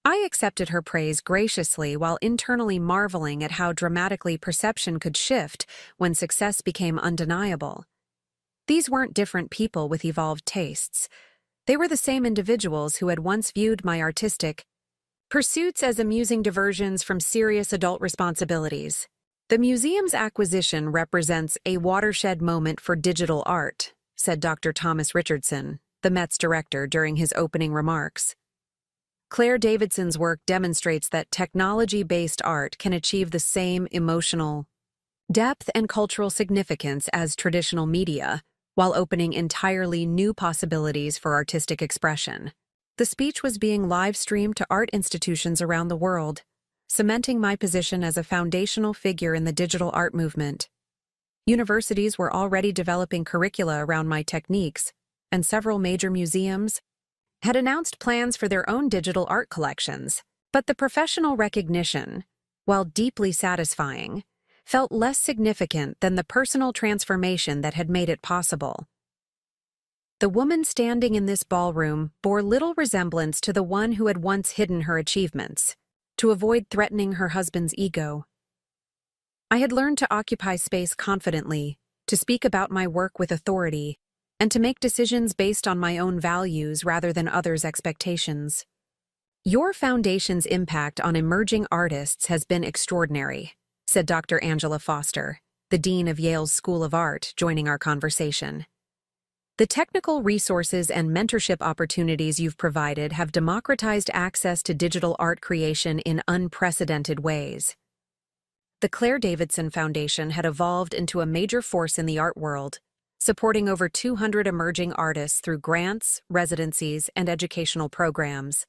I accepted her praise graciously while internally marveling at how dramatically perception could shift when success became undeniable. These weren't different people with evolved tastes. They were the same individuals who had once viewed my artistic pursuits as amusing diversions from serious adult responsibilities. The museum's acquisition represents a watershed moment for digital art, said Dr. Thomas Richardson, the Met's director, during his opening remarks. Claire Davidson's work demonstrates that technology-based art can achieve the same emotional depth and cultural significance as traditional media, while opening entirely new possibilities for artistic expression. The speech was being live-streamed to art institutions around the world, cementing my position as a foundational figure in the digital art movement. Universities were already developing curricula around my techniques, and several major museums had announced plans for their own digital art collections. But the professional recognition, while deeply satisfying, felt less significant than the personal transformation that had made it possible. The woman standing in this ballroom bore little resemblance to the one who had once hidden her achievements, to avoid threatening her husband's ego. I had learned to occupy space confidently, to speak about my work with authority, and to make decisions based on my own values rather than others' expectations. Your foundation's impact on emerging artists has been extraordinary, said Dr. Angela Foster, the dean of Yale's School of Art, joining our conversation. The technical resources and mentorship opportunities you've provided have democratized access to digital art creation in unprecedented ways. The Claire Davidson Foundation had evolved into a major force in the art world, supporting over 200 emerging artists through grants, residencies, and educational programs.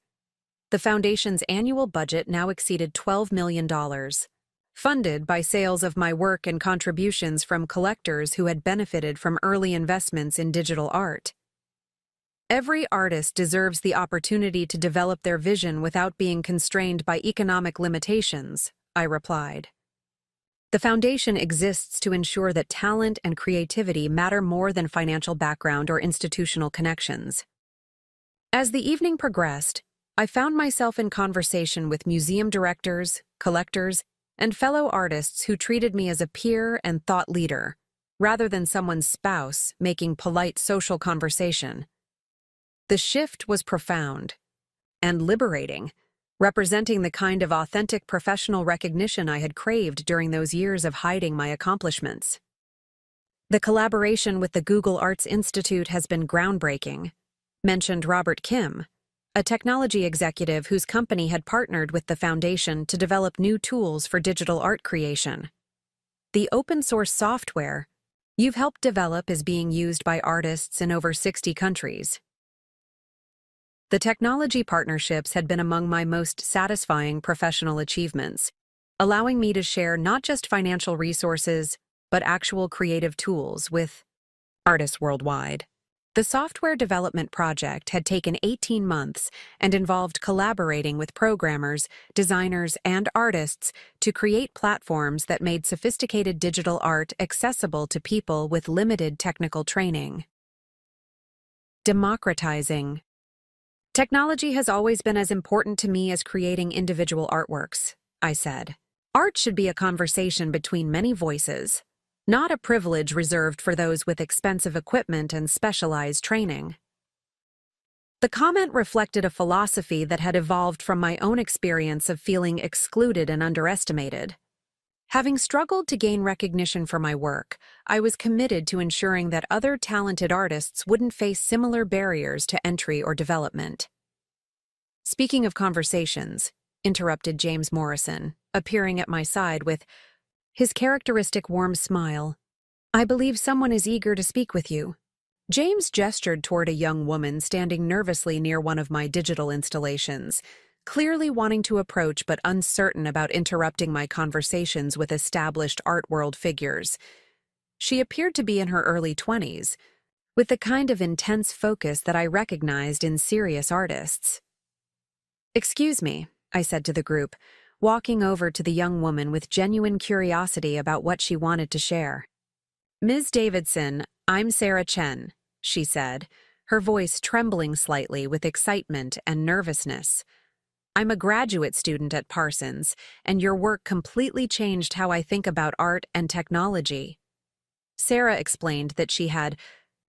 The foundation's annual budget now exceeded $12 million, funded by sales of my work and contributions from collectors who had benefited from early investments in digital art. Every artist deserves the opportunity to develop their vision without being constrained by economic limitations, I replied. The foundation exists to ensure that talent and creativity matter more than financial background or institutional connections. As the evening progressed, I found myself in conversation with museum directors, collectors, and fellow artists who treated me as a peer and thought leader, rather than someone's spouse making polite social conversation. The shift was profound and liberating, representing the kind of authentic professional recognition I had craved during those years of hiding my accomplishments. The collaboration with the Google Arts Institute has been groundbreaking, mentioned Robert Kim, a technology executive whose company had partnered with the foundation to develop new tools for digital art creation. The open-source software you've helped develop is being used by artists in over 60 countries. The technology partnerships had been among my most satisfying professional achievements, allowing me to share not just financial resources, but actual creative tools with artists worldwide. The software development project had taken 18 months and involved collaborating with programmers, designers, and artists to create platforms that made sophisticated digital art accessible to people with limited technical training. Democratizing. Technology has always been as important to me as creating individual artworks, I said. Art should be a conversation between many voices, not a privilege reserved for those with expensive equipment and specialized training. The comment reflected a philosophy that had evolved from my own experience of feeling excluded and underestimated. Having struggled to gain recognition for my work, I was committed to ensuring that other talented artists wouldn't face similar barriers to entry or development. Speaking of conversations, interrupted James Morrison, appearing at my side with his characteristic warm smile, I believe someone is eager to speak with you. James gestured toward a young woman standing nervously near one of my digital installations, clearly wanting to approach but uncertain about interrupting my conversations with established art world figures. She appeared to be in her early 20s, with the kind of intense focus that I recognized in serious artists. Excuse me, I said to the group, walking over to the young woman with genuine curiosity about what she wanted to share. Ms. Davidson, I'm Sarah Chen, she said, her voice trembling slightly with excitement and nervousness. I'm a graduate student at Parsons, and your work completely changed how I think about art and technology. Sarah explained that she had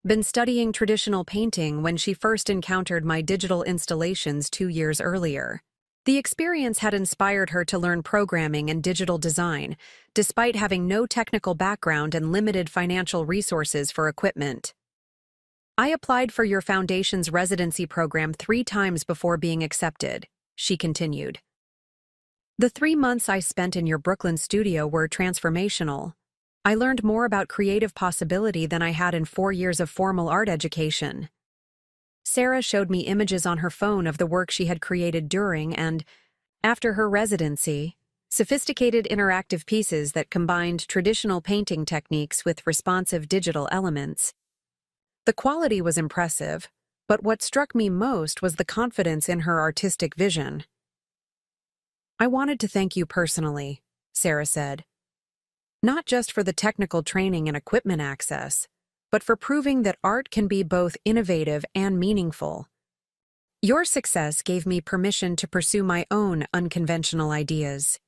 been studying traditional painting when she first encountered my digital installations 2 years earlier. The experience had inspired her to learn programming and digital design, despite having no technical background and limited financial resources for equipment. I applied for your foundation's residency program 3 times before being accepted, she continued. The 3 months I spent in your Brooklyn studio were transformational. I learned more about creative possibility than I had in 4 years of formal art education. Sarah showed me images on her phone of the work she had created during and after her residency, sophisticated interactive pieces that combined traditional painting techniques with responsive digital elements. The quality was impressive, but what struck me most was the confidence in her artistic vision. I wanted to thank you personally, Sarah said. Not just for the technical training and equipment access, but for proving that art can be both innovative and meaningful. Your success gave me permission to pursue my own unconventional ideas.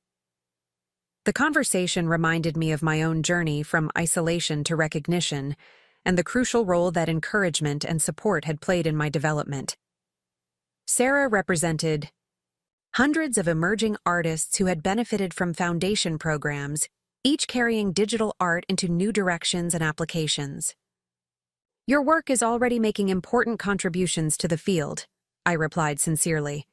The conversation reminded me of my own journey from isolation to recognition, and the crucial role that encouragement and support had played in my development. Sarah represented hundreds of emerging artists who had benefited from foundation programs, each carrying digital art into new directions and applications. Your work is already making important contributions to the field, I replied sincerely.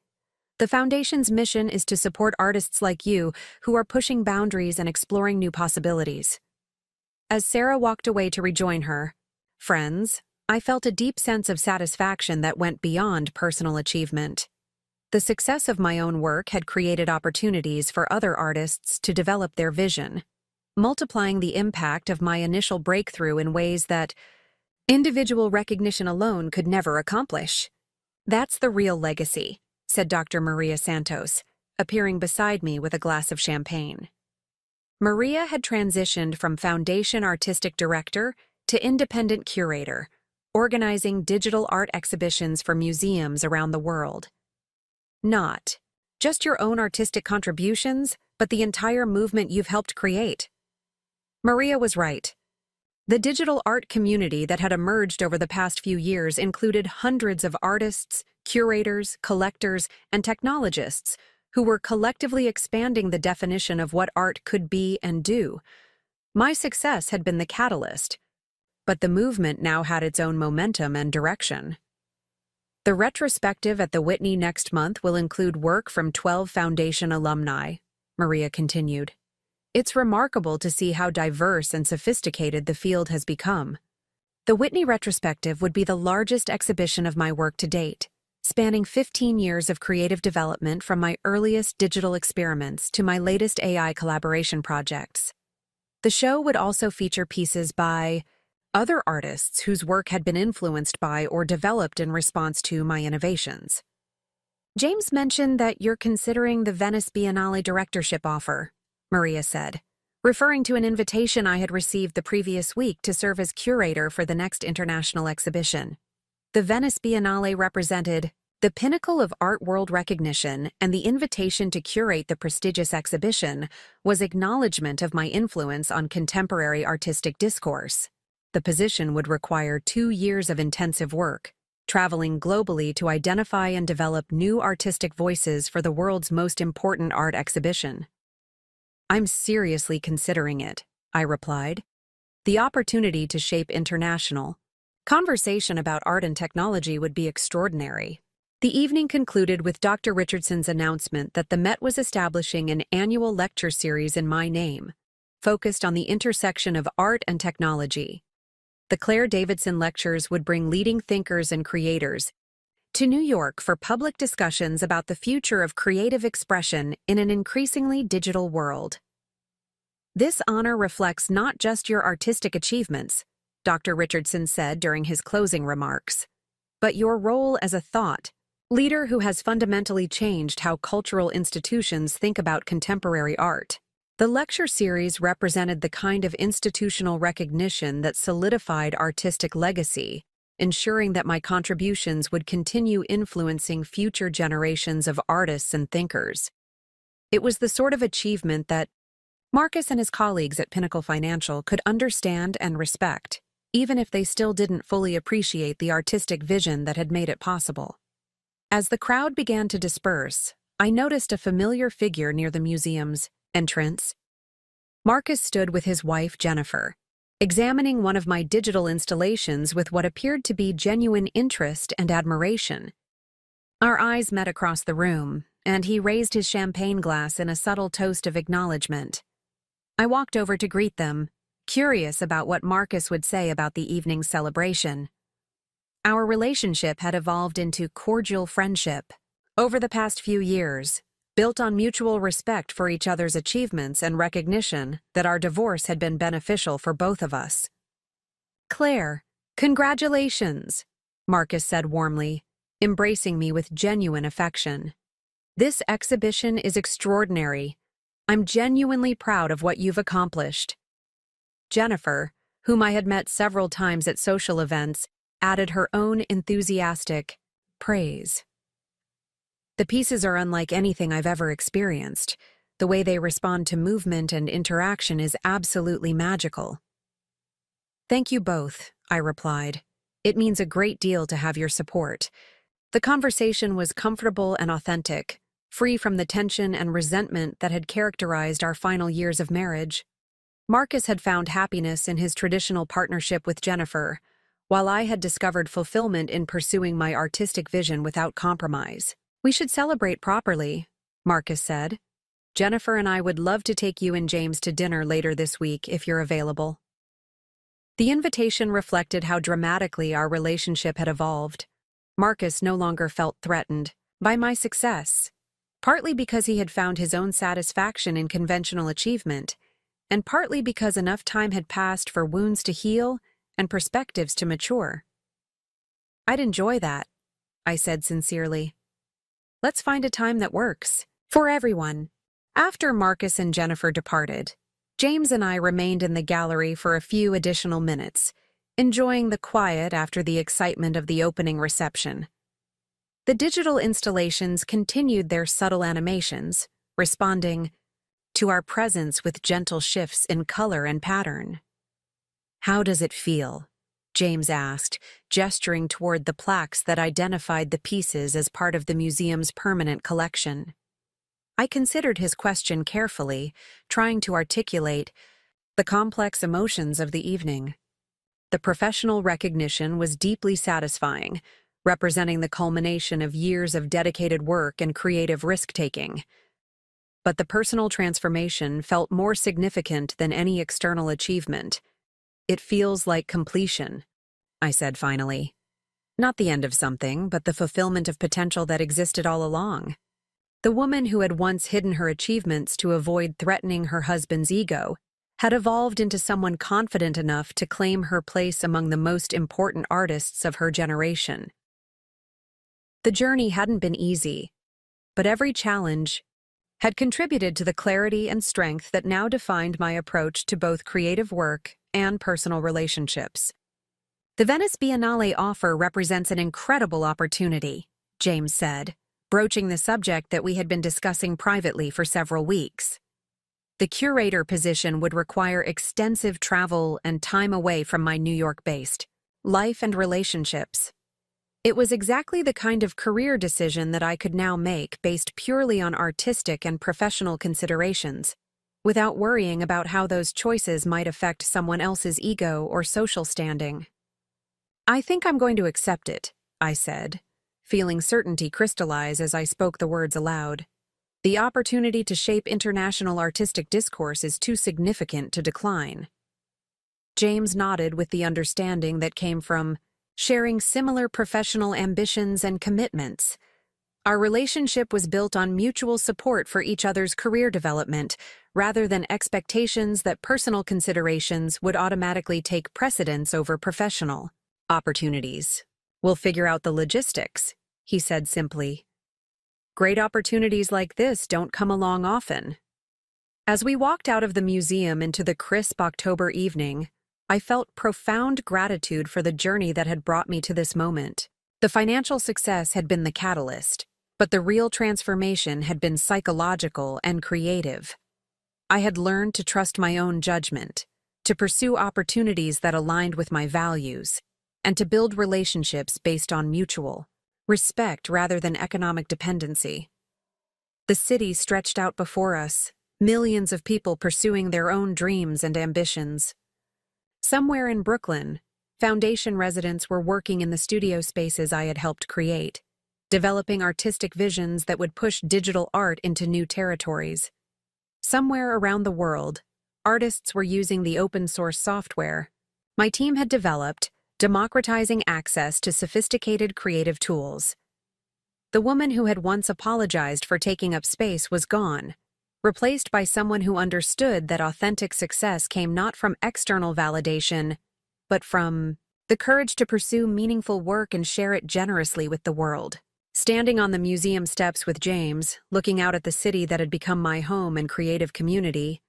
The Foundation's mission is to support artists like you who are pushing boundaries and exploring new possibilities. As Sarah walked away to rejoin her friends, I felt a deep sense of satisfaction that went beyond personal achievement. The success of my own work had created opportunities for other artists to develop their vision, multiplying the impact of my initial breakthrough in ways that individual recognition alone could never accomplish. That's the real legacy, said Dr. Maria Santos, appearing beside me with a glass of champagne. Maria had transitioned from Foundation Artistic Director to Independent Curator, organizing digital art exhibitions for museums around the world. Not just your own artistic contributions, but the entire movement you've helped create. Maria was right. The digital art community that had emerged over the past few years included hundreds of artists, curators, collectors, and technologists who were collectively expanding the definition of what art could be and do. My success had been the catalyst, but the movement now had its own momentum and direction. The retrospective at the Whitney next month will include work from 12 Foundation alumni, Maria continued. It's remarkable to see how diverse and sophisticated the field has become. The Whitney retrospective would be the largest exhibition of my work to date, spanning 15 years of creative development from my earliest digital experiments to my latest AI collaboration projects. The show would also feature pieces by other artists whose work had been influenced by or developed in response to my innovations. James mentioned that you're considering the Venice Biennale directorship offer, Maria said, referring to an invitation I had received the previous week to serve as curator for the next international exhibition. The Venice Biennale represented the pinnacle of art world recognition, and the invitation to curate the prestigious exhibition was acknowledgement of my influence on contemporary artistic discourse. The position would require 2 years of intensive work, traveling globally to identify and develop new artistic voices for the world's most important art exhibition. I'm seriously considering it, I replied. The opportunity to shape international conversation about art and technology would be extraordinary. The evening concluded with Dr. Richardson's announcement that the Met was establishing an annual lecture series in my name, focused on the intersection of art and technology. The Claire Davidson Lectures would bring leading thinkers and creators to New York for public discussions about the future of creative expression in an increasingly digital world. This honor reflects not just your artistic achievements, Dr. Richardson said during his closing remarks, but your role as a thought leader who has fundamentally changed how cultural institutions think about contemporary art. The lecture series represented the kind of institutional recognition that solidified artistic legacy, ensuring that my contributions would continue influencing future generations of artists and thinkers. It was the sort of achievement that Marcus and his colleagues at Pinnacle Financial could understand and respect, even if they still didn't fully appreciate the artistic vision that had made it possible. As the crowd began to disperse, I noticed a familiar figure near the museum's entrance. Marcus stood with his wife, Jennifer, examining one of my digital installations with what appeared to be genuine interest and admiration. Our eyes met across the room, and he raised his champagne glass in a subtle toast of acknowledgement. I walked over to greet them, curious about what Marcus would say about the evening's celebration. Our relationship had evolved into cordial friendship over the past few years, built on mutual respect for each other's achievements and recognition that our divorce had been beneficial for both of us. Claire, congratulations, Marcus said warmly, embracing me with genuine affection. This exhibition is extraordinary. I'm genuinely proud of what you've accomplished. Jennifer, whom I had met several times at social events, added her own enthusiastic praise. The pieces are unlike anything I've ever experienced. The way they respond to movement and interaction is absolutely magical. Thank you both, I replied. It means a great deal to have your support. The conversation was comfortable and authentic, free from the tension and resentment that had characterized our final years of marriage. Marcus had found happiness in his traditional partnership with Jennifer, while I had discovered fulfillment in pursuing my artistic vision without compromise. We should celebrate properly, Marcus said. Jennifer and I would love to take you and James to dinner later this week if you're available. The invitation reflected how dramatically our relationship had evolved. Marcus no longer felt threatened by my success, partly because he had found his own satisfaction in conventional achievement, and partly because enough time had passed for wounds to heal and perspectives to mature. I'd enjoy that, I said sincerely. Let's find a time that works for everyone. After Marcus and Jennifer departed, James and I remained in the gallery for a few additional minutes, enjoying the quiet after the excitement of the opening reception. The digital installations continued their subtle animations, responding to our presence with gentle shifts in color and pattern. How does it feel? James asked, gesturing toward the plaques that identified the pieces as part of the museum's permanent collection. I considered his question carefully, trying to articulate the complex emotions of the evening. The professional recognition was deeply satisfying, representing the culmination of years of dedicated work and creative risk-taking. But the personal transformation felt more significant than any external achievement. It feels like completion, I said finally. Not the end of something, but the fulfillment of potential that existed all along. The woman who had once hidden her achievements to avoid threatening her husband's ego had evolved into someone confident enough to claim her place among the most important artists of her generation. The journey hadn't been easy, but every challenge had contributed to the clarity and strength that now defined my approach to both creative work and personal relationships. The Venice Biennale offer represents an incredible opportunity, James said, broaching the subject that we had been discussing privately for several weeks. The curator position would require extensive travel and time away from my New York-based life and relationships. It was exactly the kind of career decision that I could now make based purely on artistic and professional considerations, without worrying about how those choices might affect someone else's ego or social standing. I think I'm going to accept it, I said, feeling certainty crystallize as I spoke the words aloud. The opportunity to shape international artistic discourse is too significant to decline. James nodded with the understanding that came from sharing similar professional ambitions and commitments. Our relationship was built on mutual support for each other's career development, rather than expectations that personal considerations would automatically take precedence over professional opportunities. We'll figure out the logistics, he said simply. Great opportunities like this don't come along often. As we walked out of the museum into the crisp October evening, I felt profound gratitude for the journey that had brought me to this moment. The financial success had been the catalyst, but the real transformation had been psychological and creative. I had learned to trust my own judgment, to pursue opportunities that aligned with my values, and to build relationships based on mutual respect rather than economic dependency. The city stretched out before us, millions of people pursuing their own dreams and ambitions. Somewhere in Brooklyn, Foundation residents were working in the studio spaces I had helped create, developing artistic visions that would push digital art into new territories. Somewhere around the world, artists were using the open-source software my team had developed, democratizing access to sophisticated creative tools. The woman who had once apologized for taking up space was gone, replaced by someone who understood that authentic success came not from external validation, but from the courage to pursue meaningful work and share it generously with the world. Standing on the museum steps with James, looking out at the city that had become my home and creative community,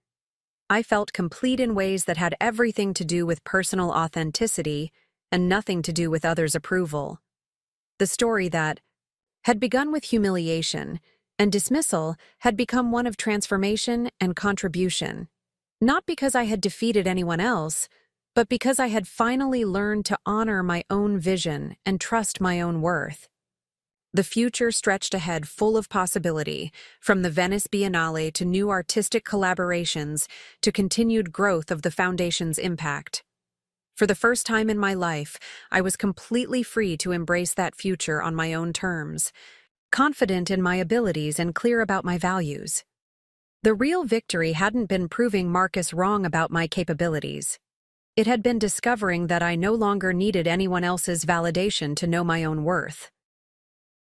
I felt complete in ways that had everything to do with personal authenticity and nothing to do with others' approval. The story that had begun with humiliation and dismissal had become one of transformation and contribution, not because I had defeated anyone else, but because I had finally learned to honor my own vision and trust my own worth. The future stretched ahead full of possibility, from the Venice Biennale to new artistic collaborations to continued growth of the Foundation's impact. For the first time in my life, I was completely free to embrace that future on my own terms, confident in my abilities and clear about my values. The real victory hadn't been proving Marcus wrong about my capabilities. It had been discovering that I no longer needed anyone else's validation to know my own worth.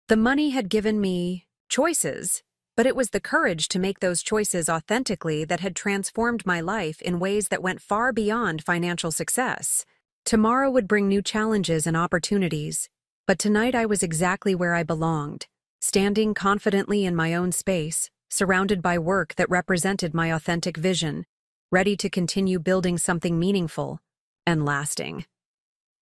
The money had given me choices, but it was the courage to make those choices authentically that had transformed my life in ways that went far beyond financial success. Tomorrow would bring new challenges and opportunities, but tonight I was exactly where I belonged, standing confidently in my own space, surrounded by work that represented my authentic vision, ready to continue building something meaningful and lasting.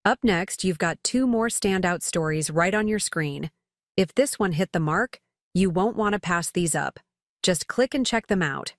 Up next, you've got 2 more standout stories right on your screen. If this one hit the mark, you won't want to pass these up. Just click and check them out.